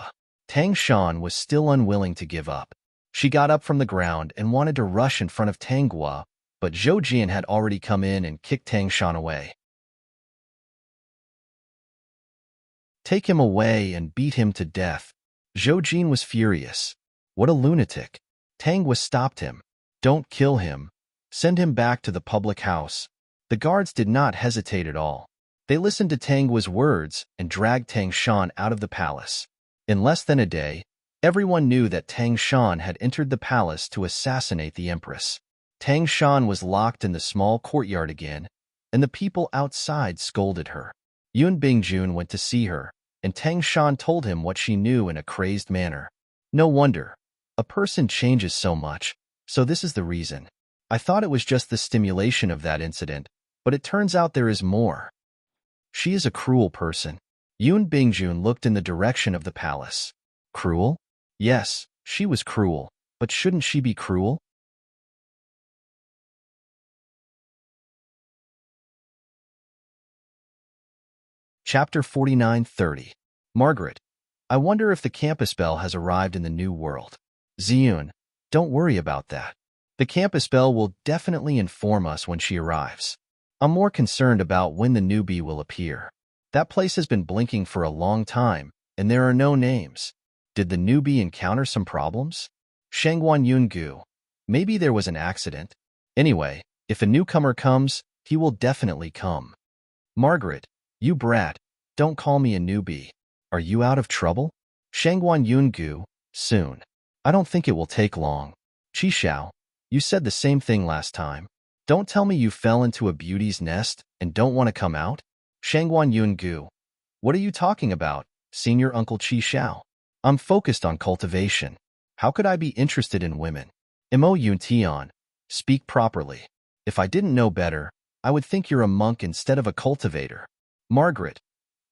Tang Shan was still unwilling to give up. She got up from the ground and wanted to rush in front of Tang Wu, but Zhou Jian had already come in and kicked Tang Shan away. Take him away and beat him to death. Zhou Jian was furious. What a lunatic. Tang Wu stopped him. Don't kill him. Send him back to the public house. The guards did not hesitate at all. They listened to Tang Wu's words and dragged Tang Shan out of the palace. In less than a day, everyone knew that Tang Shan had entered the palace to assassinate the empress. Tang Shan was locked in the small courtyard again, and the people outside scolded her. Yun Bingjun went to see her, and Tang Shan told him what she knew in a crazed manner. No wonder. A person changes so much, so this is the reason. I thought it was just the stimulation of that incident, but it turns out there is more. She is a cruel person. Yun Bingjun looked in the direction of the palace. Cruel? Yes, she was cruel, but shouldn't she be cruel? Chapter 49-30. Margaret, I wonder if the campus bell has arrived in the new world. Ziyun, don't worry about that. The campus bell will definitely inform us when she arrives. I'm more concerned about when the newbie will appear. That place has been blinking for a long time, and there are no names. Did the newbie encounter some problems? Shangguan Yungu. Maybe there was an accident. Anyway, if a newcomer comes, he will definitely come. Margaret, you brat, don't call me a newbie. Are you out of trouble? Shangguan Yungu, soon. I don't think it will take long. Qishao, you said the same thing last time. Don't tell me you fell into a beauty's nest and don't want to come out? Shangguan Yungu. What are you talking about, Senior Uncle Chi Xiao? I'm focused on cultivation. How could I be interested in women? Mo Yuntian. Speak properly. If I didn't know better, I would think you're a monk instead of a cultivator. Margaret.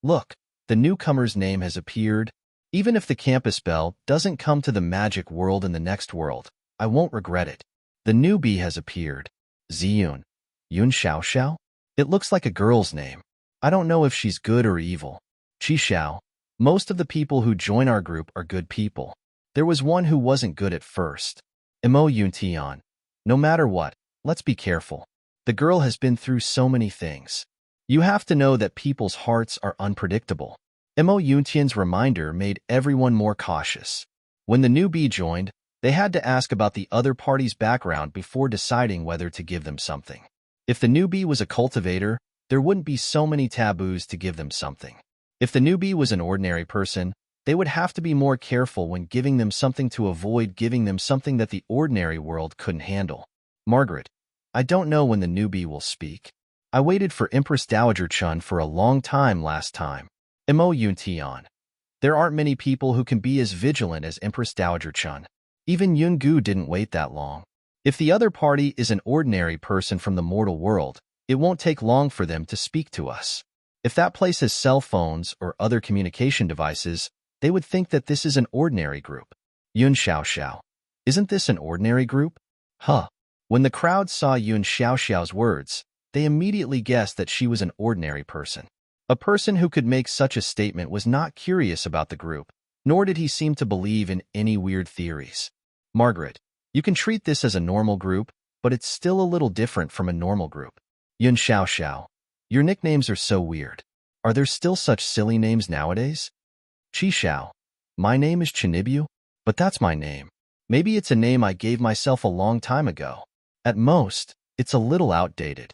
Look, the newcomer's name has appeared. Even if the campus bell doesn't come to the magic world in the next world, I won't regret it. The newbie has appeared. Ziyun. Yun Xiao Xiao? It looks like a girl's name. I don't know if she's good or evil. Chi Xiao. Most of the people who join our group are good people. There was one who wasn't good at first. Mo Yuntian. No matter what, let's be careful. The girl has been through so many things. You have to know that people's hearts are unpredictable. Mo Yuntian's reminder made everyone more cautious. When the newbie joined, they had to ask about the other party's background before deciding whether to give them something. If the newbie was a cultivator, there wouldn't be so many taboos to give them something. If the newbie was an ordinary person, they would have to be more careful when giving them something to avoid giving them something that the ordinary world couldn't handle. Margaret. I don't know when the newbie will speak. I waited for Empress Dowager Chun for a long time last time. Mo Yuntian. There aren't many people who can be as vigilant as Empress Dowager Chun. Even Yungu didn't wait that long. If the other party is an ordinary person from the mortal world, it won't take long for them to speak to us. If that place has cell phones or other communication devices, they would think that this is an ordinary group. Yun Xiao Xiao. Isn't this an ordinary group? Huh. When the crowd saw Yun Xiao Xiao's words, they immediately guessed that she was an ordinary person. A person who could make such a statement was not curious about the group, nor did he seem to believe in any weird theories. Margaret. You can treat this as a normal group, but it's still a little different from a normal group. Yun Xiao Xiao. Your nicknames are so weird. Are there still such silly names nowadays? Chi Xiao. My name is Chinibu, but that's my name. Maybe it's a name I gave myself a long time ago. At most, it's a little outdated.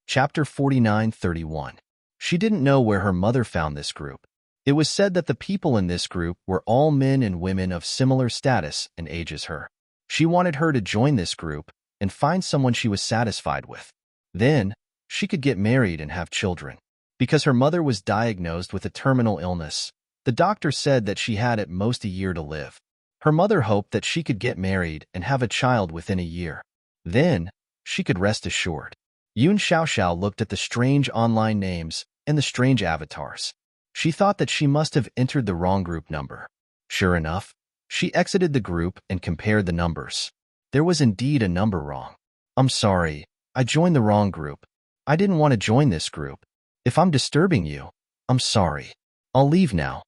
Chapter 49:31. She didn't know where her mother found this group. It was said that the people in this group were all men and women of similar status and age as her. She wanted her to join this group and find someone she was satisfied with. Then, she could get married and have children. Because her mother was diagnosed with a terminal illness, the doctor said that she had at most a year to live. Her mother hoped that she could get married and have a child within a year. Then, she could rest assured. Yun Xiaoxiao looked at the strange online names and the strange avatars. She thought that she must have entered the wrong group number. Sure enough, she exited the group and compared the numbers. There was indeed a number wrong. I'm sorry, I joined the wrong group. I didn't want to join this group. If I'm disturbing you, I'm sorry. I'll leave now.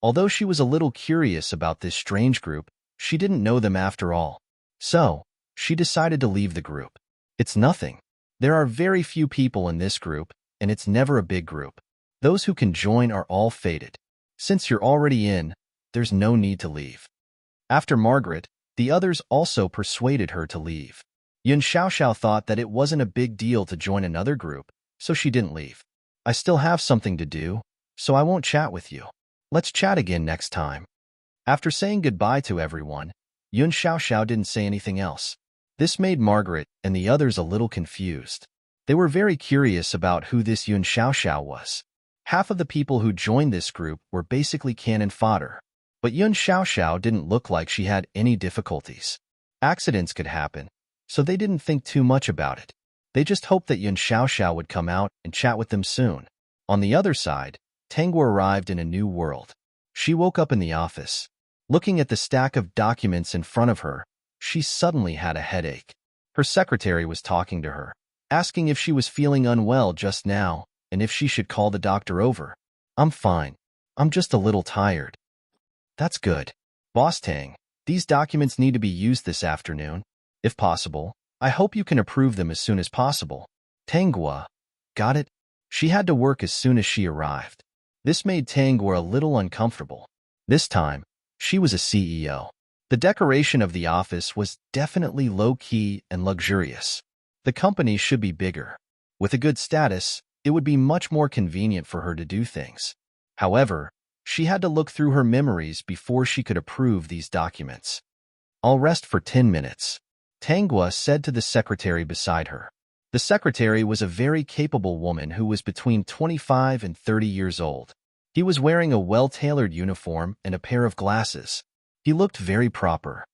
Although she was a little curious about this strange group, she didn't know them after all. So, she decided to leave the group. It's nothing. There are very few people in this group, and it's never a big group. Those who can join are all fated. Since you're already in, there's no need to leave. After Margaret, the others also persuaded her to leave. Yun Xiaoxiao thought that it wasn't a big deal to join another group, so she didn't leave. I still have something to do, so I won't chat with you. Let's chat again next time. After saying goodbye to everyone, Yun Xiaoxiao didn't say anything else. This made Margaret and the others a little confused. They were very curious about who this Yun Xiaoxiao was. Half of the people who joined this group were basically cannon fodder. But Yun Xiaoxiao didn't look like she had any difficulties. Accidents could happen, so they didn't think too much about it. They just hoped that Yun Xiaoxiao would come out and chat with them soon. On the other side, Tangguo arrived in a new world. She woke up in the office. Looking at the stack of documents in front of her, she suddenly had a headache. Her secretary was talking to her, asking if she was feeling unwell just now and if she should call the doctor over. I'm fine. I'm just a little tired. That's good. Boss Tang, these documents need to be used this afternoon. If possible, I hope you can approve them as soon as possible. Tangguo. Got it? She had to work as soon as she arrived. This made Tangguo a little uncomfortable. This time, she was a CEO. The decoration of the office was definitely low-key and luxurious. The company should be bigger. With a good status, it would be much more convenient for her to do things. However, She had to look through her memories before she could approve these documents. "I'll rest for 10 minutes," Tangua said to the secretary beside her. The secretary was a very capable woman who was between 25 and 30 years old. He was wearing a well-tailored uniform and a pair of glasses. He looked very proper.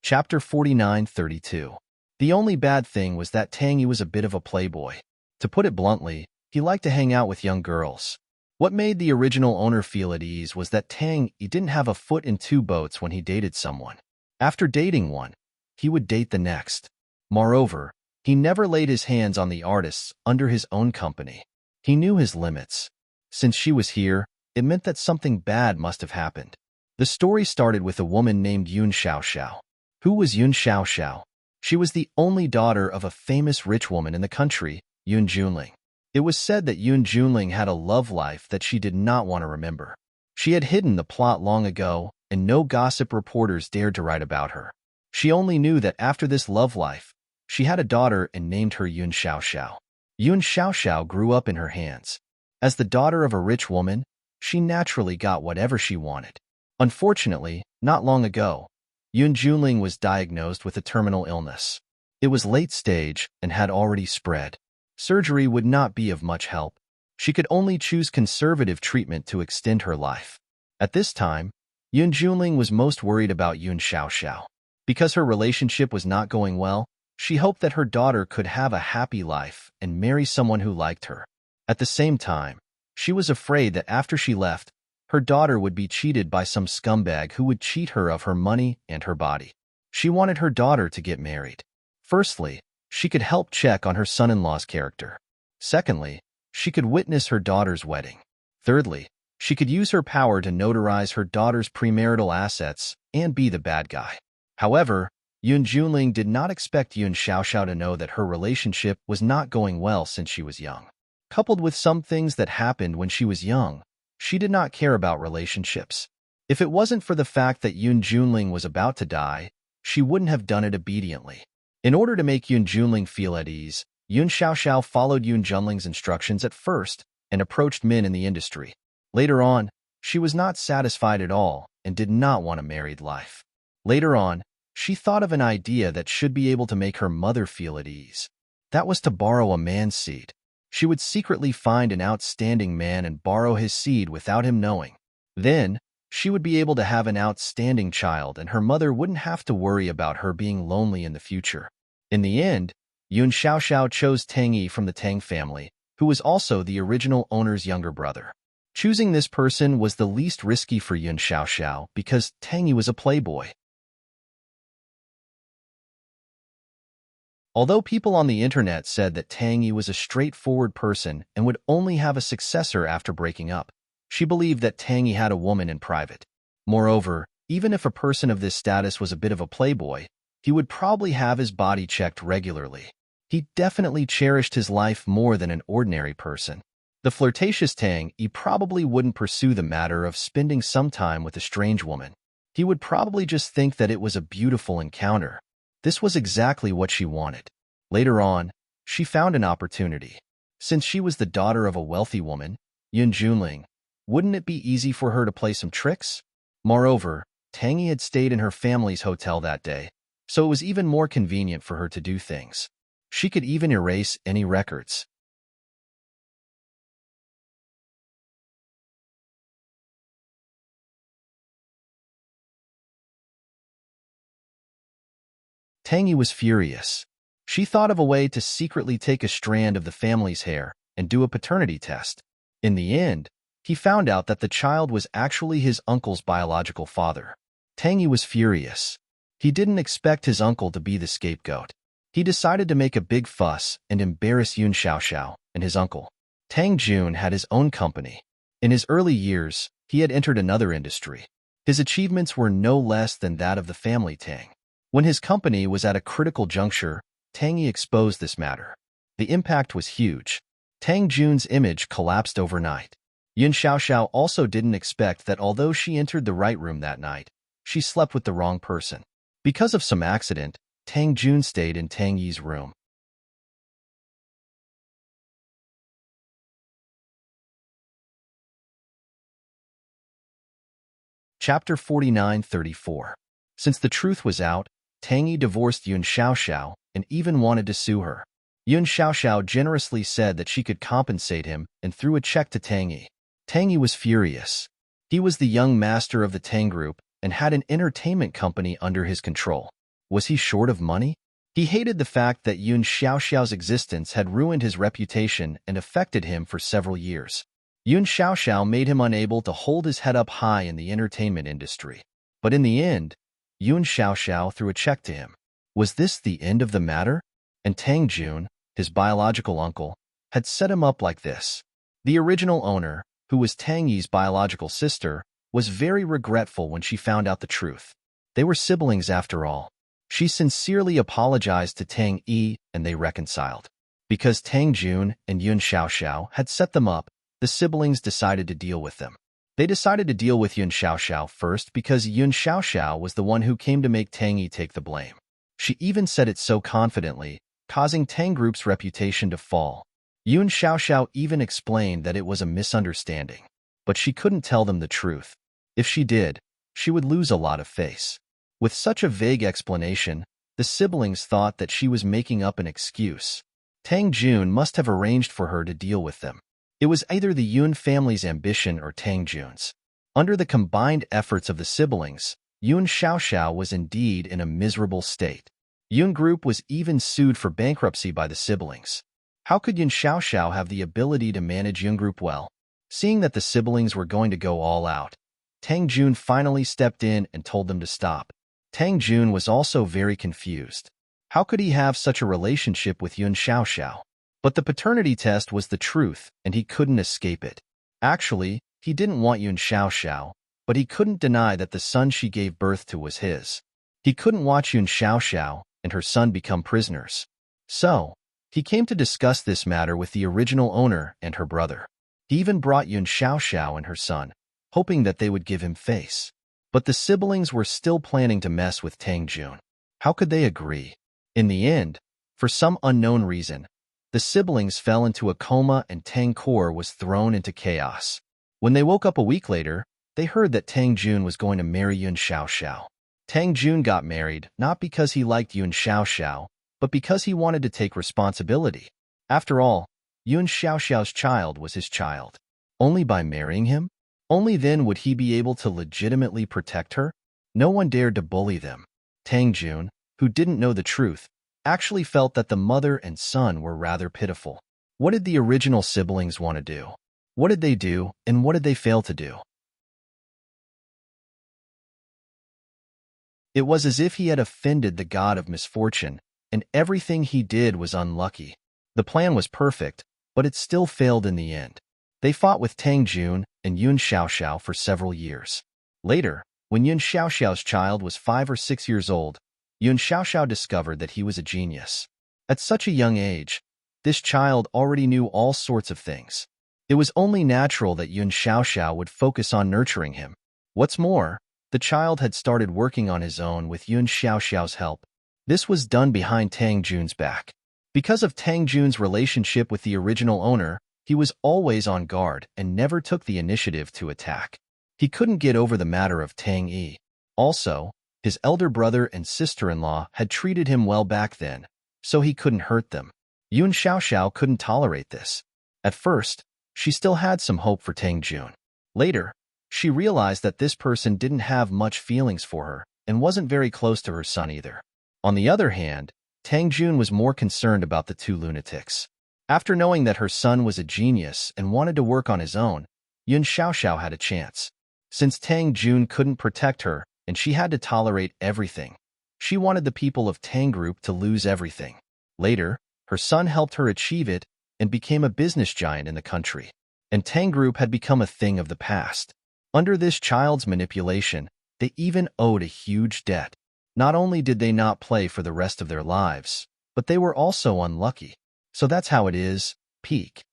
Chapter 49:32. The only bad thing was that Tangy was a bit of a playboy. To put it bluntly, he liked to hang out with young girls. What made the original owner feel at ease was that Tangy didn't have a foot in two boats when he dated someone. After dating one, he would date the next. Moreover, he never laid his hands on the artists under his own company. He knew his limits. Since she was here, it meant that something bad must have happened. The story started with a woman named Yun Xiaoxiao. Who was Yun Xiaoxiao? She was the only daughter of a famous rich woman in the country, Yun Junling. It was said that Yun Junling had a love life that she did not want to remember. She had hidden the plot long ago, and no gossip reporters dared to write about her. She only knew that after this love life, she had a daughter and named her Yun Xiaoxiao. Yun Xiaoxiao grew up in her hands. As the daughter of a rich woman, she naturally got whatever she wanted. Unfortunately, not long ago, Yun Junling was diagnosed with a terminal illness. It was late stage and had already spread. Surgery would not be of much help. She could only choose conservative treatment to extend her life. At this time, Yun Junling was most worried about Yun Xiaoxiao. Because her relationship was not going well, she hoped that her daughter could have a happy life and marry someone who liked her. At the same time, she was afraid that after she left, her daughter would be cheated by some scumbag who would cheat her of her money and her body. She wanted her daughter to get married. Firstly, she could help check on her son-in-law's character. Secondly, she could witness her daughter's wedding. Thirdly, she could use her power to notarize her daughter's premarital assets and be the bad guy. However, Yun Junling did not expect Yun Xiaoxiao to know that her relationship was not going well since she was young. Coupled with some things that happened when she was young, she did not care about relationships. If it wasn't for the fact that Yun Junling was about to die, she wouldn't have done it obediently. In order to make Yun Junling feel at ease, Yun Xiaoxiao followed Yun Junling's instructions at first and approached men in the industry. Later on, she was not satisfied at all and did not want a married life. Later on, she thought of an idea that should be able to make her mother feel at ease. That was to borrow a man's seed. She would secretly find an outstanding man and borrow his seed without him knowing. Then, she would be able to have an outstanding child and her mother wouldn't have to worry about her being lonely in the future. In the end, Yun Xiaoxiao chose Tang Yi from the Tang family, who was also the original owner's younger brother. Choosing this person was the least risky for Yun Xiaoxiao because Tang Yi was a playboy. Although people on the internet said that Tang Yi was a straightforward person and would only have a successor after breaking up, she believed that Tang Yi had a woman in private. Moreover, even if a person of this status was a bit of a playboy, he would probably have his body checked regularly. He definitely cherished his life more than an ordinary person. The flirtatious Tang Yi probably wouldn't pursue the matter of spending some time with a strange woman. He would probably just think that it was a beautiful encounter. This was exactly what she wanted. Later on, she found an opportunity. Since she was the daughter of a wealthy woman, Yun Junling, wouldn't it be easy for her to play some tricks? Moreover, Tang Yi had stayed in her family's hotel that day, so it was even more convenient for her to do things. She could even erase any records. Tang Yi was furious. She thought of a way to secretly take a strand of the family's hair and do a paternity test. In the end, he found out that the child was actually his uncle's biological father. Tang Yi was furious. He didn't expect his uncle to be the scapegoat. He decided to make a big fuss and embarrass Yun Xiaoxiao and his uncle. Tang Jun had his own company. In his early years, he had entered another industry. His achievements were no less than that of the family Tang. When his company was at a critical juncture, Tang Yi exposed this matter. The impact was huge. Tang Jun's image collapsed overnight. Yun Xiaoxiao also didn't expect that although she entered the right room that night, she slept with the wrong person. Because of some accident, Tang Jun stayed in Tang Yi's room. Chapter 49-34. Since the truth was out, Tang Yi divorced Yun Xiaoxiao and even wanted to sue her. Yun Xiaoxiao generously said that she could compensate him and threw a check to Tang Yi. Tang Yi was furious. He was the young master of the Tang Group and had an entertainment company under his control. Was he short of money? He hated the fact that Yun Xiaoxiao's existence had ruined his reputation and affected him for several years. Yun Xiaoxiao made him unable to hold his head up high in the entertainment industry. But in the end, Yun Xiaoxiao threw a check to him. Was this the end of the matter? And Tang Jun, his biological uncle, had set him up like this. The original owner, who was Tang Yi's biological sister, was very regretful when she found out the truth. They were siblings after all. She sincerely apologized to Tang Yi and they reconciled. Because Tang Jun and Yun Xiaoxiao had set them up, the siblings decided to deal with them. They decided to deal with Yun Xiaoxiao first because Yun Xiaoxiao was the one who came to make Tang Yi take the blame. She even said it so confidently, causing Tang Group's reputation to fall. Yun Xiaoxiao even explained that it was a misunderstanding. But she couldn't tell them the truth. If she did, she would lose a lot of face. With such a vague explanation, the siblings thought that she was making up an excuse. Tang Jun must have arranged for her to deal with them. It was either the Yun family's ambition or Tang Jun's. Under the combined efforts of the siblings, Yun Xiaoxiao was indeed in a miserable state. Yun Group was even sued for bankruptcy by the siblings. How could Yun Xiaoxiao have the ability to manage Yun Group well? Seeing that the siblings were going to go all out, Tang Jun finally stepped in and told them to stop. Tang Jun was also very confused. How could he have such a relationship with Yun Xiaoxiao? But the paternity test was the truth, and he couldn't escape it. Actually, he didn't want Yun Xiaoxiao, but he couldn't deny that the son she gave birth to was his. He couldn't watch Yun Xiaoxiao and her son become prisoners. So, he came to discuss this matter with the original owner and her brother. He even brought Yun Xiaoxiao and her son, hoping that they would give him face. But the siblings were still planning to mess with Tang Jun. How could they agree? In the end, for some unknown reason, the siblings fell into a coma and Tang Core was thrown into chaos. When they woke up a week later, they heard that Tang Jun was going to marry Yun Xiaoxiao. Tang Jun got married not because he liked Yun Xiaoxiao, but because he wanted to take responsibility. After all, Yun Xiaoxiao's child was his child. Only by marrying him? Only then would he be able to legitimately protect her? No one dared to bully them. Tang Jun, who didn't know the truth, actually felt that the mother and son were rather pitiful. What did the original siblings want to do? What did they do, and what did they fail to do? It was as if he had offended the god of misfortune, and everything he did was unlucky. The plan was perfect, but it still failed in the end. They fought with Tang Jun and Yun Xiaoxiao for several years. Later, when Yun Xiaoxiao's child was 5 or 6 years old, Yun Xiaoxiao discovered that he was a genius. At such a young age, this child already knew all sorts of things. It was only natural that Yun Xiaoxiao would focus on nurturing him. What's more, the child had started working on his own with Yun Xiaoxiao's help. This was done behind Tang Jun's back. Because of Tang Jun's relationship with the original owner, he was always on guard and never took the initiative to attack. He couldn't get over the matter of Tang Yi. Also, his elder brother and sister-in-law had treated him well back then, so he couldn't hurt them. Yun Xiaoxiao couldn't tolerate this. At first, she still had some hope for Tang Jun. Later, she realized that this person didn't have much feelings for her and wasn't very close to her son either. On the other hand, Tang Jun was more concerned about the two lunatics. After knowing that her son was a genius and wanted to work on his own, Yun Xiaoxiao had a chance. Since Tang Jun couldn't protect her and she had to tolerate everything, she wanted the people of Tang Group to lose everything. Later, her son helped her achieve it and became a business giant in the country. And Tang Group had become a thing of the past. Under this child's manipulation, they even owed a huge debt. Not only did they not play for the rest of their lives, but they were also unlucky. So that's how it is, peak.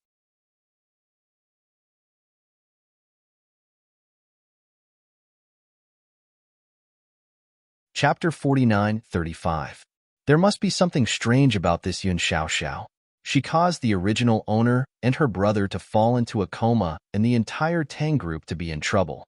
Chapter 49:35. There must be something strange about this Yun Xiaoxiao. She caused the original owner and her brother to fall into a coma and the entire Tang group to be in trouble.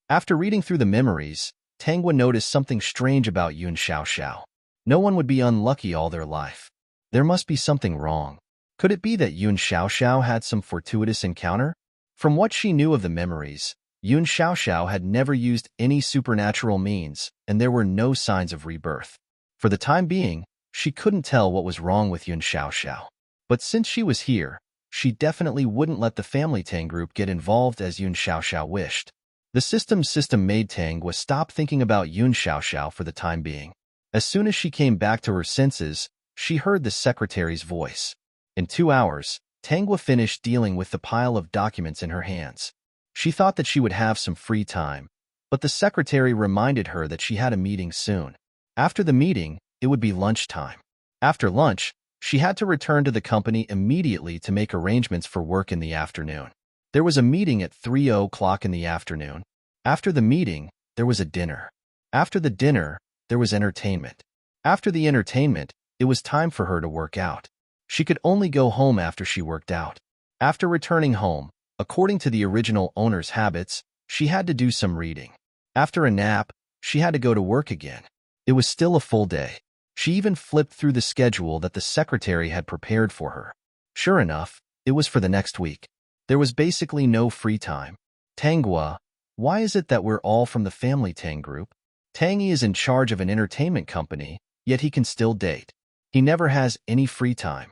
After reading through the memories, Tangwa noticed something strange about Yun Xiaoxiao. No one would be unlucky all their life. There must be something wrong. Could it be that Yun Xiaoxiao had some fortuitous encounter? From what she knew of the memories, Yun Xiaoxiao had never used any supernatural means, and there were no signs of rebirth. For the time being, she couldn't tell what was wrong with Yun Xiaoxiao. But since she was here, she definitely wouldn't let the family Tang group get involved as Yun Xiaoxiao wished. The system made Tangwa stop thinking about Yun Xiaoxiao for the time being. As soon as she came back to her senses, she heard the secretary's voice. In 2 hours, Tangwa finished dealing with the pile of documents in her hands. She thought that she would have some free time, but the secretary reminded her that she had a meeting soon. After the meeting, it would be lunchtime. After lunch, she had to return to the company immediately to make arrangements for work in the afternoon. There was a meeting at 3:00 in the afternoon. After the meeting, there was a dinner. After the dinner, there was entertainment. After the entertainment, it was time for her to work out. She could only go home after she worked out. After returning home, according to the original owner's habits, she had to do some reading. After a nap, she had to go to work again. It was still a full day. She even flipped through the schedule that the secretary had prepared for her. Sure enough, it was for the next week. There was basically no free time. Tangwa, why is it that we're all from the family Tang group? Tangy is in charge of an entertainment company, yet he can still date. He never has any free time.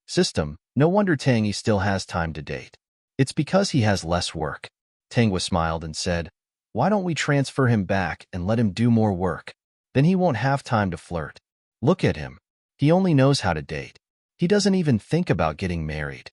System, no wonder Tangy still has time to date. It's because he has less work. Tangwa smiled and said, why don't we transfer him back and let him do more work? Then he won't have time to flirt. Look at him. He only knows how to date. He doesn't even think about getting married.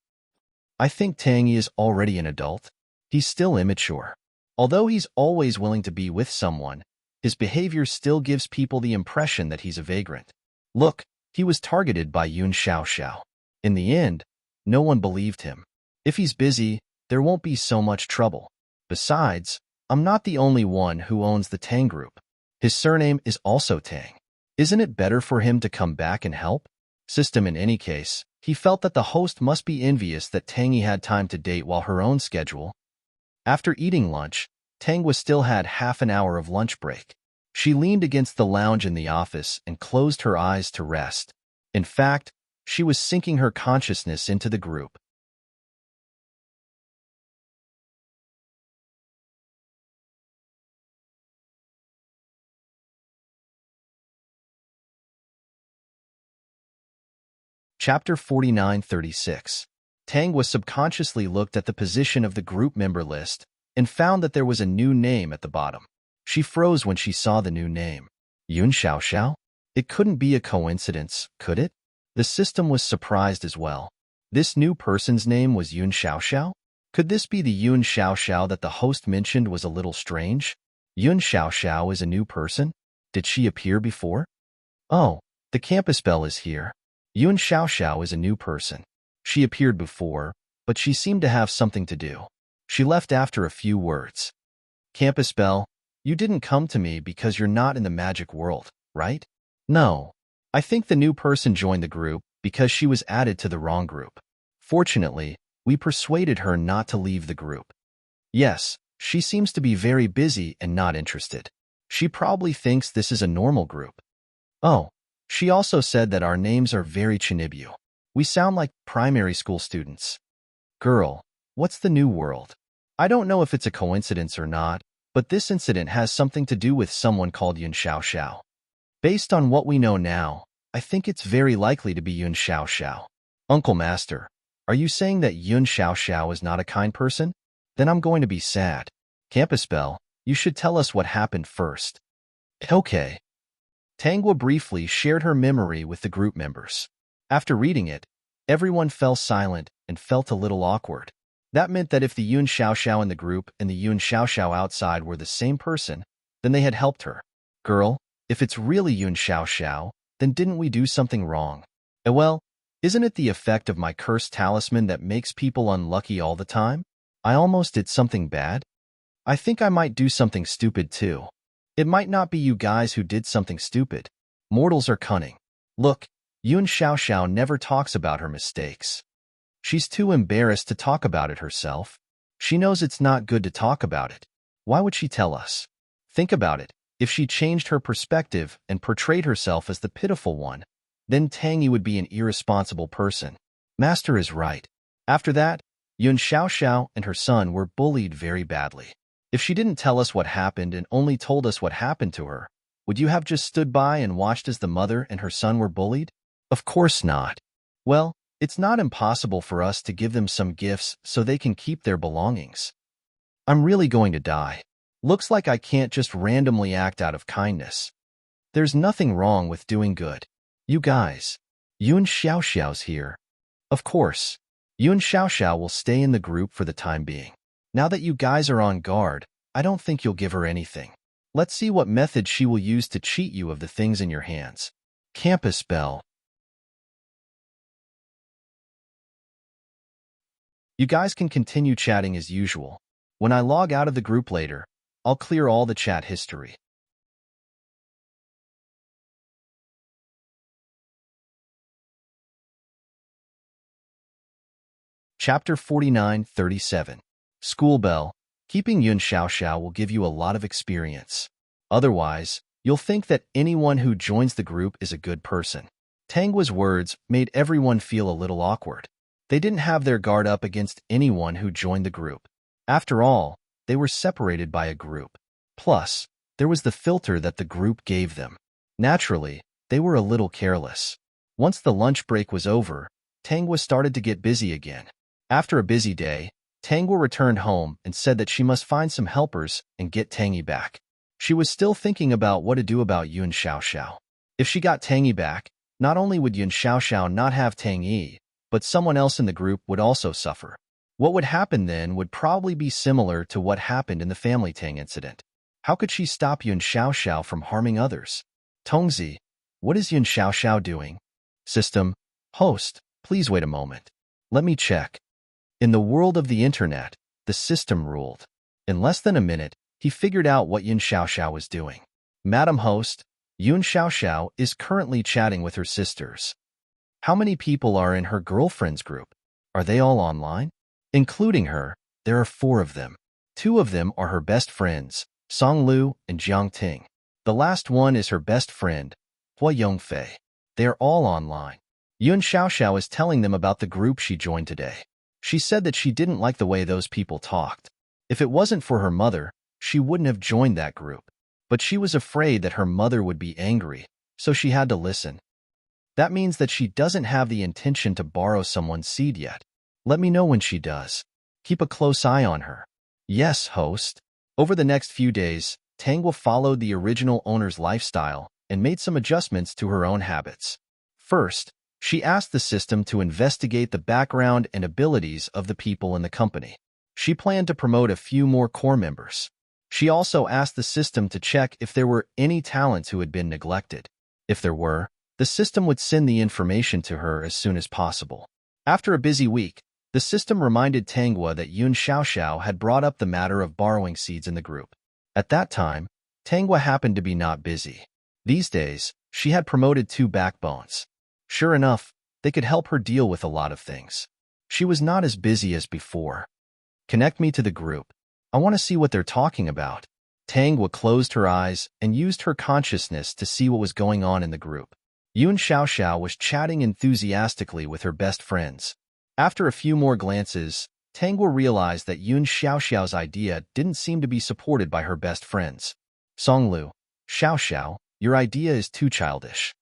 I think Tangy is already an adult. He's still immature. Although he's always willing to be with someone, his behavior still gives people the impression that he's a vagrant. Look, he was targeted by Yun Xiaoxiao. In the end, no one believed him. If he's busy, there won't be so much trouble. Besides, I'm not the only one who owns the Tang group. His surname is also Tang. Isn't it better for him to come back and help? System, in any case, he felt that the host must be envious that Tangy had time to date while her own schedule. After eating lunch, Tangwa still had half an hour of lunch break. She leaned against the lounge in the office and closed her eyes to rest. In fact, she was sinking her consciousness into the group. Chapter 49:36. Tangwa subconsciously looked at the position of the group member list and found that there was a new name at the bottom. She froze when she saw the new name. Yun Xiaoxiao? It couldn't be a coincidence, could it? The system was surprised as well. This new person's name was Yun Xiaoxiao? Could this be the Yun Xiaoxiao that the host mentioned was a little strange? Yun Xiaoxiao is a new person? Did she appear before? Oh, the campus bell is here. Yun Xiaoxiao is a new person. She appeared before, but she seemed to have something to do. She left after a few words. Campus bell, you didn't come to me because you're not in the magic world, right? No. I think the new person joined the group because she was added to the wrong group. Fortunately, we persuaded her not to leave the group. Yes, she seems to be very busy and not interested. She probably thinks this is a normal group. Oh, she also said that our names are very Chinibyu. We sound like primary school students. Girl, what's the new world? I don't know if it's a coincidence or not, but this incident has something to do with someone called Yun Xiaoxiao. Based on what we know now, I think it's very likely to be Yun Xiaoxiao. Uncle Master, are you saying that Yun Xiaoxiao is not a kind person? Then I'm going to be sad. Campus Bell, you should tell us what happened first. Okay. Tangwa briefly shared her memory with the group members. After reading it, everyone fell silent and felt a little awkward. That meant that if the Yun Xiaoxiao in the group and the Yun Xiaoxiao outside were the same person, then they had helped her. Girl, if it's really Yun Xiaoxiao, then didn't we do something wrong? Well, isn't it the effect of my cursed talisman that makes people unlucky all the time? I almost did something bad. I think I might do something stupid too. It might not be you guys who did something stupid. Mortals are cunning. Look, Yun Xiaoxiao never talks about her mistakes. She's too embarrassed to talk about it herself. She knows it's not good to talk about it. Why would she tell us? Think about it. If she changed her perspective and portrayed herself as the pitiful one, then Tang Yi would be an irresponsible person. Master is right. After that, Yun Xiaoxiao and her son were bullied very badly. If she didn't tell us what happened and only told us what happened to her, would you have just stood by and watched as the mother and her son were bullied? Of course not. Well, it's not impossible for us to give them some gifts so they can keep their belongings. I'm really going to die. Looks like I can't just randomly act out of kindness. There's nothing wrong with doing good. You guys, Yun Xiaoxiao's here. Of course, Yun Xiaoxiao will stay in the group for the time being. Now that you guys are on guard, I don't think you'll give her anything. Let's see what method she will use to cheat you of the things in your hands. Campus bell. You guys can continue chatting as usual. When I log out of the group later, I'll clear all the chat history. Chapter 49-37. School bell. Keeping Yun Xiaoxiao will give you a lot of experience. Otherwise, you'll think that anyone who joins the group is a good person. Tangwa's words made everyone feel a little awkward. They didn't have their guard up against anyone who joined the group. After all, they were separated by a group. Plus, there was the filter that the group gave them. Naturally, they were a little careless. Once the lunch break was over, Tangwa started to get busy again. After a busy day, Tangwa returned home and said that she must find some helpers and get Tangyi back. She was still thinking about what to do about Yun Xiaoxiao. If she got Tangyi back, not only would Yun Xiaoxiao not have Tangyi, but someone else in the group would also suffer. What would happen then would probably be similar to what happened in the Family Tang incident. How could she stop Yun Xiaoxiao from harming others? Tongzi, what is Yun Xiaoxiao doing? System, host, please wait a moment. Let me check. In the world of the internet, the system ruled. In less than a minute, he figured out what Yun Xiaoxiao was doing. Madam Host, Yun Xiaoxiao is currently chatting with her sisters. How many people are in her girlfriend's group? Are they all online? Including her, there are 4 of them. 2 of them are her best friends, Song Lu and Jiang Ting. The last one is her best friend, Hua Yongfei. They are all online. Yun Xiaoxiao is telling them about the group she joined today. She said that she didn't like the way those people talked. If it wasn't for her mother, she wouldn't have joined that group. But she was afraid that her mother would be angry, so she had to listen. That means that she doesn't have the intention to borrow someone's seed yet. Let me know when she does. Keep a close eye on her. Yes, host. Over the next few days, Tangwa followed the original owner's lifestyle and made some adjustments to her own habits. First, she asked the system to investigate the background and abilities of the people in the company. She planned to promote a few more core members. She also asked the system to check if there were any talents who had been neglected. If there were, the system would send the information to her as soon as possible. After a busy week, the system reminded Tangwa that Yun Xiaoxiao had brought up the matter of borrowing seeds in the group. At that time, Tangwa happened to be not busy. These days, she had promoted 2 backbones. Sure enough, they could help her deal with a lot of things. She was not as busy as before. Connect me to the group. I want to see what they're talking about. Tangwa closed her eyes and used her consciousness to see what was going on in the group. Yun Xiaoxiao was chatting enthusiastically with her best friends. After a few more glances, Tangwa realized that Yun Xiaoxiao's idea didn't seem to be supported by her best friends. Songlu, Xiaoxiao, your idea is too childish.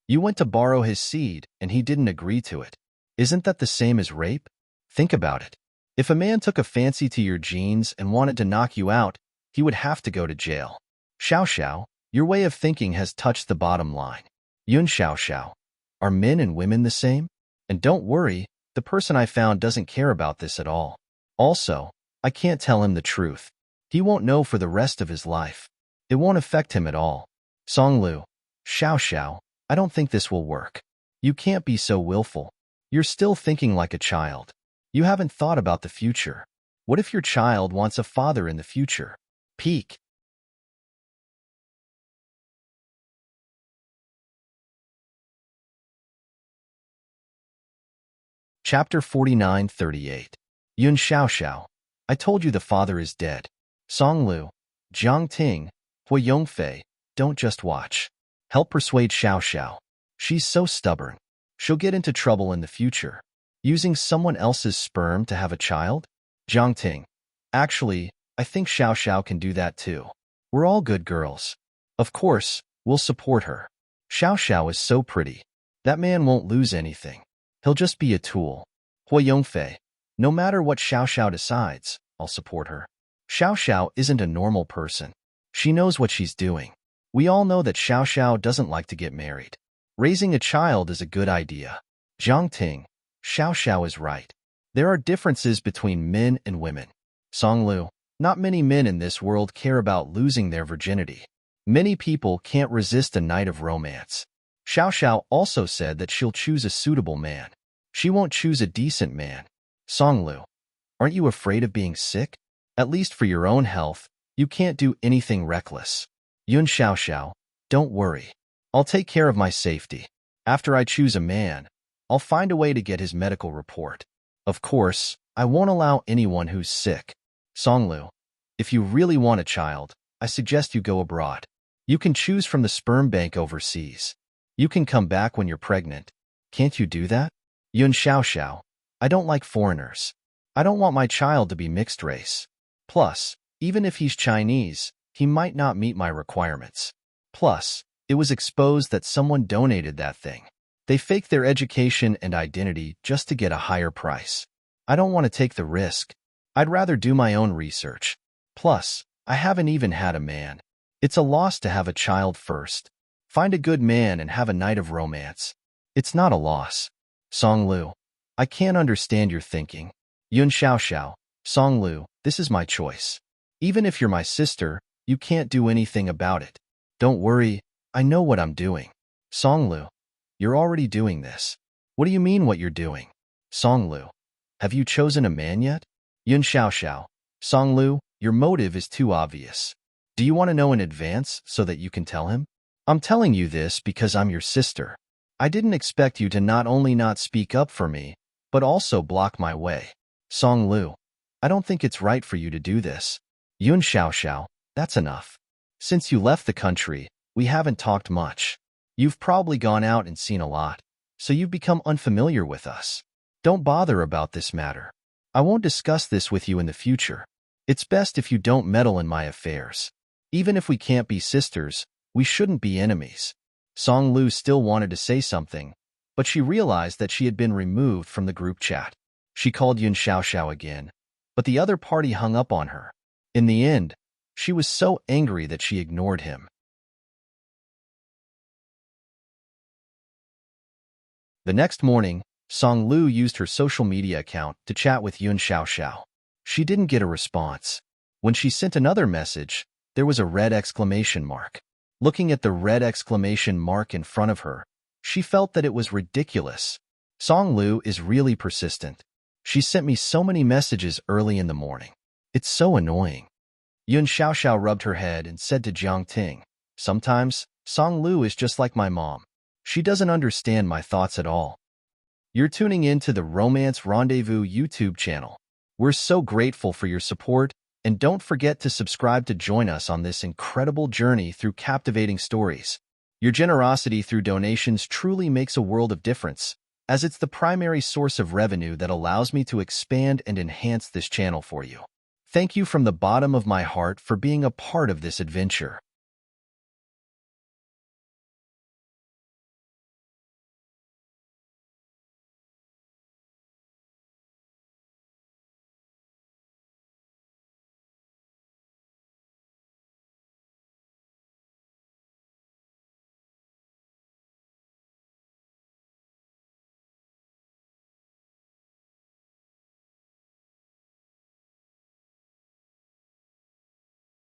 You went to borrow his seed, and he didn't agree to it. Isn't that the same as rape? Think about it. If a man took a fancy to your genes and wanted to knock you out, he would have to go to jail. Xiaoxiao, your way of thinking has touched the bottom line. Yun Xiaoxiao, are men and women the same? And don't worry, the person I found doesn't care about this at all. Also, I can't tell him the truth. He won't know for the rest of his life. It won't affect him at all. Songlu, Xiaoxiao, I don't think this will work. You can't be so willful. You're still thinking like a child. You haven't thought about the future. What if your child wants a father in the future? Peak. Chapter 49:38. Yun Xiaoxiao. I told you the father is dead. Songlu. Jiang Ting. Hui Yongfei. Don't just watch. Help persuade Xiaoxiao. She's so stubborn. She'll get into trouble in the future. Using someone else's sperm to have a child? Jiang Ting. Actually, I think Xiaoxiao can do that too. We're all good girls. Of course, we'll support her. Xiaoxiao is so pretty. That man won't lose anything. He'll just be a tool. Hui Yongfei. No matter what Xiaoxiao decides, I'll support her. Xiaoxiao isn't a normal person. She knows what she's doing. We all know that Xiaoxiao doesn't like to get married. Raising a child is a good idea. Jiang Ting. Xiaoxiao is right. There are differences between men and women. Songlu. Not many men in this world care about losing their virginity. Many people can't resist a night of romance. Xiaoxiao also said that she'll choose a suitable man. She won't choose a decent man. Songlu. Aren't you afraid of being sick? At least for your own health, you can't do anything reckless. Yun Xiaoxiao. Don't worry. I'll take care of my safety. After I choose a man, I'll find a way to get his medical report. Of course, I won't allow anyone who's sick. Songlu. If you really want a child, I suggest you go abroad. You can choose from the sperm bank overseas. You can come back when you're pregnant. Can't you do that? Yun Xiaoxiao. I don't like foreigners. I don't want my child to be mixed race. Plus, even if he's Chinese, he might not meet my requirements. Plus, it was exposed that someone donated that thing. They fake their education and identity just to get a higher price. I don't want to take the risk. I'd rather do my own research. Plus, I haven't even had a man. It's a loss to have a child first. Find a good man and have a night of romance. It's not a loss. Songlu. I can't understand your thinking. Yun Xiaoxiao. Songlu, this is my choice. Even if you're my sister, you can't do anything about it. Don't worry, I know what I'm doing. Songlu. You're already doing this. What do you mean what you're doing? Songlu. Have you chosen a man yet? Yun Xiaoxiao. Songlu, your motive is too obvious. Do you want to know in advance so that you can tell him? I'm telling you this because I'm your sister. I didn't expect you to not only not speak up for me, but also block my way. Songlu. I don't think it's right for you to do this. Yun Xiaoxiao. That's enough. Since you left the country, we haven't talked much. You've probably gone out and seen a lot, so you've become unfamiliar with us. Don't bother about this matter. I won't discuss this with you in the future. It's best if you don't meddle in my affairs. Even if we can't be sisters, we shouldn't be enemies. Songlu still wanted to say something, but she realized that she had been removed from the group chat. She called Yun Xiaoxiao again, but the other party hung up on her. In the end, she was so angry that she ignored him. The next morning, Songlu used her social media account to chat with Yun Xiaoxiao. She didn't get a response. When she sent another message, there was a red exclamation mark. Looking at the red exclamation mark in front of her, she felt that it was ridiculous. Songlu is really persistent. She sent me so many messages early in the morning. It's so annoying. Yun Xiaoxiao rubbed her head and said to Jiang Ting, sometimes, Songlu is just like my mom. She doesn't understand my thoughts at all. You're tuning in to the Romance Rendezvous YouTube channel. We're so grateful for your support, and don't forget to subscribe to join us on this incredible journey through captivating stories. Your generosity through donations truly makes a world of difference, as it's the primary source of revenue that allows me to expand and enhance this channel for you. Thank you from the bottom of my heart for being a part of this adventure.